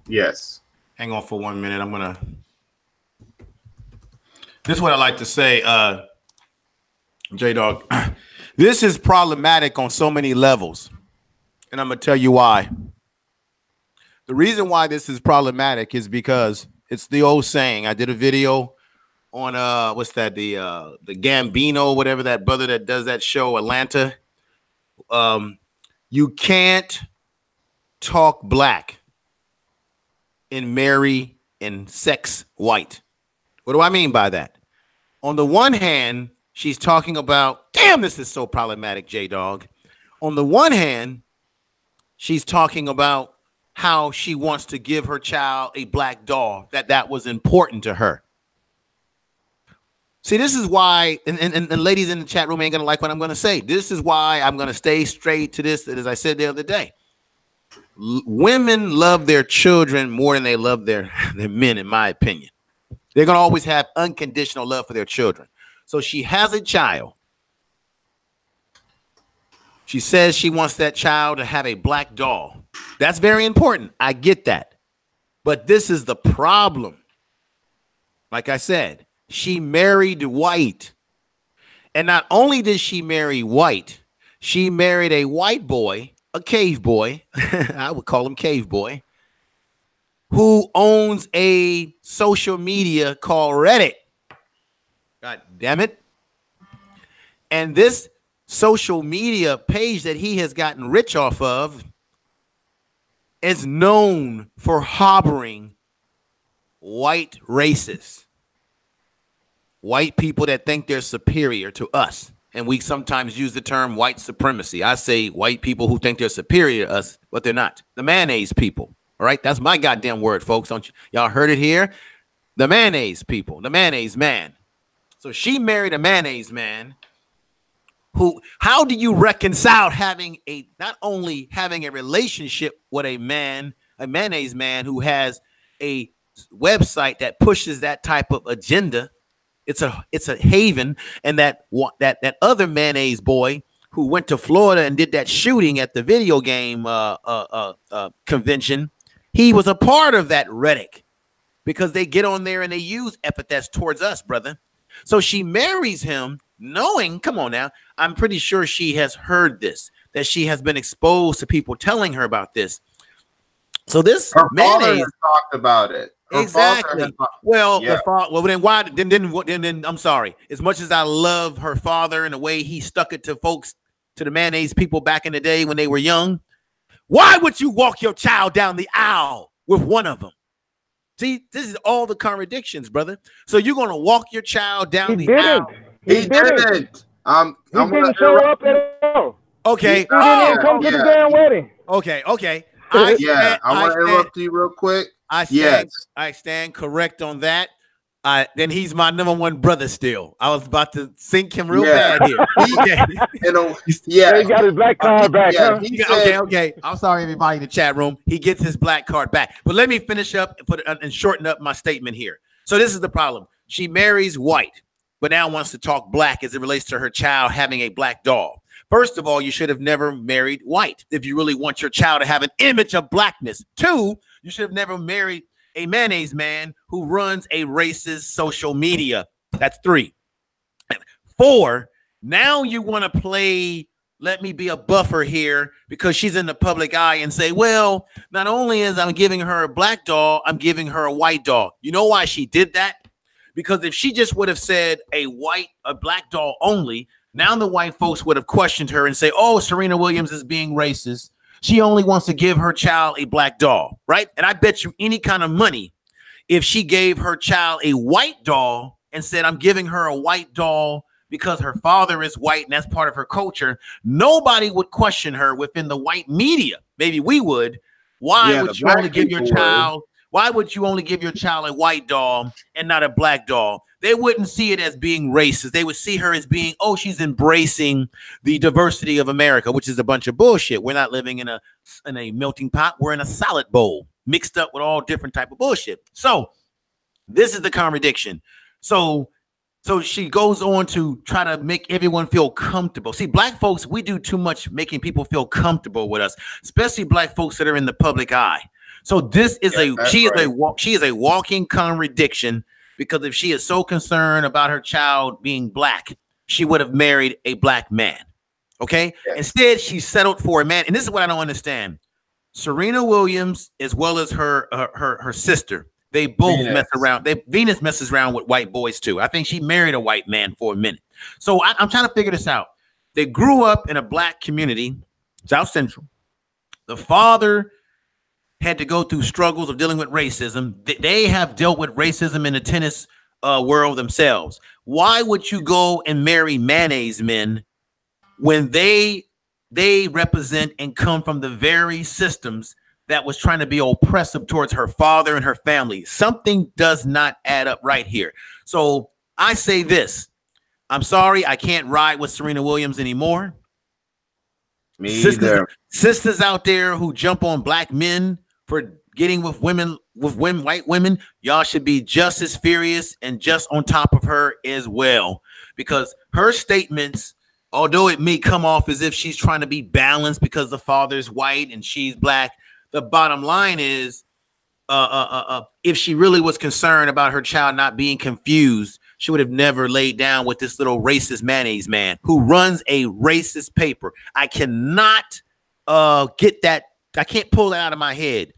Yes. Hang on for 1 minute. This is what I like to say, J-Dog. This is problematic on so many levels, and I'm gonna tell you why. The reason why this is problematic is because it's the old saying. I did a video on what's that, the Gambino, whatever, that brother that does that show, Atlanta. You can't talk black and marry and sex white. What do I mean by that? On the one hand, she's talking about, damn, this is so problematic, J-Dog. On the one hand, she's talking about how she wants to give her child a black doll, that was important to her. See, this is why, and ladies in the chat room ain't going to like what I'm going to say. This is why I'm going to stay straight to this, as I said the other day. Women love their children more than they love their men, in my opinion. They're going to always have unconditional love for their children. So she has a child. She says she wants that child to have a black doll. That's very important. I get that. But this is the problem. Like I said, she married white. And not only did she marry white, she married a white boy, a cave boy. I would call him cave boy, who owns a social media called Reddit. God damn it. And this social media page that he has gotten rich off of is known for harboring white racists, white people that think they're superior to us. And we sometimes use the term white supremacy. I say white people who think they're superior to us, but they're not. The mayonnaise people. All right. That's my goddamn word, folks. Don't you? Y'all heard it here? The mayonnaise people, the mayonnaise man. So she married a mayonnaise man. How do you reconcile not only having a relationship with a mayonnaise man who has a website that pushes that type of agenda, It's a haven. And that other mayonnaise boy who went to Florida and did that shooting at the video game convention, he was a part of that rhetoric, because they get on there and they use epithets towards us, brother. So she marries him knowing, come on now, I'm pretty sure she has heard this, that she has been exposed to people telling her about this. So this her mayonnaise father has talked about it. Her exactly. Well, yeah. Well, then why? Then I'm sorry. As much as I love her father and the way he stuck it to folks, to the mayonnaise people back in the day when they were young, why would you walk your child down the aisle with one of them? See, this is all the contradictions, brother. So you're gonna walk your child down the aisle? He didn't. He didn't show up at all. Okay. He didn't even come to the damn wedding. Okay. I want to interrupt you real quick. I stand correct on that. Then he's my number one brother still. I was about to sink him real bad here. He got his black card back. Huh? Okay. I'm sorry, everybody in the chat room. He gets his black card back. But let me finish up and shorten up my statement here. So this is the problem. She marries white, but now wants to talk black as it relates to her child having a black doll. First of all, you should have never married white if you really want your child to have an image of blackness. 2, you should have never married a mayonnaise man who runs a racist social media. That's 3. 4, now you want to play, let me be a buffer here because she's in the public eye and say, well, not only is I'm giving her a black doll, I'm giving her a white doll. You know why she did that? Because if she just would have said a black doll only, now the white folks would have questioned her and say, oh, Serena Williams is being racist. She only wants to give her child a black doll, right? And I bet you any kind of money, if she gave her child a white doll and said, I'm giving her a white doll because her father is white and that's part of her culture, nobody would question her within the white media. Maybe we would. Why would you only give your child? Why would you only give your child a white doll and not a black doll? They wouldn't see it as being racist. They would see her as being, oh, she's embracing the diversity of America, which is a bunch of bullshit. We're not living in a melting pot. We're in a salad bowl mixed up with all different type of bullshit. So this is the contradiction. So she goes on to try to make everyone feel comfortable. See, black folks, we do too much making people feel comfortable with us, especially black folks that are in the public eye. So this is she is a walking contradiction, because if she is so concerned about her child being black, she would have married a black man. Okay. Yes. Instead, she settled for a man. And this is what I don't understand. Serena Williams, as well as her sister, they both mess around. Venus messes around with white boys too. I think she married a white man for a minute. So I'm trying to figure this out. They grew up in a black community, South Central. The father had to go through struggles of dealing with racism. They have dealt with racism in the tennis world themselves. Why would you go and marry mayonnaise men when they represent and come from the very systems that was trying to be oppressive towards her father and her family? Something does not add up right here. So I say this. I'm sorry, I can't ride with Serena Williams anymore. Me either. Sisters out there who jump on black men for getting with white women, y'all should be just as furious and just on top of her as well, because her statements, although it may come off as if she's trying to be balanced because the father's white and she's black, the bottom line is, if she really was concerned about her child not being confused, she would have never laid down with this little racist mayonnaise man who runs a racist paper. I cannot get that. I can't pull that out of my head.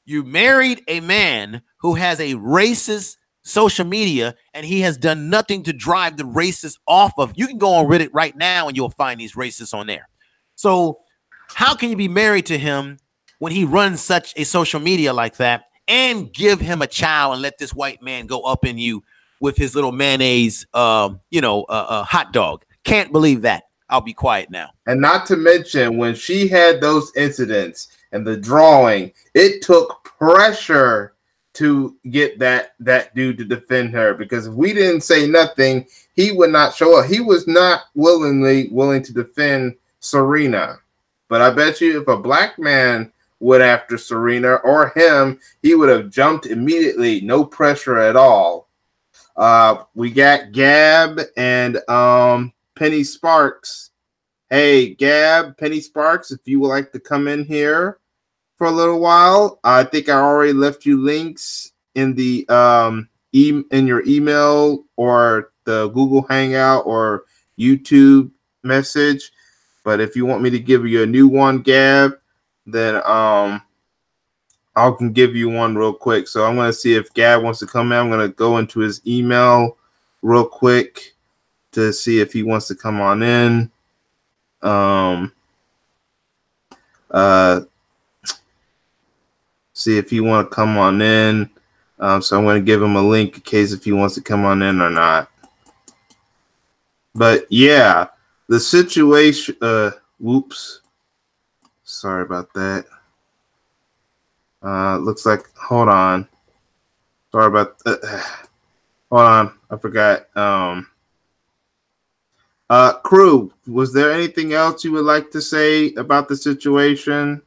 You married a man who has a racist social media, and he has done nothing to drive the racists off of. You can go on Reddit right now and you'll find these racists on there. So how can you be married to him when he runs such a social media like that and give him a child and let this white man go up in you with his little mayonnaise, hot dog? Can't believe that. I'll be quiet now. And not to mention, when she had those incidents and the drawing, it took pressure to get that dude to defend her, because if we didn't say nothing, he would not show up. He was not willing to defend Serena. But I bet you if a black man went after Serena or him, he would have jumped immediately, no pressure at all. We got Gab and Penny Sparks. Hey, Gab, Penny Sparks, if you would like to come in here for a little while, I think I already left you links in the in your email or the Google Hangout or YouTube message. But if you want me to give you a new one, Gab, then I can give you one real quick. So I'm going to see if Gab wants to come in. I'm going to go into his email real quick to see if he wants to come on in. See if he want to come on in. So I'm going to give him a link in case if he wants to come on in or not. But yeah, the situation. Whoops. Sorry about that. Looks like. Hold on. Sorry about. Hold on. I forgot. Crew, was there anything else you would like to say about the situation?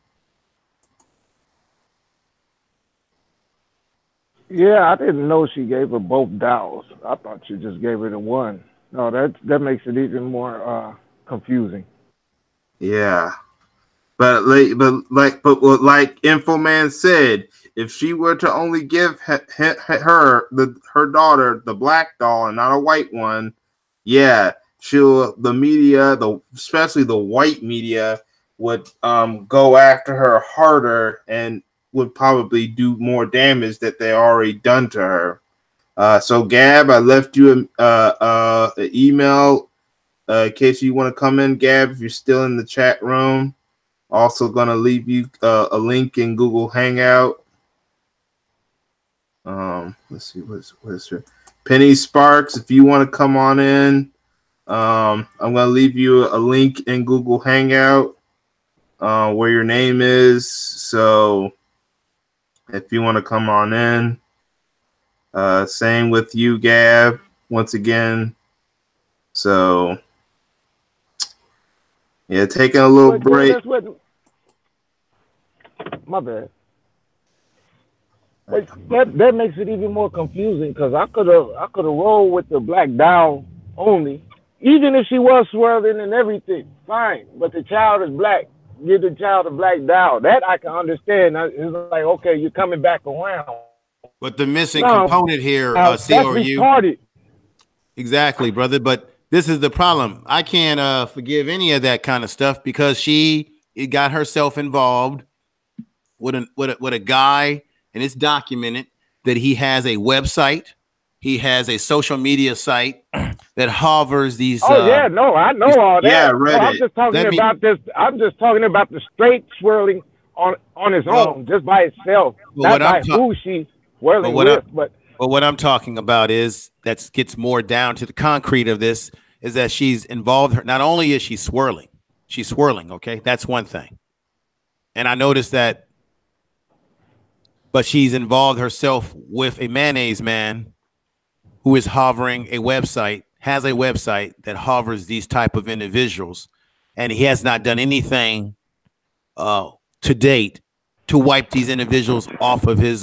Yeah, I didn't know she gave her both dowels. I thought she just gave her the one. No, that makes it even more confusing. Yeah, but like Infoman said, if she were to only give her daughter the black doll and not a white one, yeah, the media, especially the white media, would go after her harder and would probably do more damage that they already done to her. So Gab, I left you an email in case you want to come in, Gab, if you're still in the chat room. Also gonna leave you a link in Google Hangout. Let's see, what's here? Penny Sparks, if you want to come on in, I'm gonna leave you a link in Google Hangout where your name is. So if you want to come on in, same with you, Gab, once again. So yeah, taking a little break. My bad. But that makes it even more confusing because I could have rolled with the black doll only, even if she was swirling and everything, fine. But the child is black. Give the child a black doll. That I can understand. It's like, okay, you're coming back around. But the missing component here, that's retarded. Exactly, brother. But this is the problem. I can't forgive any of that kind of stuff because she got herself involved with a guy, and it's documented that he has a website, he has a social media site that hovers these. Oh yeah, no, I know all that. Yeah, Reddit. No, I'm just talking about this. I'm just talking about the straight swirling on its own, just by itself, not by who she's swirling with. But what I'm talking about is that gets more down to the concrete of this. Is that she's involved? Not only is she swirling, she's swirling. Okay, that's one thing. And I noticed that. But she's involved herself with a mayonnaise man who is hovering a website, has a website that hovers these type of individuals. And he has not done anything to date to wipe these individuals off of his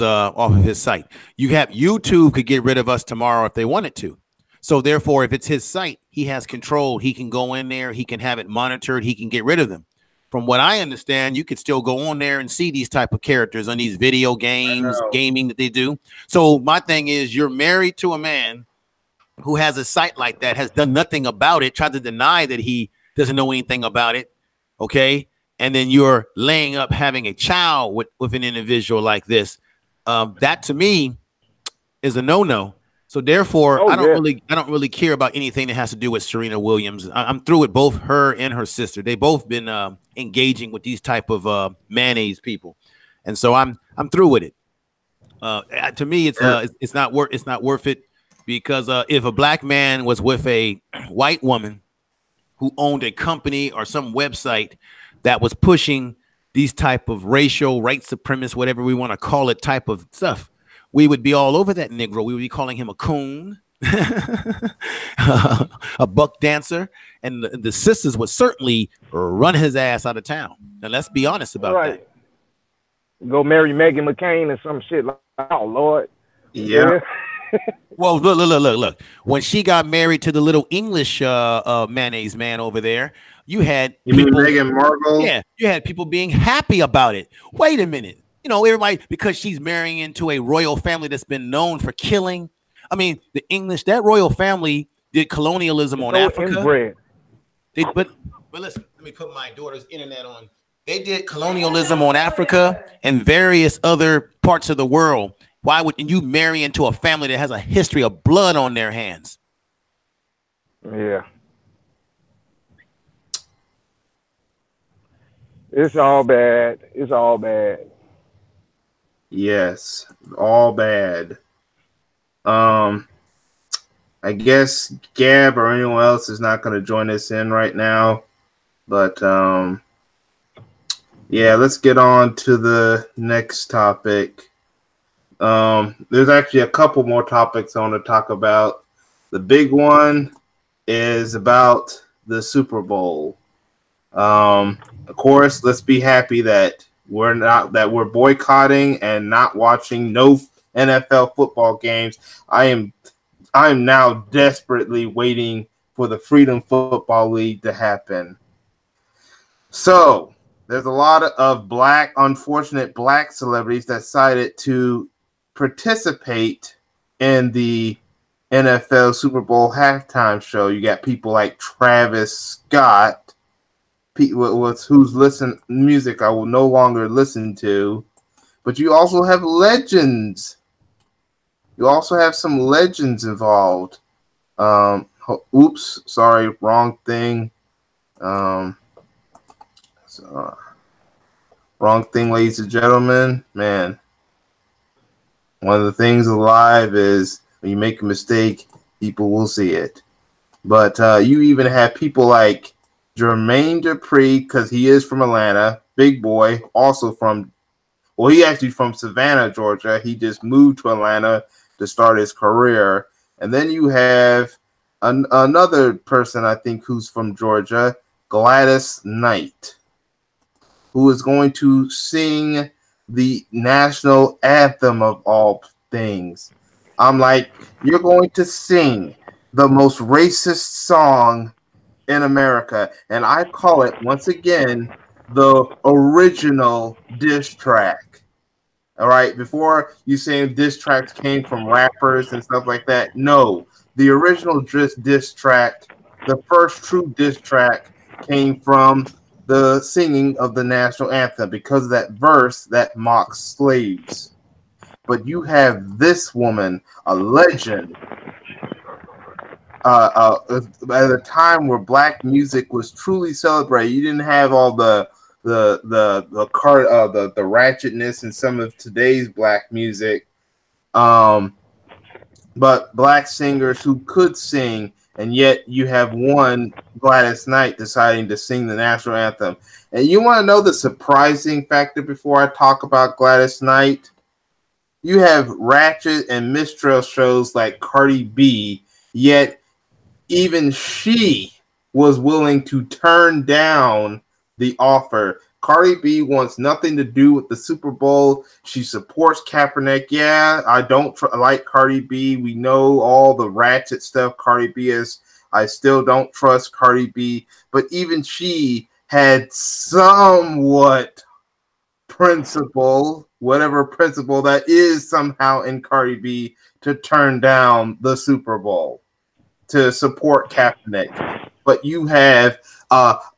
site. You have YouTube could get rid of us tomorrow if they wanted to. So therefore, if it's his site, he has control. He can go in there. He can have it monitored. He can get rid of them. From what I understand, you could still go on there and see these type of characters on these video games, gaming that they do. So my thing is, you're married to a man who has a site like that, has done nothing about it, tried to deny that he doesn't know anything about it. Okay. And then you're laying up having a child with an individual like this. That to me is a no-no. So therefore, I don't really care about anything that has to do with Serena Williams. I'm through with both her and her sister. They both been engaging with these type of mayonnaise people, and so I'm through with it. To me, it's not worth it because if a black man was with a white woman who owned a company or some website that was pushing these type of racial, white supremacist, whatever we want to call it, type of stuff, we would be all over that Negro. We would be calling him a coon, a buck dancer, and the sisters would certainly run his ass out of town. Now, let's be honest about that. Go marry Meghan McCain or some shit like, oh, Lord. Yeah. Well, look. When she got married to the little English mayonnaise man over there, you had You mean people. Meghan Markle? Yeah, you had people being happy about it. Wait a minute. You know, everybody, because she's marrying into a royal family that's been known for killing. I mean, the English, that royal family did colonialism on So Africa. inbred. But listen, let me put my daughter's internet on. They did colonialism on Africa and various other parts of the world. Why would you marry into a family that has a history of blood on their hands? Yeah. It's all bad. It's all bad. Yes, all bad. I guess Gab or anyone else is not going to join us in right now, but yeah, let's get on to the next topic. There's actually a couple more topics I want to talk about. The big one is about the Super Bowl. Of course, let's be happy that we're boycotting and not watching no NFL football games. I'm now desperately waiting for the Freedom Football League to happen. So there's a lot of unfortunate black celebrities that decided to participate in the NFL Super Bowl halftime show. You got people like Travis Scott, who's listen music I will no longer listen to, but you also have legends. You also have some legends involved. Oops, sorry, wrong thing. Wrong thing, ladies and gentlemen. Man, one of the things alive is when you make a mistake, people will see it. But you even have people like Jermaine Dupri, because he is from Atlanta, big boy, also he actually from Savannah, Georgia. He just moved to Atlanta to start his career. And then you have another person, I think, who's from Georgia, Gladys Knight, who is going to sing the national anthem of all things. I'm like, you're going to sing the most racist song in America. And I call it, once again, the original diss track. All right, before you say diss tracks came from rappers and stuff like that, no, the original diss track, the first true diss track, came from the singing of the national anthem because of that verse that mocks slaves. But you have this woman, a legend, at a time where black music was truly celebrated. You didn't have all the ratchetness in some of today's black music, but black singers who could sing, and yet you have one Gladys Knight deciding to sing the national anthem. And you want to know the surprising factor before I talk about Gladys Knight? You have ratchet and minstrel shows like Cardi B, yet even she was willing to turn down the offer. Cardi B wants nothing to do with the Super Bowl. She supports Kaepernick. Yeah, I don't like Cardi B. We know all the ratchet stuff Cardi B is. I still don't trust Cardi B. But even she had somewhat principle, whatever principle that is somehow in Cardi B, to turn down the Super Bowl to support Kaepernick. But you have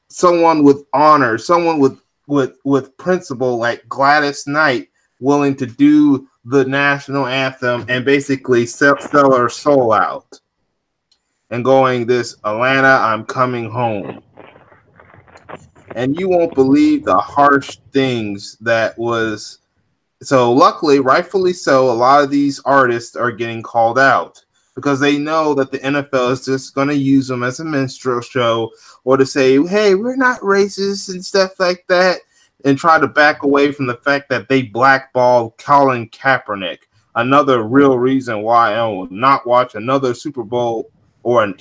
someone with honor, someone with principle like Gladys Knight willing to do the national anthem and basically sell her soul out and going, this Atlanta, I'm coming home. And you won't believe the harsh things that was. So luckily, rightfully so, a lot of these artists are getting called out because they know that the NFL is just going to use them as a minstrel show or to say, hey, we're not racist and stuff like that, and try to back away from the fact that they blackballed Colin Kaepernick. Another real reason why I will not watch another Super Bowl or any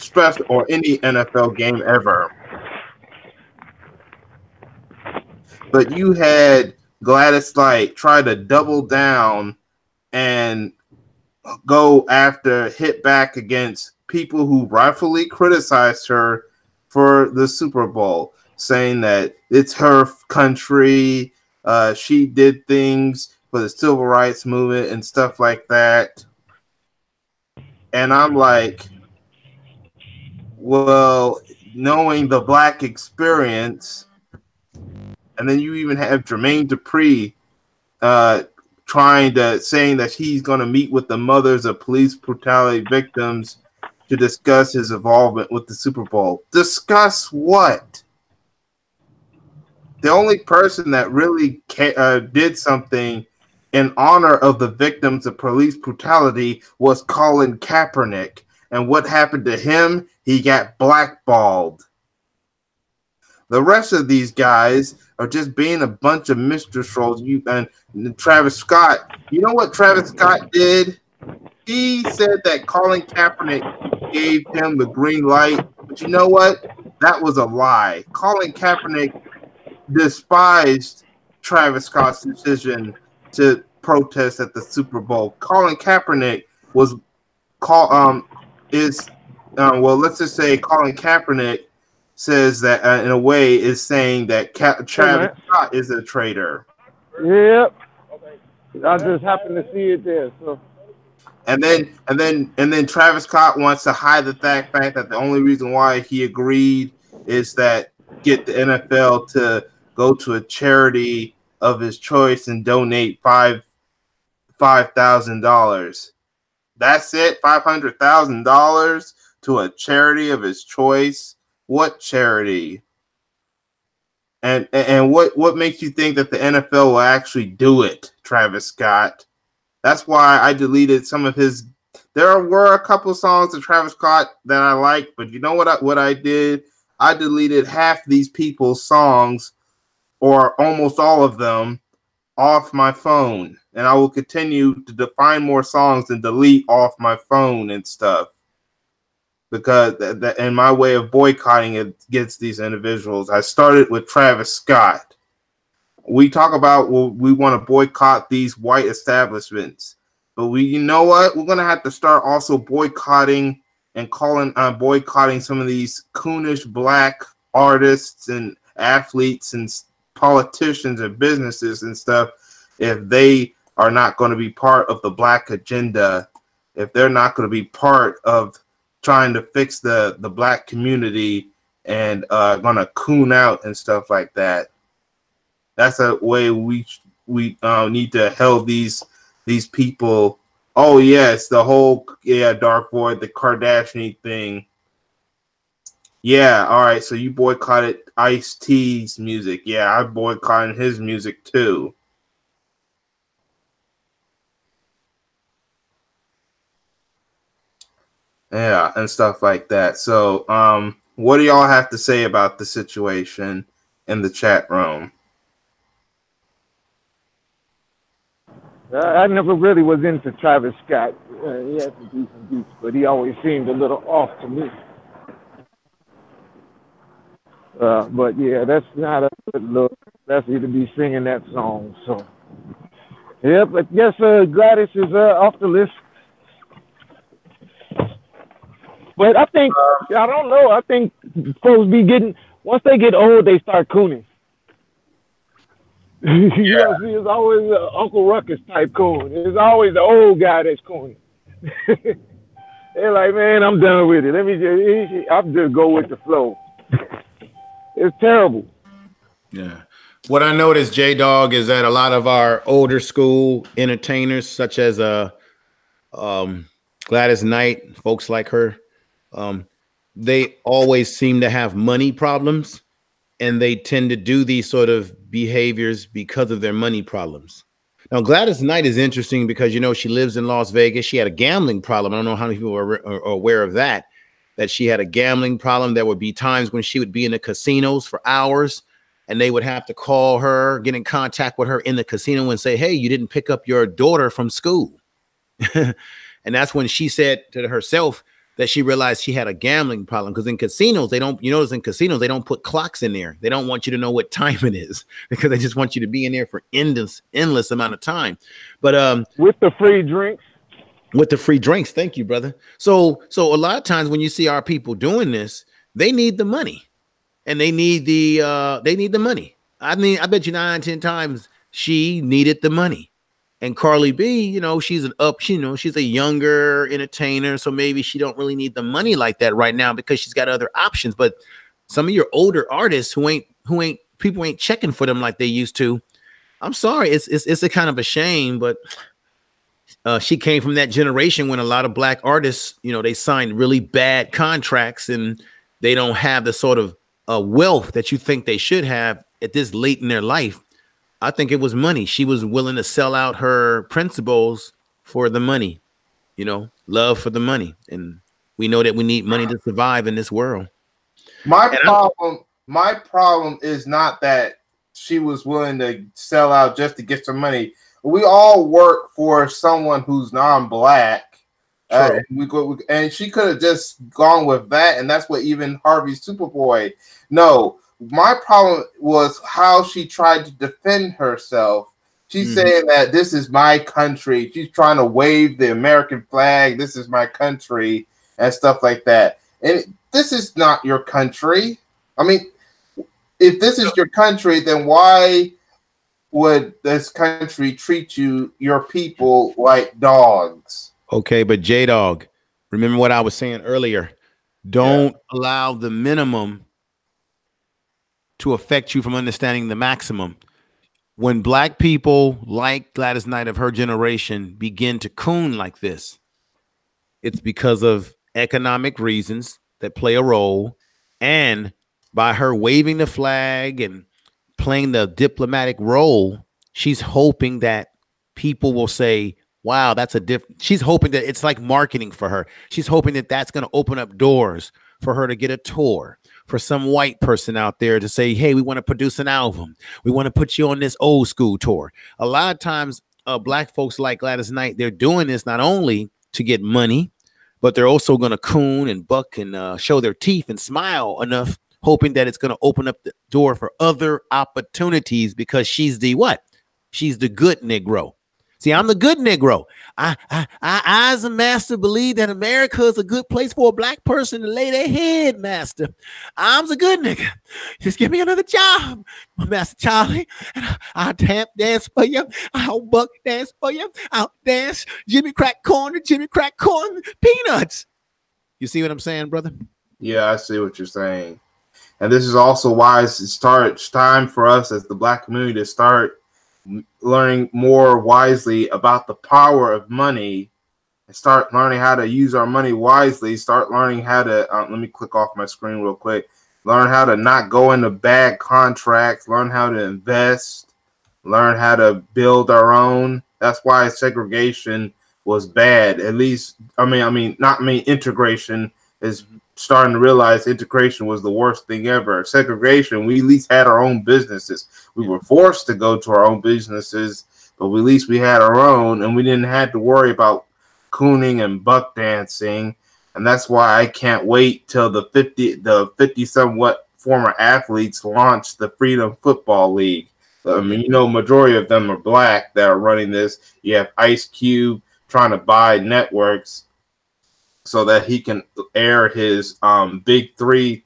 NFL game ever. But you had Gladys Knight try to double down and go after, hit back against people who rightfully criticized her for the Super Bowl, saying that it's her country. She did things for the civil rights movement and stuff like that. And I'm like, well, knowing the Black experience, and then you even have Jermaine Dupri saying that he's going to meet with the mothers of police brutality victims to discuss his involvement with the Super Bowl. Discuss what? The only person that really did something in honor of the victims of police brutality was Colin Kaepernick. And what happened to him? He got blackballed. The rest of these guys are just being a bunch of minstrels. And Travis Scott, you know what Travis Scott did? He said that Colin Kaepernick gave him the green light. But you know what? That was a lie. Colin Kaepernick despised Travis Scott's decision to protest at the Super Bowl. Colin Kaepernick was let's just say Colin Kaepernick says that in a way is saying that Travis Scott is a traitor. Yep. I just happened to see it there. So. And then Travis Scott wants to hide the fact that the only reason why he agreed is that get the NFL to go to a charity of his choice and donate $5,000. That's it, $500,000 to a charity of his choice. What charity? And what makes you think that the NFL will actually do it, Travis Scott? That's why I deleted some of his. There were a couple songs of Travis Scott that I liked, but you know what I did? I deleted half these people's songs, or almost all of them, off my phone, and I will continue to find more songs and delete off my phone and stuff, because in my way of boycotting against these individuals, I started with Travis Scott. We talk about, well, we want to boycott these white establishments, but you know what? We're going to have to start also boycotting and boycotting some of these coonish black artists and athletes and politicians and businesses and stuff, if they are not going to be part of the black agenda, if they're not going to be part of trying to fix the black community and going to coon out and stuff like that. That's a way we need to help these people. Oh yes, the whole Dark Void, the Kardashian thing. Yeah, all right. So you boycotted Ice-T's music. Yeah, I boycotted his music too. Yeah, and stuff like that. So, what do y'all have to say about the situation in the chat room? I never really was into Travis Scott. He had some decent beats, but he always seemed a little off to me. But yeah, that's not a good look. That's you to be singing that song. So, yeah, but yes, Gladys is off the list. But I think, I don't know, I think folks once they get old, they start cooning. You know, see, it's always an Uncle Ruckus type coon. It's always the old guy that's cooning. They're like, man, I'm done with it. I'll just go with the flow. It's terrible. Yeah. What I noticed, J-Dog, is that a lot of our older school entertainers, such as Gladys Knight, folks like her, they always seem to have money problems, and they tend to do these sort of behaviors because of their money problems. Now, Gladys Knight is interesting because, you know, she lives in Las Vegas. She had a gambling problem. I don't know how many people are aware of that she had a gambling problem. There would be times when she would be in the casinos for hours, and they would have to call her, get in contact with her in the casino and say, hey, you didn't pick up your daughter from school. And that's when she said to herself that she realized she had a gambling problem, because in casinos, they don't put clocks in there. They don't want you to know what time it is, because they just want you to be in there for endless amount of time. But with the free drinks. with the free drinks. Thank you, brother. So a lot of times when you see our people doing this, they need the money, and they need the money. I mean, I bet you 9, 10 times she needed the money. And Carly B, she's a younger entertainer, so maybe she don't really need the money like that right now because she's got other options. But some of your older artists who ain't people ain't checking for them like they used to. I'm sorry, it's a kind of a shame, but she came from that generation when a lot of black artists, they signed really bad contracts and they don't have the sort of wealth that you think they should have at this late in their life. I think it was money. She was willing to sell out her principles for the money, love for the money. And we know that we need money to survive in this world. My problem is not that she was willing to sell out just to get some money. We all work for someone who's non-black. And she could have just gone with that, and that's what even Harvey Superboy. No, my problem was how she tried to defend herself. She's saying that this is my country. She's trying to wave the American flag. This is my country and stuff like that. And this is not your country. I mean, if this is your country, then why would this country treat your people like dogs? Okay, but J-Dog, remember what I was saying earlier. Don't allow the minimum to affect you from understanding the maximum. When black people like Gladys Knight of her generation begin to coon like this, it's because of economic reasons that play a role, and by her waving the flag and playing the diplomatic role, she's hoping that people will say, wow, that's a different. She's hoping that it's like marketing for her. She's hoping that that's going to open up doors for her to get a tour, for some white person out there to say, hey, we want to produce an album. We want to put you on this old school tour. A lot of times, black folks like Gladys Knight, they're doing this not only to get money, but they're also going to coon and buck and show their teeth and smile enough, hoping that it's going to open up the door for other opportunities because she's the what? She's the good Negro. See, I'm the good Negro. I as a master, believe that America is a good place for a black person to lay their head, master. I'm the good nigga. Just give me another job, Master Charlie, and I'll tap dance for you. I'll buck dance for you. I'll dance Jimmy Crack Corn to Jimmy Crack Corn peanuts. You see what I'm saying, brother? Yeah, I see what you're saying. And this is also why it's time for us as the black community to start learning more wisely about the power of money and start learning how to use our money wisely. Start learning how to, let me click off my screen real quick. Learn how to not go into bad contracts. Learn how to invest. Learn how to build our own. That's why segregation was bad. At least, integration is starting to realize integration was the worst thing ever. Segregation, we at least had our own businesses. We were forced to go to our own businesses, but at least we had our own, and we didn't have to worry about cooning and buck dancing. And that's why I can't wait till the 50 somewhat former athletes launch the Freedom Football League. I mean, majority of them are black that are running this. You have Ice Cube trying to buy networks so that he can air his big three.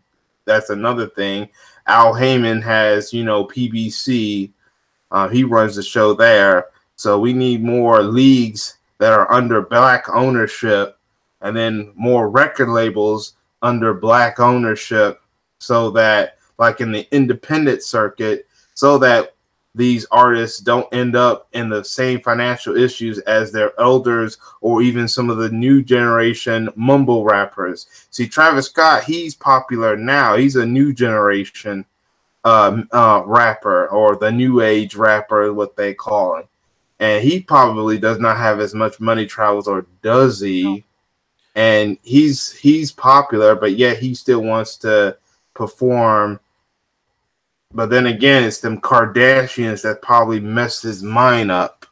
That's another thing. Al Heyman has, PBC. He runs the show there. So we need more leagues that are under black ownership, and then more record labels under black ownership, so that, like in the independent circuit, so that these artists don't end up in the same financial issues as their elders or even some of the new generation mumble rappers. See, Travis Scott, he's popular now. He's a new generation rapper, or the new age rapper, what they call him. And he probably does not have as much money travels, or does he? And he's popular, but yet he still wants to perform. But then again, it's them Kardashians that probably messed his mind up.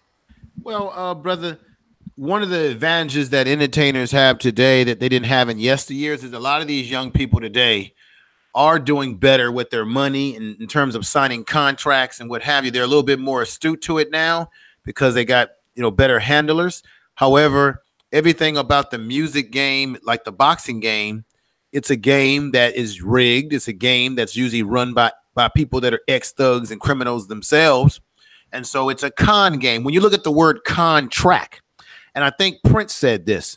Well, brother, one of the advantages that entertainers have today that they didn't have in yesteryears is a lot of these young people today are doing better with their money in terms of signing contracts and what have you. They're a little bit more astute to it now because they got, better handlers. However, everything about the music game, like the boxing game, it's a game that is rigged. It's a game that's usually run by people that are ex-thugs and criminals themselves. And so it's a con game. When you look at the word contract, and I think Prince said this,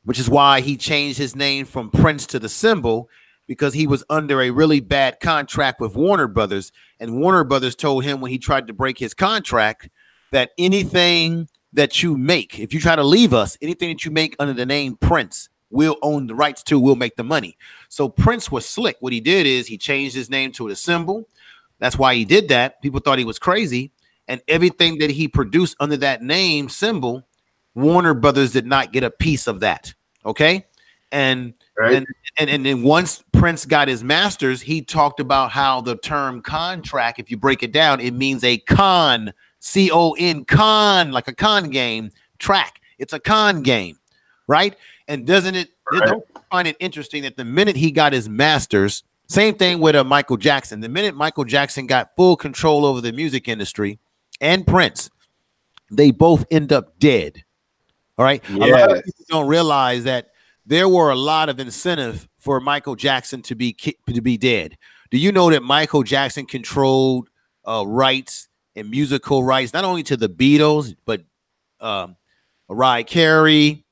which is why he changed his name from Prince to the Symbol, because he was under a really bad contract with Warner Brothers. And Warner Brothers told him when he tried to break his contract that anything that you make, if you try to leave us, anything that you make under the name Prince, we'll own the rights to, we'll make the money. So Prince was slick. What he did is he changed his name to the Symbol. That's why he did that. People thought he was crazy. And everything that he produced under that name, Symbol, Warner Brothers did not get a piece of that. Okay. And then once Prince got his masters, he talked about how the term contract, if you break it down, it means a con, C-O-N, con, like a con game, track. It's a con game, right? And doesn't it, don't you find it interesting that the minute he got his masters, same thing with Michael Jackson, the minute Michael Jackson got full control over the music industry and Prince, they both end up dead. All right. Yes. A lot of people don't realize that there were a lot of incentive for Michael Jackson to be dead. Do you know that Michael Jackson controlled rights and musical rights, not only to the Beatles, but Mariah Carey,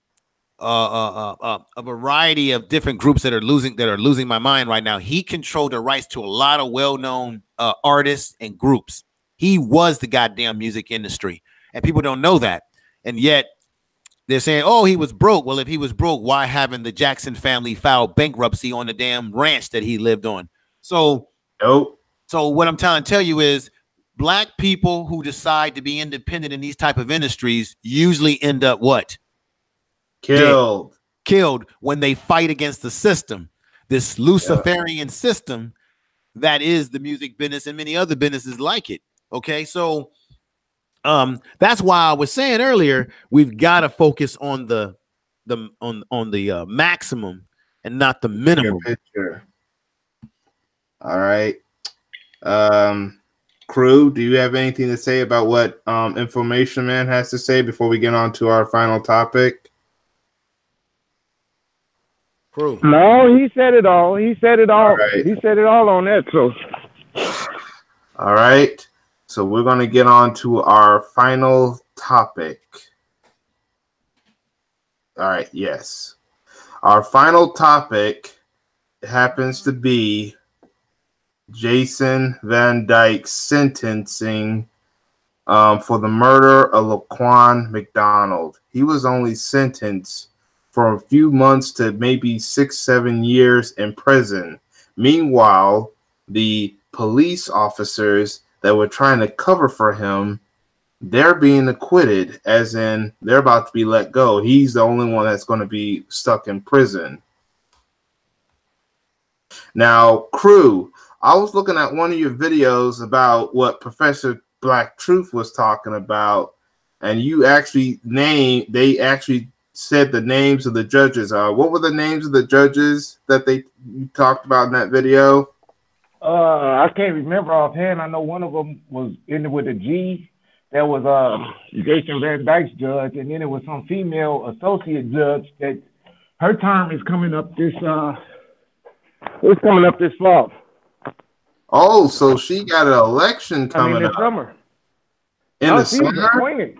a variety of different groups that are losing my mind right now. He controlled the rights to a lot of well-known artists and groups. He was the goddamn music industry, and people don't know that. And yet they're saying, oh, he was broke. Well, if he was broke, why haven't the Jackson family filed bankruptcy on the damn ranch that he lived on? So, so what I'm trying to tell you is black people who decide to be independent in these type of industries usually end up what? Killed. Dead. Killed when they fight against the system, this Luciferian system that is the music business and many other businesses like it. Okay, so that's why I was saying earlier, we've got to focus on the maximum and not the minimum. Picture. All right. Crew, do you have anything to say about what Information Man has to say before we get on to our final topic? Crew. No, he said it all. He said it all. He said it all on that. So, all right. So we're going to get on to our final topic. All right. Yes. Our final topic happens to be Jason Van Dyke's sentencing for the murder of Laquan McDonald. He was only sentenced for a few months to maybe 6-7 years in prison. Meanwhile, the police officers that were trying to cover for him, they're being acquitted, as in they're about to be let go. He's the only one that's going to be stuck in prison. Now, Crew, I was looking at one of your videos about what Professor Black Truth was talking about, and you actually they actually said the names of the judges. What were the names of the judges that you talked about in that video? I can't remember offhand. I know one of them was ended with a G. That was Jason Van Dyke's judge, and then it was some female associate judge that her term is coming up this it's coming up this fall. Oh, so she got an election coming this up. Summer. In the summer? Was appointed.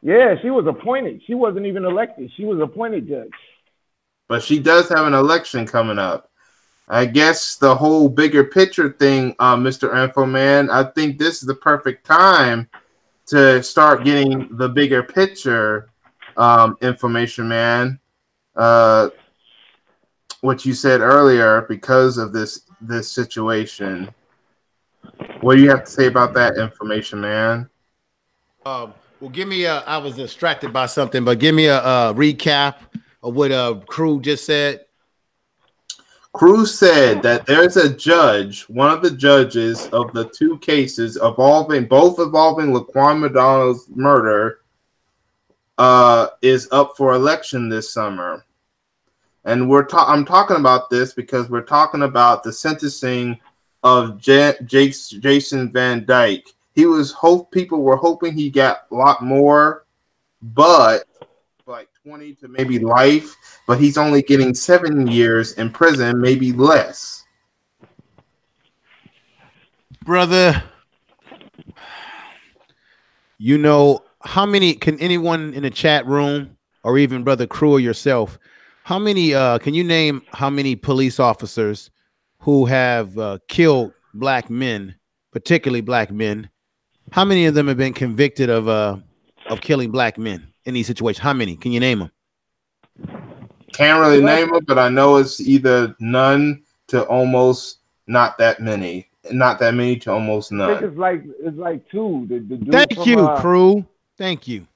Yeah, she was appointed. She wasn't even elected. She was appointed judge. But she does have an election coming up. I guess the whole bigger picture thing, Mr. Info Man, I think this is the perfect time to start getting the bigger picture, Information Man. What you said earlier, because of this situation. What do you have to say about that, Information Man? Well, give me I was distracted by something, but give me a recap of what Crew just said. Crew said that there's a judge, one of the judges of the two cases both involving Laquan McDonald's murder, is up for election this summer. And I'm talking about this because we're talking about the sentencing of Jason Van Dyke. People were hoping he got a lot more, but like 20 to maybe life, but he's only getting 7 years in prison, maybe less. Brother, you know, how many can anyone in the chat room or even Brother Crew or yourself, how many can you name how many police officers who have killed black men, particularly black men? How many of them have been convicted of killing black men in these situations? How many? Can you name them? Can't really name them, but I know it's either none to almost not that many. Not that many to almost none. I think it's like two. The dude Thank from, you, Crew. Thank you.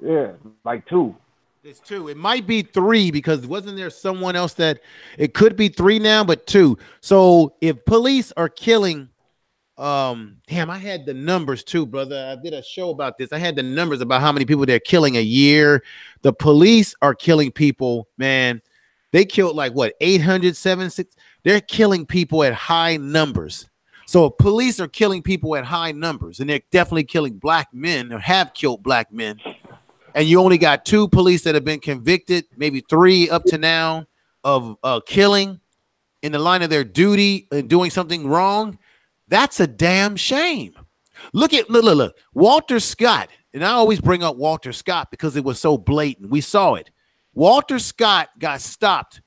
Yeah, like two. It's two. It might be three because wasn't there someone else that it could be three now, but two. So if police are killing, damn, I had the numbers too, brother. I did a show about this. I had the numbers about how many people they're killing a year. The police are killing people, man. They killed like what, 800, 700. They're killing people at high numbers. So if police are killing people at high numbers, and they're definitely killing black men or have killed black men, and you only got 2 police that have been convicted, maybe 3 up to now, of killing in the line of their duty and doing something wrong, that's a damn shame. Look. Walter Scott, and I always bring up Walter Scott because it was so blatant. We saw it. Walter Scott got stopped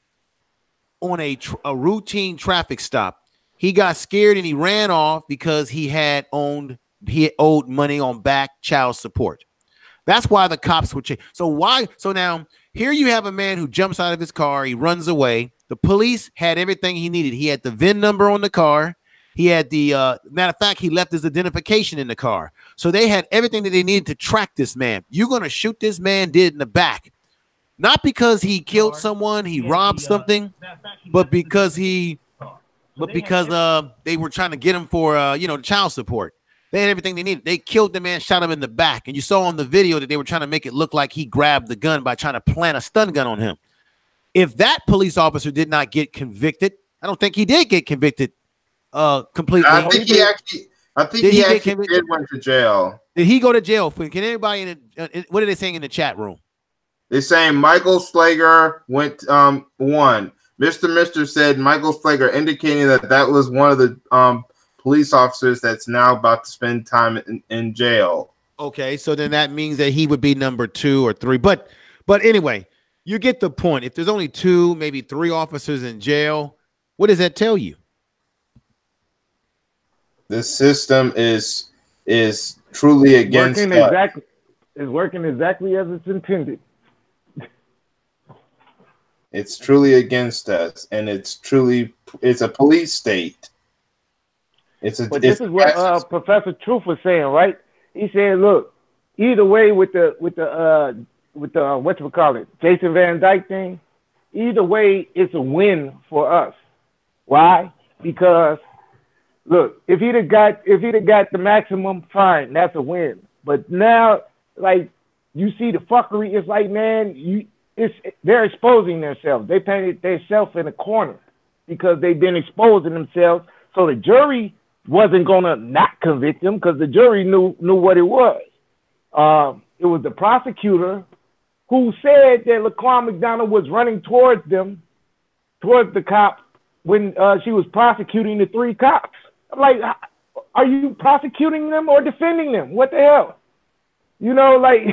on a routine traffic stop. He got scared and he ran off because he owed money on back child support. That's why the cops were changed. So now here you have a man who jumps out of his car. He runs away. The police had everything he needed. He had the VIN number on the car. He had the matter of fact, he left his identification in the car. So they had everything that they needed to track this man. You're going to shoot this man dead in the back. Not because he killed someone, he robbed something, but because they were trying to get him for child support. They had everything they needed. They killed the man, shot him in the back. And you saw on the video that they were trying to make it look like he grabbed the gun by trying to plant a stun gun on him. If that police officer did not get convicted, I don't think he did get convicted completely. I think he actually did went to jail. Did he go to jail? Can anybody what are they saying in the chat room? They're saying Michael Slager went one. Mr. said Michael Slager, indicating that was one of the police officers that's now about to spend time in jail. Okay, so then that means that he would be number 2 or 3. But anyway, you get the point. If there's only 2, maybe 3 officers in jail, what does that tell you? The system is truly against us. It's working exactly as it's intended. It's truly against us, and it's a police state. But this is what Professor Truth was saying, right? He said, "Look, either way with the whatchamacallit, Jason Van Dyke thing, either way, it's a win for us. Why? Because look, if he'd have got the maximum, fine, that's a win. But now, like you see the fuckery, it's like, man, they're exposing themselves. They painted themselves in a corner because they've been exposing themselves. So the jury wasn't gonna not convict them because the jury knew what it was. It was the prosecutor who said that Laquan McDonald was running towards the cop when she was prosecuting the 3 cops. I'm like, are you prosecuting them or defending them? What the hell? Like,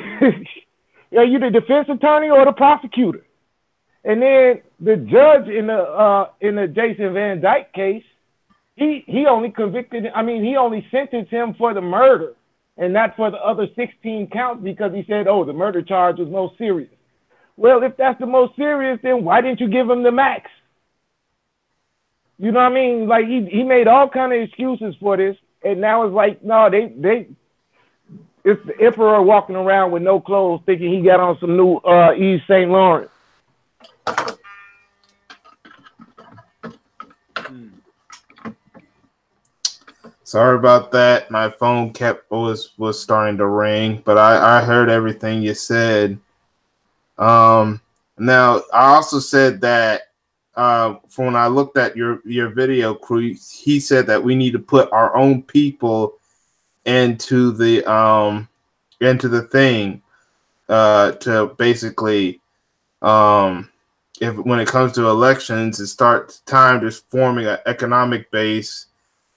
are you the defense attorney or the prosecutor? And then the judge in the Jason Van Dyke case, he only sentenced him for the murder and not for the other 16 counts because he said, oh, the murder charge was most serious. Well, if that's the most serious, then why didn't you give him the max? You know what I mean? Like he made all kind of excuses for this, and now it's like, no, it's the emperor walking around with no clothes thinking he got on some new Yves Saint Laurent. Sorry about that. My phone was starting to ring, but I heard everything you said. Now I also said that from when I looked at your video, Crew, he said that we need to put our own people into the thing. to basically if when it comes to elections, it starts time to forming an economic base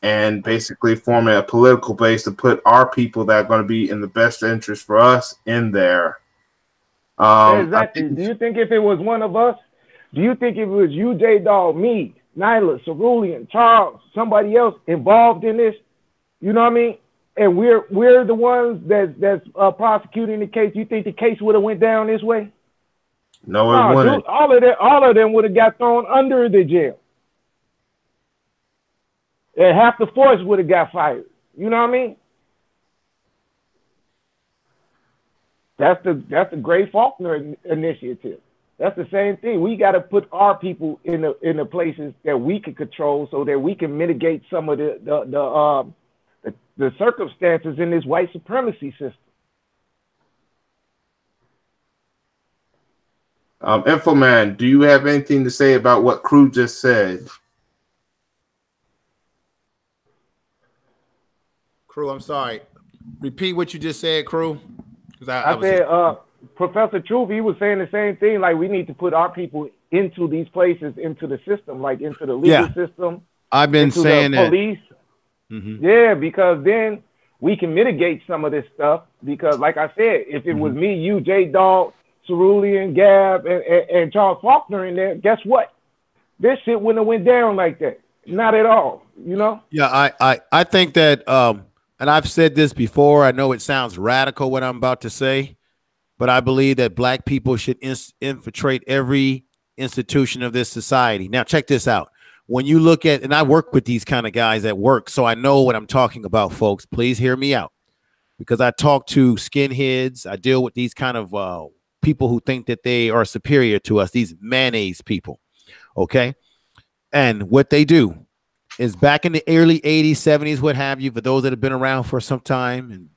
and basically forming a political base to put our people that are going to be in the best interest for us in there. Exactly. Do you think if it was one of us, do you think if it was you, J Dog, me, Nyla, Cerulean, Charles, somebody else involved in this, you know what I mean? And we're the ones that's prosecuting the case. You think the case would have went down this way? No, it wouldn't. Dude, all of them would have got thrown under the jail. And half the force would have got fired. You know what I mean? That's the Gray Faulkner initiative. That's the same thing. We got to put our people in the places that we can control, so that we can mitigate some of the circumstances in this white supremacy system. Infoman, do you have anything to say about what Crew just said? Crew, I'm sorry. Repeat what you just said, Crew. I said, Professor Truth, he was saying the same thing. Like, we need to put our people into these places, into the system, like into the legal system. I've been saying the police. Yeah, because then we can mitigate some of this stuff. Because, like I said, if it was me, you, J Dog, Cerulean, Gab, and Charles Faulkner in there, guess what? This shit wouldn't have went down like that. Not at all. You know? Yeah, I think that, and I've said this before. I know it sounds radical what I'm about to say, but I believe that black people should infiltrate every institution of this society. Now, check this out. When you look at, and I work with these kind of guys at work, so I know what I'm talking about, folks. Please hear me out, because I talk to skinheads. I deal with these kind of people who think that they are superior to us, these mayonnaise people, okay? And what they do is, back in the early 80s, 70s, what have you, for those that have been around for some time,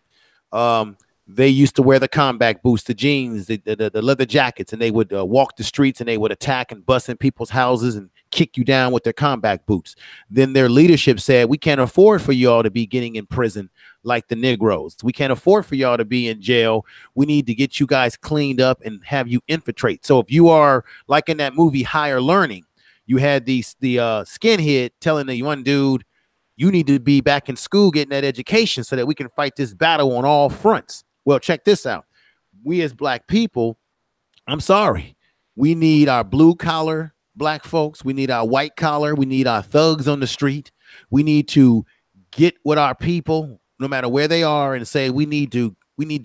and they used to wear the combat boots, the jeans, the leather jackets, and they would walk the streets and they would attack and bust in people's houses and kick you down with their combat boots. Then their leadership said, we can't afford for y'all to be getting in prison like the Negroes. We can't afford for y'all to be in jail. We need to get you guys cleaned up and have you infiltrate. So if you are like in that movie Higher Learning, you had the skinhead telling the one dude, you need to be back in school getting that education so that we can fight this battle on all fronts. Well, check this out. We as black people, I'm sorry, we need our blue collar black folks. We need our white collar. We need our thugs on the street. We need to get with our people, no matter where they are, and say, we need to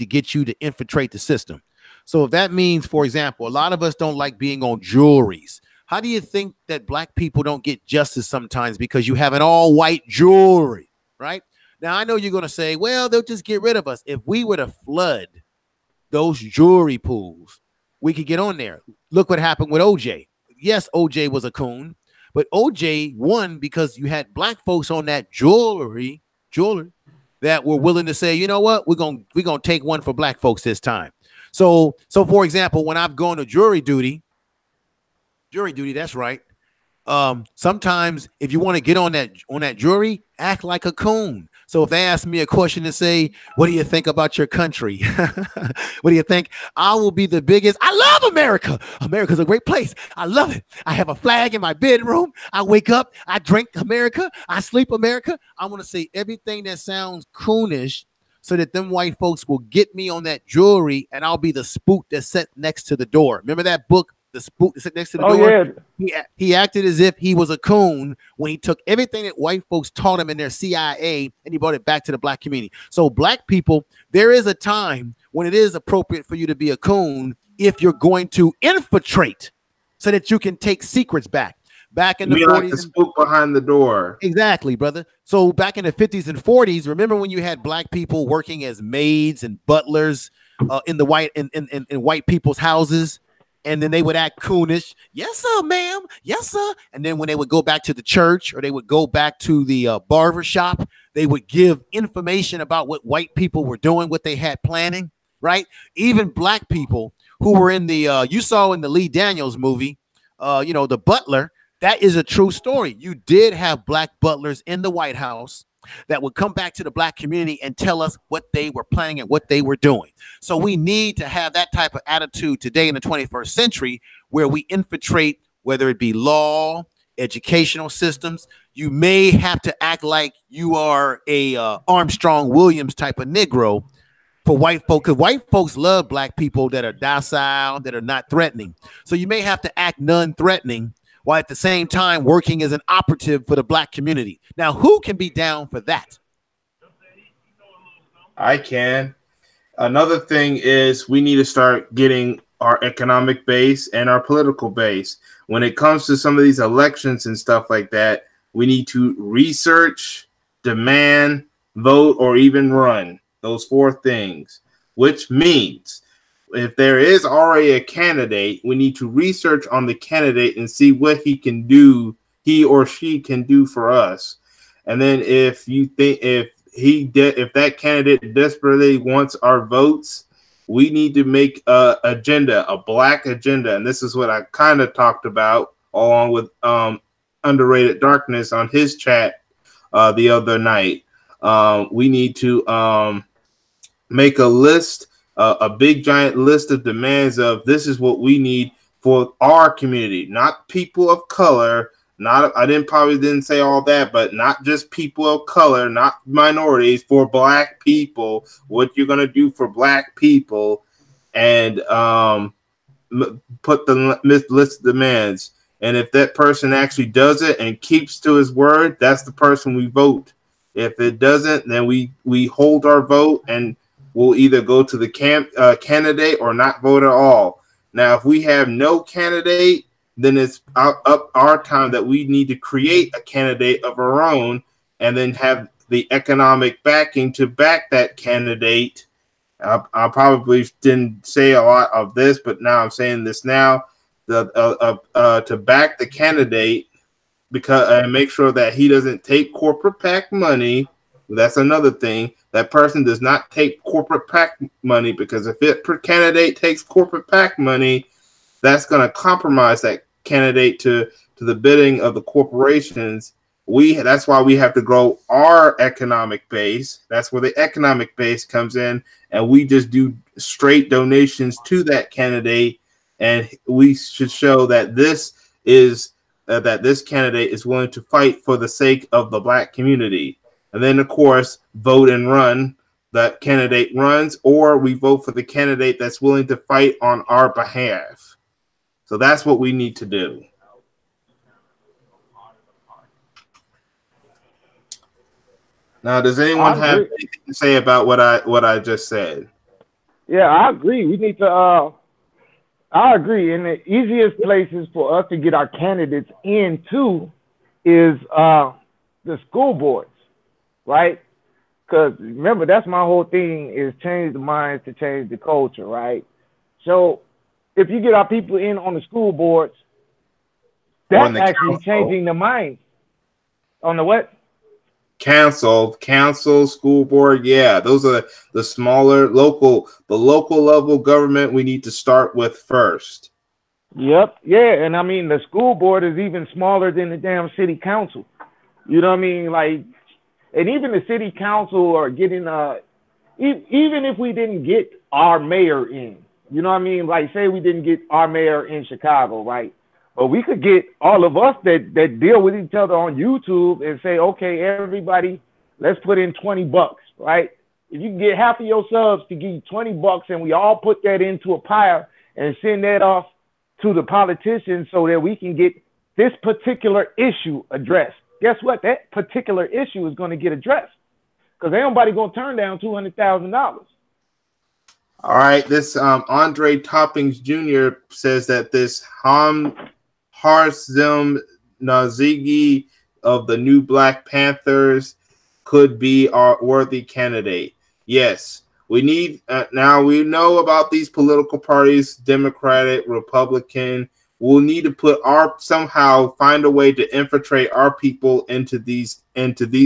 get you to infiltrate the system. So if that means, for example, a lot of us don't like being on jewelries. How do you think that black people don't get justice sometimes? Because you have an all white jewelry, right? Now, I know you're going to say, well, they'll just get rid of us. If we were to flood those jewelry pools, we could get on there. Look what happened with OJ. Yes, OJ was a coon, but OJ won because you had black folks on that jewelry that were willing to say, you know what, we're gonna take one for black folks this time. So for example, when I've gone to jury duty, that's right. Sometimes if you want to get on that jury, act like a coon. So if they ask me a question and say, what do you think about your country? What do you think? I will be the biggest. I love America. America's a great place. I love it. I have a flag in my bedroom. I wake up. I drink America. I sleep America. I want to say everything that sounds coonish so that them white folks will get me on that jewelry, and I'll be the spook that's set next to the door. Remember that book? The spook that's next to the door. Yeah. He acted as if he was a coon when he took everything that white folks taught him in their CIA and he brought it back to the black community. So black people, there is a time when it is appropriate for you to be a coon if you're going to infiltrate so that you can take secrets back. Back in the 40s, like the spook behind the door. Exactly, brother. So back in the 50s and 40s, remember when you had black people working as maids and butlers in the white people's houses? And then they would act coonish. Yes, sir, ma'am. Yes, sir. And then when they would go back to the church or they would go back to the barber shop, they would give information about what white people were doing, what they had planning, right? Even black people who were in the, you saw in the Lee Daniels movie, the butler, that is a true story. You did have black butlers in the White House that would come back to the black community and tell us what they were planning and what they were doing. So we need to have that type of attitude today in the 21st century, where we infiltrate, whether it be law, educational systems. You may have to act like you are a Armstrong Williams type of Negro for white folk, because white folks love black people that are docile, that are not threatening. So you may have to act non-threatening while at the same time working as an operative for the black community. Now, who can be down for that? I can. Another thing is we need to start getting our economic base and our political base. When it comes to some of these elections and stuff like that, we need to research, demand, vote, or even run. Those 4 things, which means if there is already a candidate, we need to research on the candidate and see what he can do, he or she can do for us. And then if you think if that candidate desperately wants our votes, we need to make a agenda, a black agenda. And this is what I kind of talked about along with Underrated Darkness on his chat the other night. We need to make a list, a big giant list of demands of this is what we need for our community, not people of color. I didn't say all that, but not just people of color, not minorities, for black people, what you're going to do for black people, and put the list of demands. And if that person actually does it and keeps to his word, that's the person we vote. If it doesn't, then we hold our vote and we'll either go to the candidate or not vote at all. Now, if we have no candidate, then it's up our time that we need to create a candidate of our own and then have the economic backing to back that candidate. I probably didn't say a lot of this, but now I'm saying this now, to back the candidate and make sure that he doesn't take corporate PAC money. That's another thing. That person does not take corporate PAC money, because if it per candidate takes corporate PAC money, that's going to compromise that candidate to the bidding of the corporations. That's why we have to grow our economic base. That's where the economic base comes in, and we just do straight donations to that candidate, and we should show that this candidate is willing to fight for the sake of the black community. And then, of course, vote and run. That candidate runs, or we vote for the candidate that's willing to fight on our behalf. So that's what we need to do. Now, does anyone have anything to say about what I just said? Yeah, I agree. We need to. I agree. And the easiest places for us to get our candidates into is the school boards, right? Because remember, that's my whole thing, is change the minds to change the culture, right? So if you get our people in on the school boards, that's actually changing the minds. On the what? Council, school board, yeah, those are the smaller local level government we need to start with first. Yep, yeah, and I mean the school board is even smaller than the damn city council. You know what I mean? Like, and even the city council are getting even if we didn't get our mayor in, you know what I mean? Like, say we didn't get our mayor in Chicago, right? But we could get all of us that deal with each other on YouTube and say, okay, everybody, let's put in $20, right? If you can get half of your subs to give you $20 and we all put that into a pile and send that off to the politicians so that we can get this particular issue addressed. Guess what? That particular issue is going to get addressed, because ain't nobody going to turn down $200,000. All right, this Andre Toppings Jr. says that this Harzem Nazigi of the new Black Panthers could be our worthy candidate. Yes, we need now we know about these political parties, Democratic, Republican. We'll need to somehow find a way to infiltrate our people into these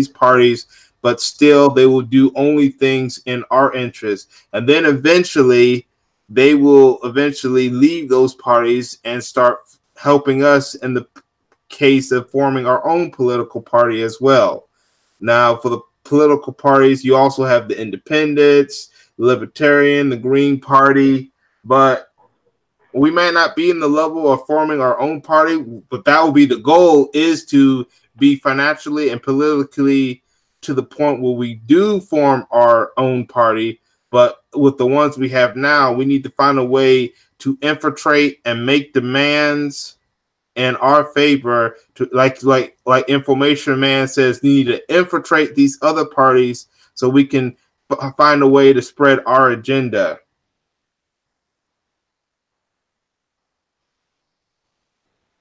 parties, but still they will do only things in our interest. And then eventually they will leave those parties and start helping us in the case of forming our own political party as well. Now, for the political parties. You also have the Independents, the Libertarian, the Green Party, but we may not be in the level of forming our own party, but that will be the goal, is to be financially and politically to the point where we do form our own party. But with the ones we have now, we need to find a way to infiltrate and make demands in our favor, to like Information Man says, we need to infiltrate these other parties so we can find a way to spread our agenda.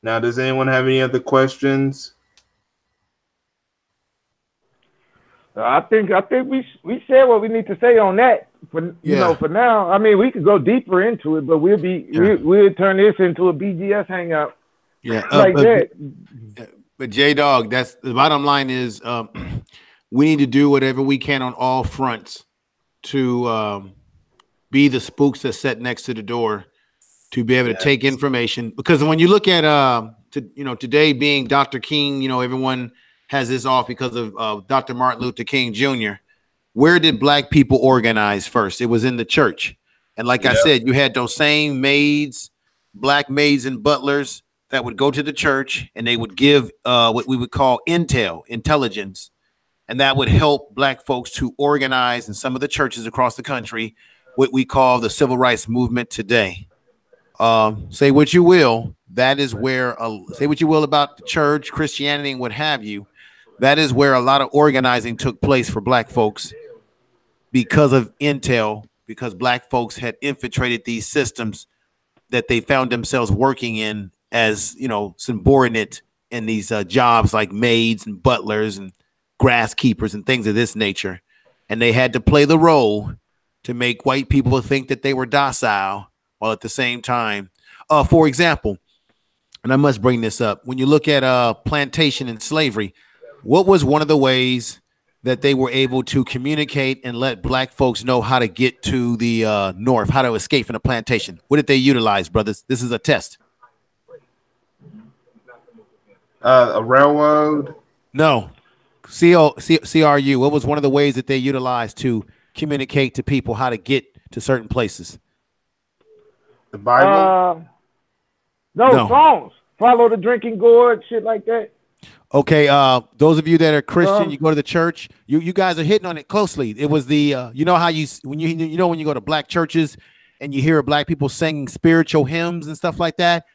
Now, does anyone have any other questions? I think we said what we need to say on that. For for now, I mean, we could go deeper into it, but we'll turn this into a BGS hangout. Yeah, that. But J Dog, that's the bottom line is we need to do whatever we can on all fronts to be the spooks that sit next to the door, to be able to take information. Because when you look at today being Dr. King, everyone has this off because of Dr. Martin Luther King Jr. Where did black people organize first? It was in the church. And like I said, you had those same maids, black maids and butlers that would go to the church, and they would give what we would call intelligence. And that would help black folks to organize in some of the churches across the country, what we call the civil rights movement today. Say what you will. That is where, say what you will about the church, Christianity, and what have you. That is where a lot of organizing took place for black folks because of intel, because black folks had infiltrated these systems that they found themselves working in as, subordinate in these jobs like maids and butlers and grass keepers and things of this nature. And they had to play the role to make white people think that they were docile, while at the same time, for example, and I must bring this up, when you look at plantation and slavery, what was one of the ways that they were able to communicate and let black folks know how to get to the north, how to escape from the plantation? What did they utilize, brothers? This is a test. A railroad? No. CRU. What was one of the ways that they utilized to communicate to people how to get to certain places? The Bible? No, songs. Follow the drinking gourd, shit like that. Okay, those of you that are Christian, you go to the church. You guys are hitting on it closely. It was the how when you go to black churches and you hear black people singing spiritual hymns and stuff like that.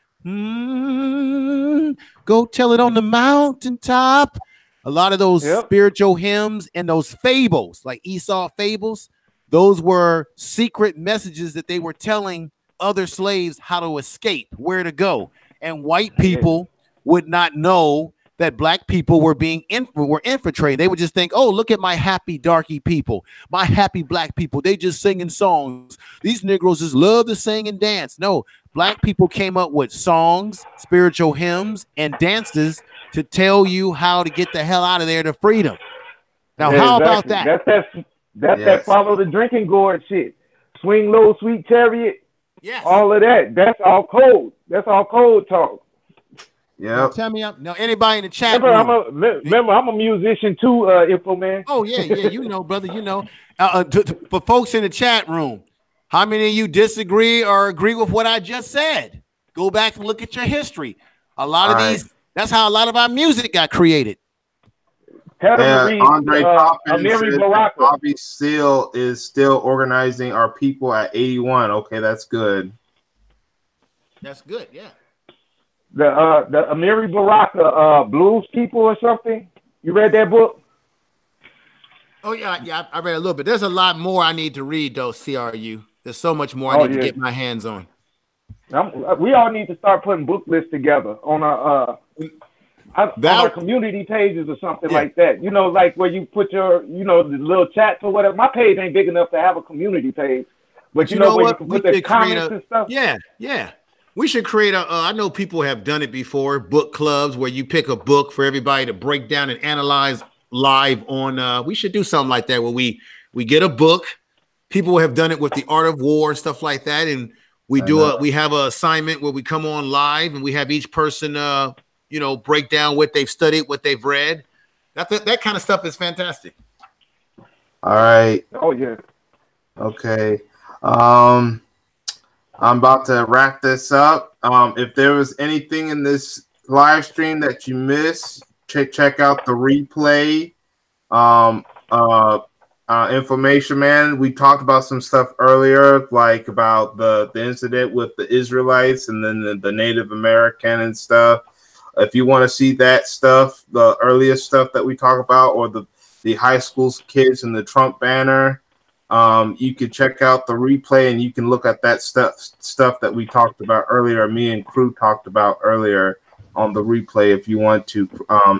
Go tell it on the mountaintop. A lot of those spiritual hymns and those fables, like Esau fables, those were secret messages that they were telling other slaves how to escape, where to go. And white people would not know that black people were were infiltrated. They would just think, oh, look at my happy darky people, my happy black people. They just singing songs. These Negroes just love to sing and dance. No, black people came up with songs, spiritual hymns, and dances to tell you how to get the hell out of there to freedom. Now, how about that? That's that follow the drinking gourd shit. Swing low, sweet chariot. Yes. All of that. That's all code. That's all code talk. Yeah. Tell me, anybody in the chat remember, I'm a musician too, Info Man. Oh yeah, brother, for folks in the chat room, how many of you disagree or agree with what I just said? Go back and look at your history. A lot of these, that's how a lot of our music got created. Andre Poppins says Bobby Seale is still organizing our people at 81. Okay, that's good. That's good, yeah. The Amiri Baraka Blues People or something. You read that book? Oh yeah, I read a little bit. There's a lot more I need to read though, CRU. There's so much more I need to get my hands on. We all need to start putting book lists together on our community pages or something like that. Like where you put your, the little chats or whatever. My page ain't big enough to have a community page, but you know where you can put the comments and stuff. Yeah. We should create I know people have done it before, book clubs where you pick a book for everybody to break down and analyze live on. We should do something like that where we get a book. People have done it with the Art of War and stuff like that. And we have an assignment where we come on live and we have each person, break down what they've studied, what they've read. That kind of stuff is fantastic. All right. Oh yeah. Okay. I'm about to wrap this up. If there was anything in this live stream that you missed, check out the replay. Um, uh, Information Man. We talked about some stuff earlier, like about the incident with the Israelites and then the Native American and stuff. If you want to see that stuff, the earliest stuff that we talk about, or the high school kids and the Trump banner, you can check out the replay and you can look at that stuff that we talked about earlier. Me and Crew talked about earlier on the replay. If you want to,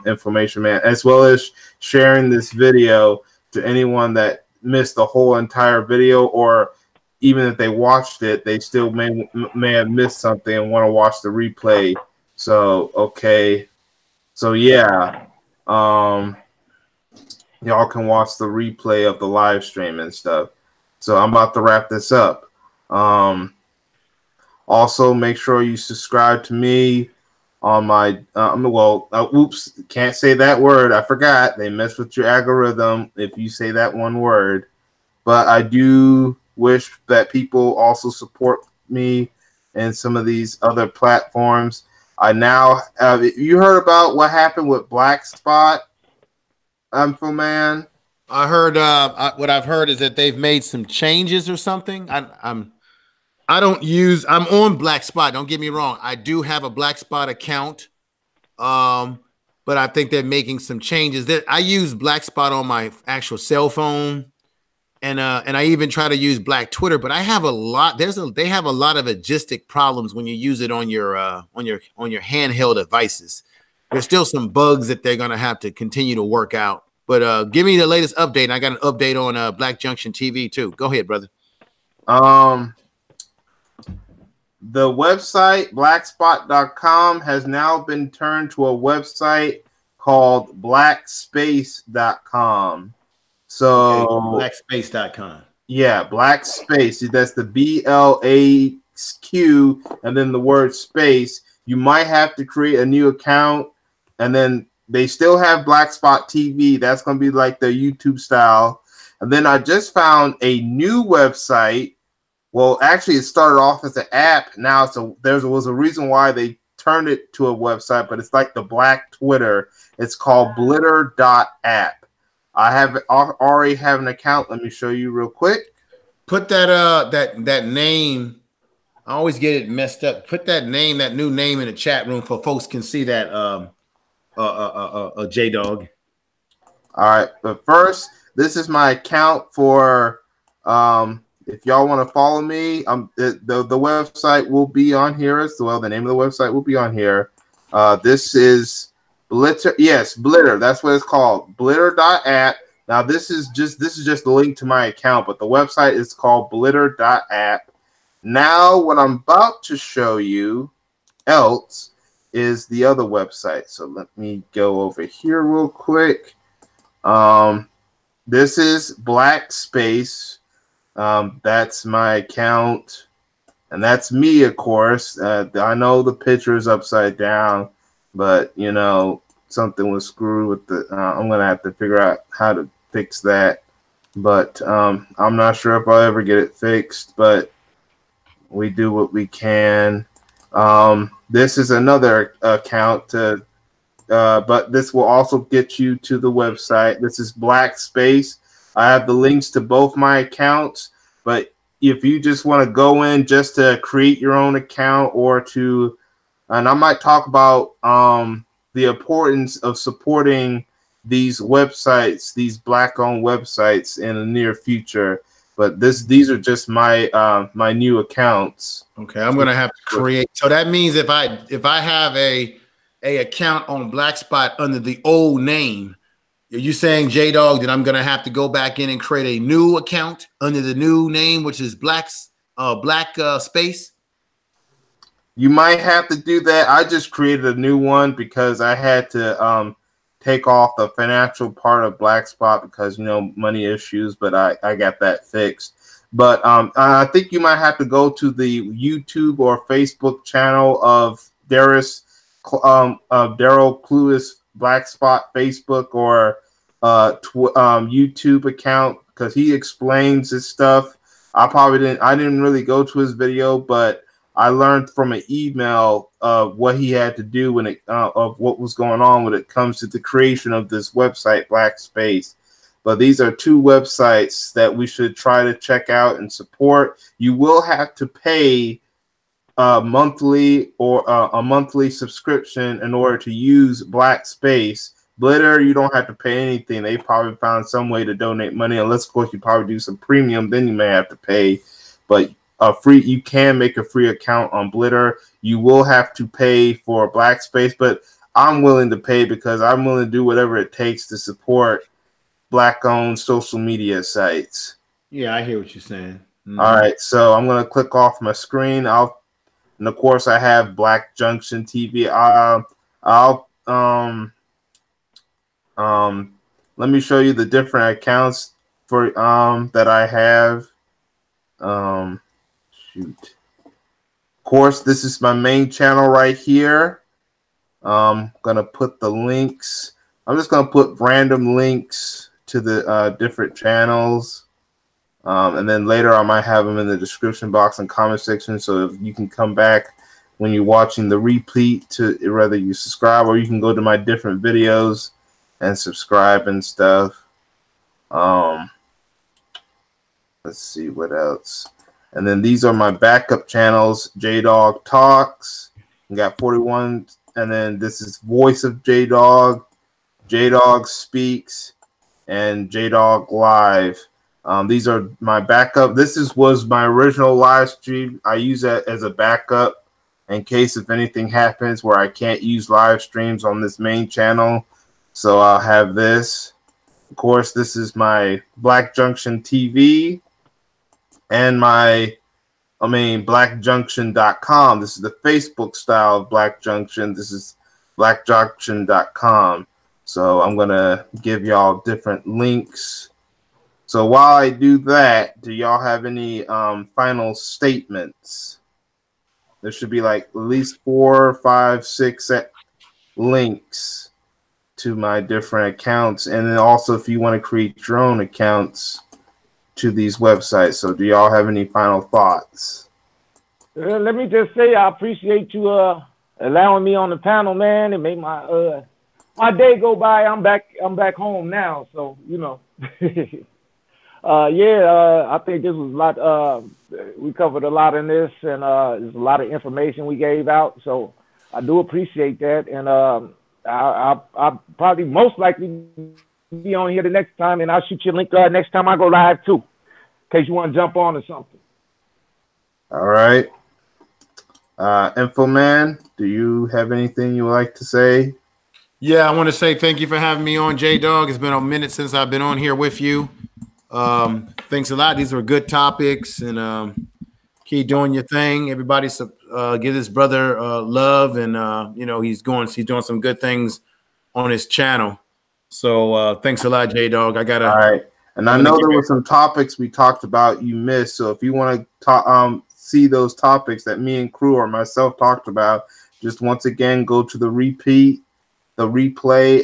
Information Man, as well as sharing this video to anyone that missed the whole entire video, or even if they watched it, they still may have missed something and want to watch the replay. So okay, so yeah, y'all can watch the replay of the live stream and stuff. So I'm about to wrap this up. Also, make sure you subscribe to me on my oops, can't say that word. I forgot. They mess with your algorithm if you say that one word. But I do wish that people also support me in some of these other platforms. I now you heard about what happened with Black Spot, Info Man? I heard what I've heard is that they've made some changes or something. I'm on Black Spot. Don't get me wrong. I do have a Black Spot account. But I think they're making some changes. I use Black Spot on my actual cell phone, and I even try to use Black Twitter. But I have a lot. They have a lot of logistic problems when you use it on your handheld devices. There's still some bugs that they're gonna have to continue to work out. But give me the latest update. And I got an update on Black Junction TV too. Go ahead, brother. The website blackspot.com has now been turned to a website called blackspace.com. So okay, blackspace.com. Yeah, Black Space. That's the BLAQ and then the word space. You might have to create a new account, and then they still have Black Spot TV. That's going to be like the YouTube style. And then I just found a new website. Well, actually, it started off as an app. Now there was a reason why they turned it to a website, but it's like the Black Twitter. It's called blitter.app. I already have an account. Let me show you real quick. Put that name. I always get it messed up. Put that new name in the chat room for folks can see that J-Dog. All right, but first, this is my account for if y'all want to follow me, the website will be on here as well. The name of the website will be on here. This is Blitter. Yes, Blitter. That's what it's called. Blitter.app. Now this is just the link to my account, but the website is called Blitter.app. Now what I'm about to show you else is the other website. So let me go over here real quick. This is Black Space. That's my account, and that's me, of course. I know the picture is upside down, but you know something was screwed with the. I'm gonna have to figure out how to fix that, but I'm not sure if I'll ever get it fixed. But we do what we can. This is another account to, but this will also get you to the website. This is Black Space. I have the links to both my accounts, but if you just want to go in just to create your own account or to, and I might talk about the importance of supporting these websites, these Black-owned websites in the near future. But these are just my my new accounts. Okay, I'm gonna have to create. So that means if I have a account on Black Spot under the old name, are you saying, J-Dog, that I'm going to have to go back in and create a new account under the new name, which is Black Space? You might have to do that. I just created a new one because I had to take off the financial part of Black Spot because, you know, money issues, but I got that fixed. But I think you might have to go to the YouTube or Facebook channel of Daryl Clueless Black Spot Facebook or YouTube account. because he explains his stuff. I didn't really go to his video, but I learned from an email of what he had to do when it of what was going on when it comes to the creation of this website, Black Space. But these are two websites that we should try to check out and support. You will have to pay monthly or a monthly subscription in order to use Black Space. Blitter, you don't have to pay anything. They probably found some way to donate money, unless of course you probably do some premium, then you may have to pay. But you can make a free account on Blitter. You will have to pay for Black Space, but I'm willing to pay because I'm willing to do whatever it takes to support Black-owned social media sites. Yeah, I hear what you're saying. Mm-hmm. All right, so I'm gonna click off my screen. And of course I have Black Junction TV. Let me show you the different accounts for that I have. Shoot. Of course, this is my main channel right here. I'm gonna put the links. I'm just gonna put random links to the different channels. And then later I might have them in the description box and comment section, so if you can come back when you're watching the repeat to whether you subscribe, or you can go to my different videos and subscribe and stuff. Let's see what else. And then these are my backup channels. J-Dog Talks. We got 41. And then this is Voice of J-Dog. J-Dog Speaks. And J-Dog Live. These are my backup. Was my original live stream. I use that as a backup in case if anything happens where I can't use live streams on this main channel. So I'll have this. Of course, this is my Black Junction TV and blackjunction.com. This is the Facebook style of Black Junction. This is blackjunction.com. So I'm going to give y'all different links. So while I do that, do y'all have any final statements? There should be like at least 4, 5, 6 links to my different accounts. And then also if you want to create your own accounts to these websites. So do y'all have any final thoughts? Let me just say I appreciate you allowing me on the panel, man. It made my my day go by. I'm back home now, so you know. I think this was a lot. We covered a lot in this, and there's a lot of information we gave out. So I do appreciate that, and I'll probably most likely be on here the next time, and I'll shoot you a link next time I go live too, in case you want to jump on or something. All right. Infoman, do you have anything you would like to say? Yeah, I want to say thank you for having me on, J-Dog. It's been a minute since I've been on here with you. Thanks a lot. These were good topics, and keep doing your thing. Everybody give this brother love, and you know, he's doing some good things on his channel. So thanks a lot, J-Dog. All right. And I know there were some topics we talked about you missed. So if you want to see those topics that me and crew or myself talked about, just once again go to the replay,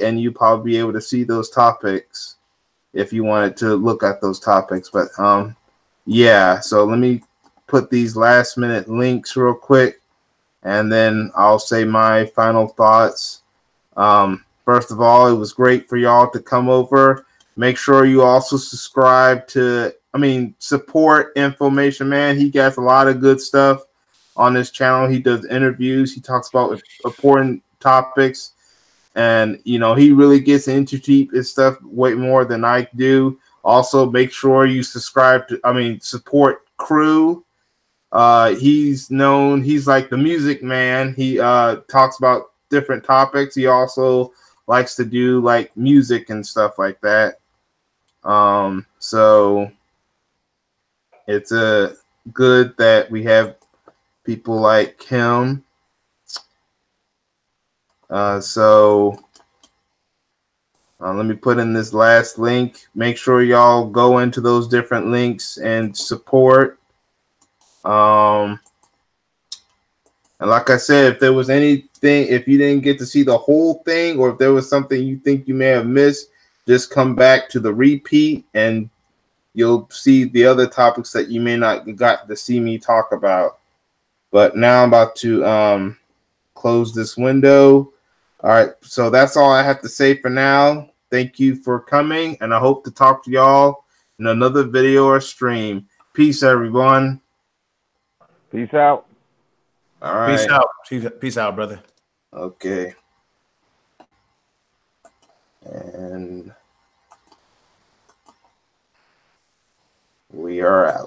and you probably be able to see those topics if you wanted to look at those topics. But yeah, so let me put these last minute links real quick, and then I'll say my final thoughts. First of all, it was great for y'all to come over. Make sure you also subscribe to, support Information Man. He gets a lot of good stuff on his channel. He does interviews. He talks about important topics. And, you know, he really gets into deep and stuff way more than I do. Also, make sure you subscribe to, support Crew. He's like the music man. He talks about different topics. He also likes to do like music and stuff like that. So it's good that we have people like him. So let me put in this last link. Make sure y'all go into those different links and support. And like I said, if there was anything, if you didn't get to see the whole thing, or if there was something you think you may have missed, just come back to the repeat and you'll see the other topics that you may not got to see me talk about. But now I'm about to close this window. All right, so that's all I have to say for now. Thank you for coming, and I hope to talk to y'all in another video or stream. Peace, everyone. Peace out. All right. Peace out. Peace out, brother. Okay. And we are out.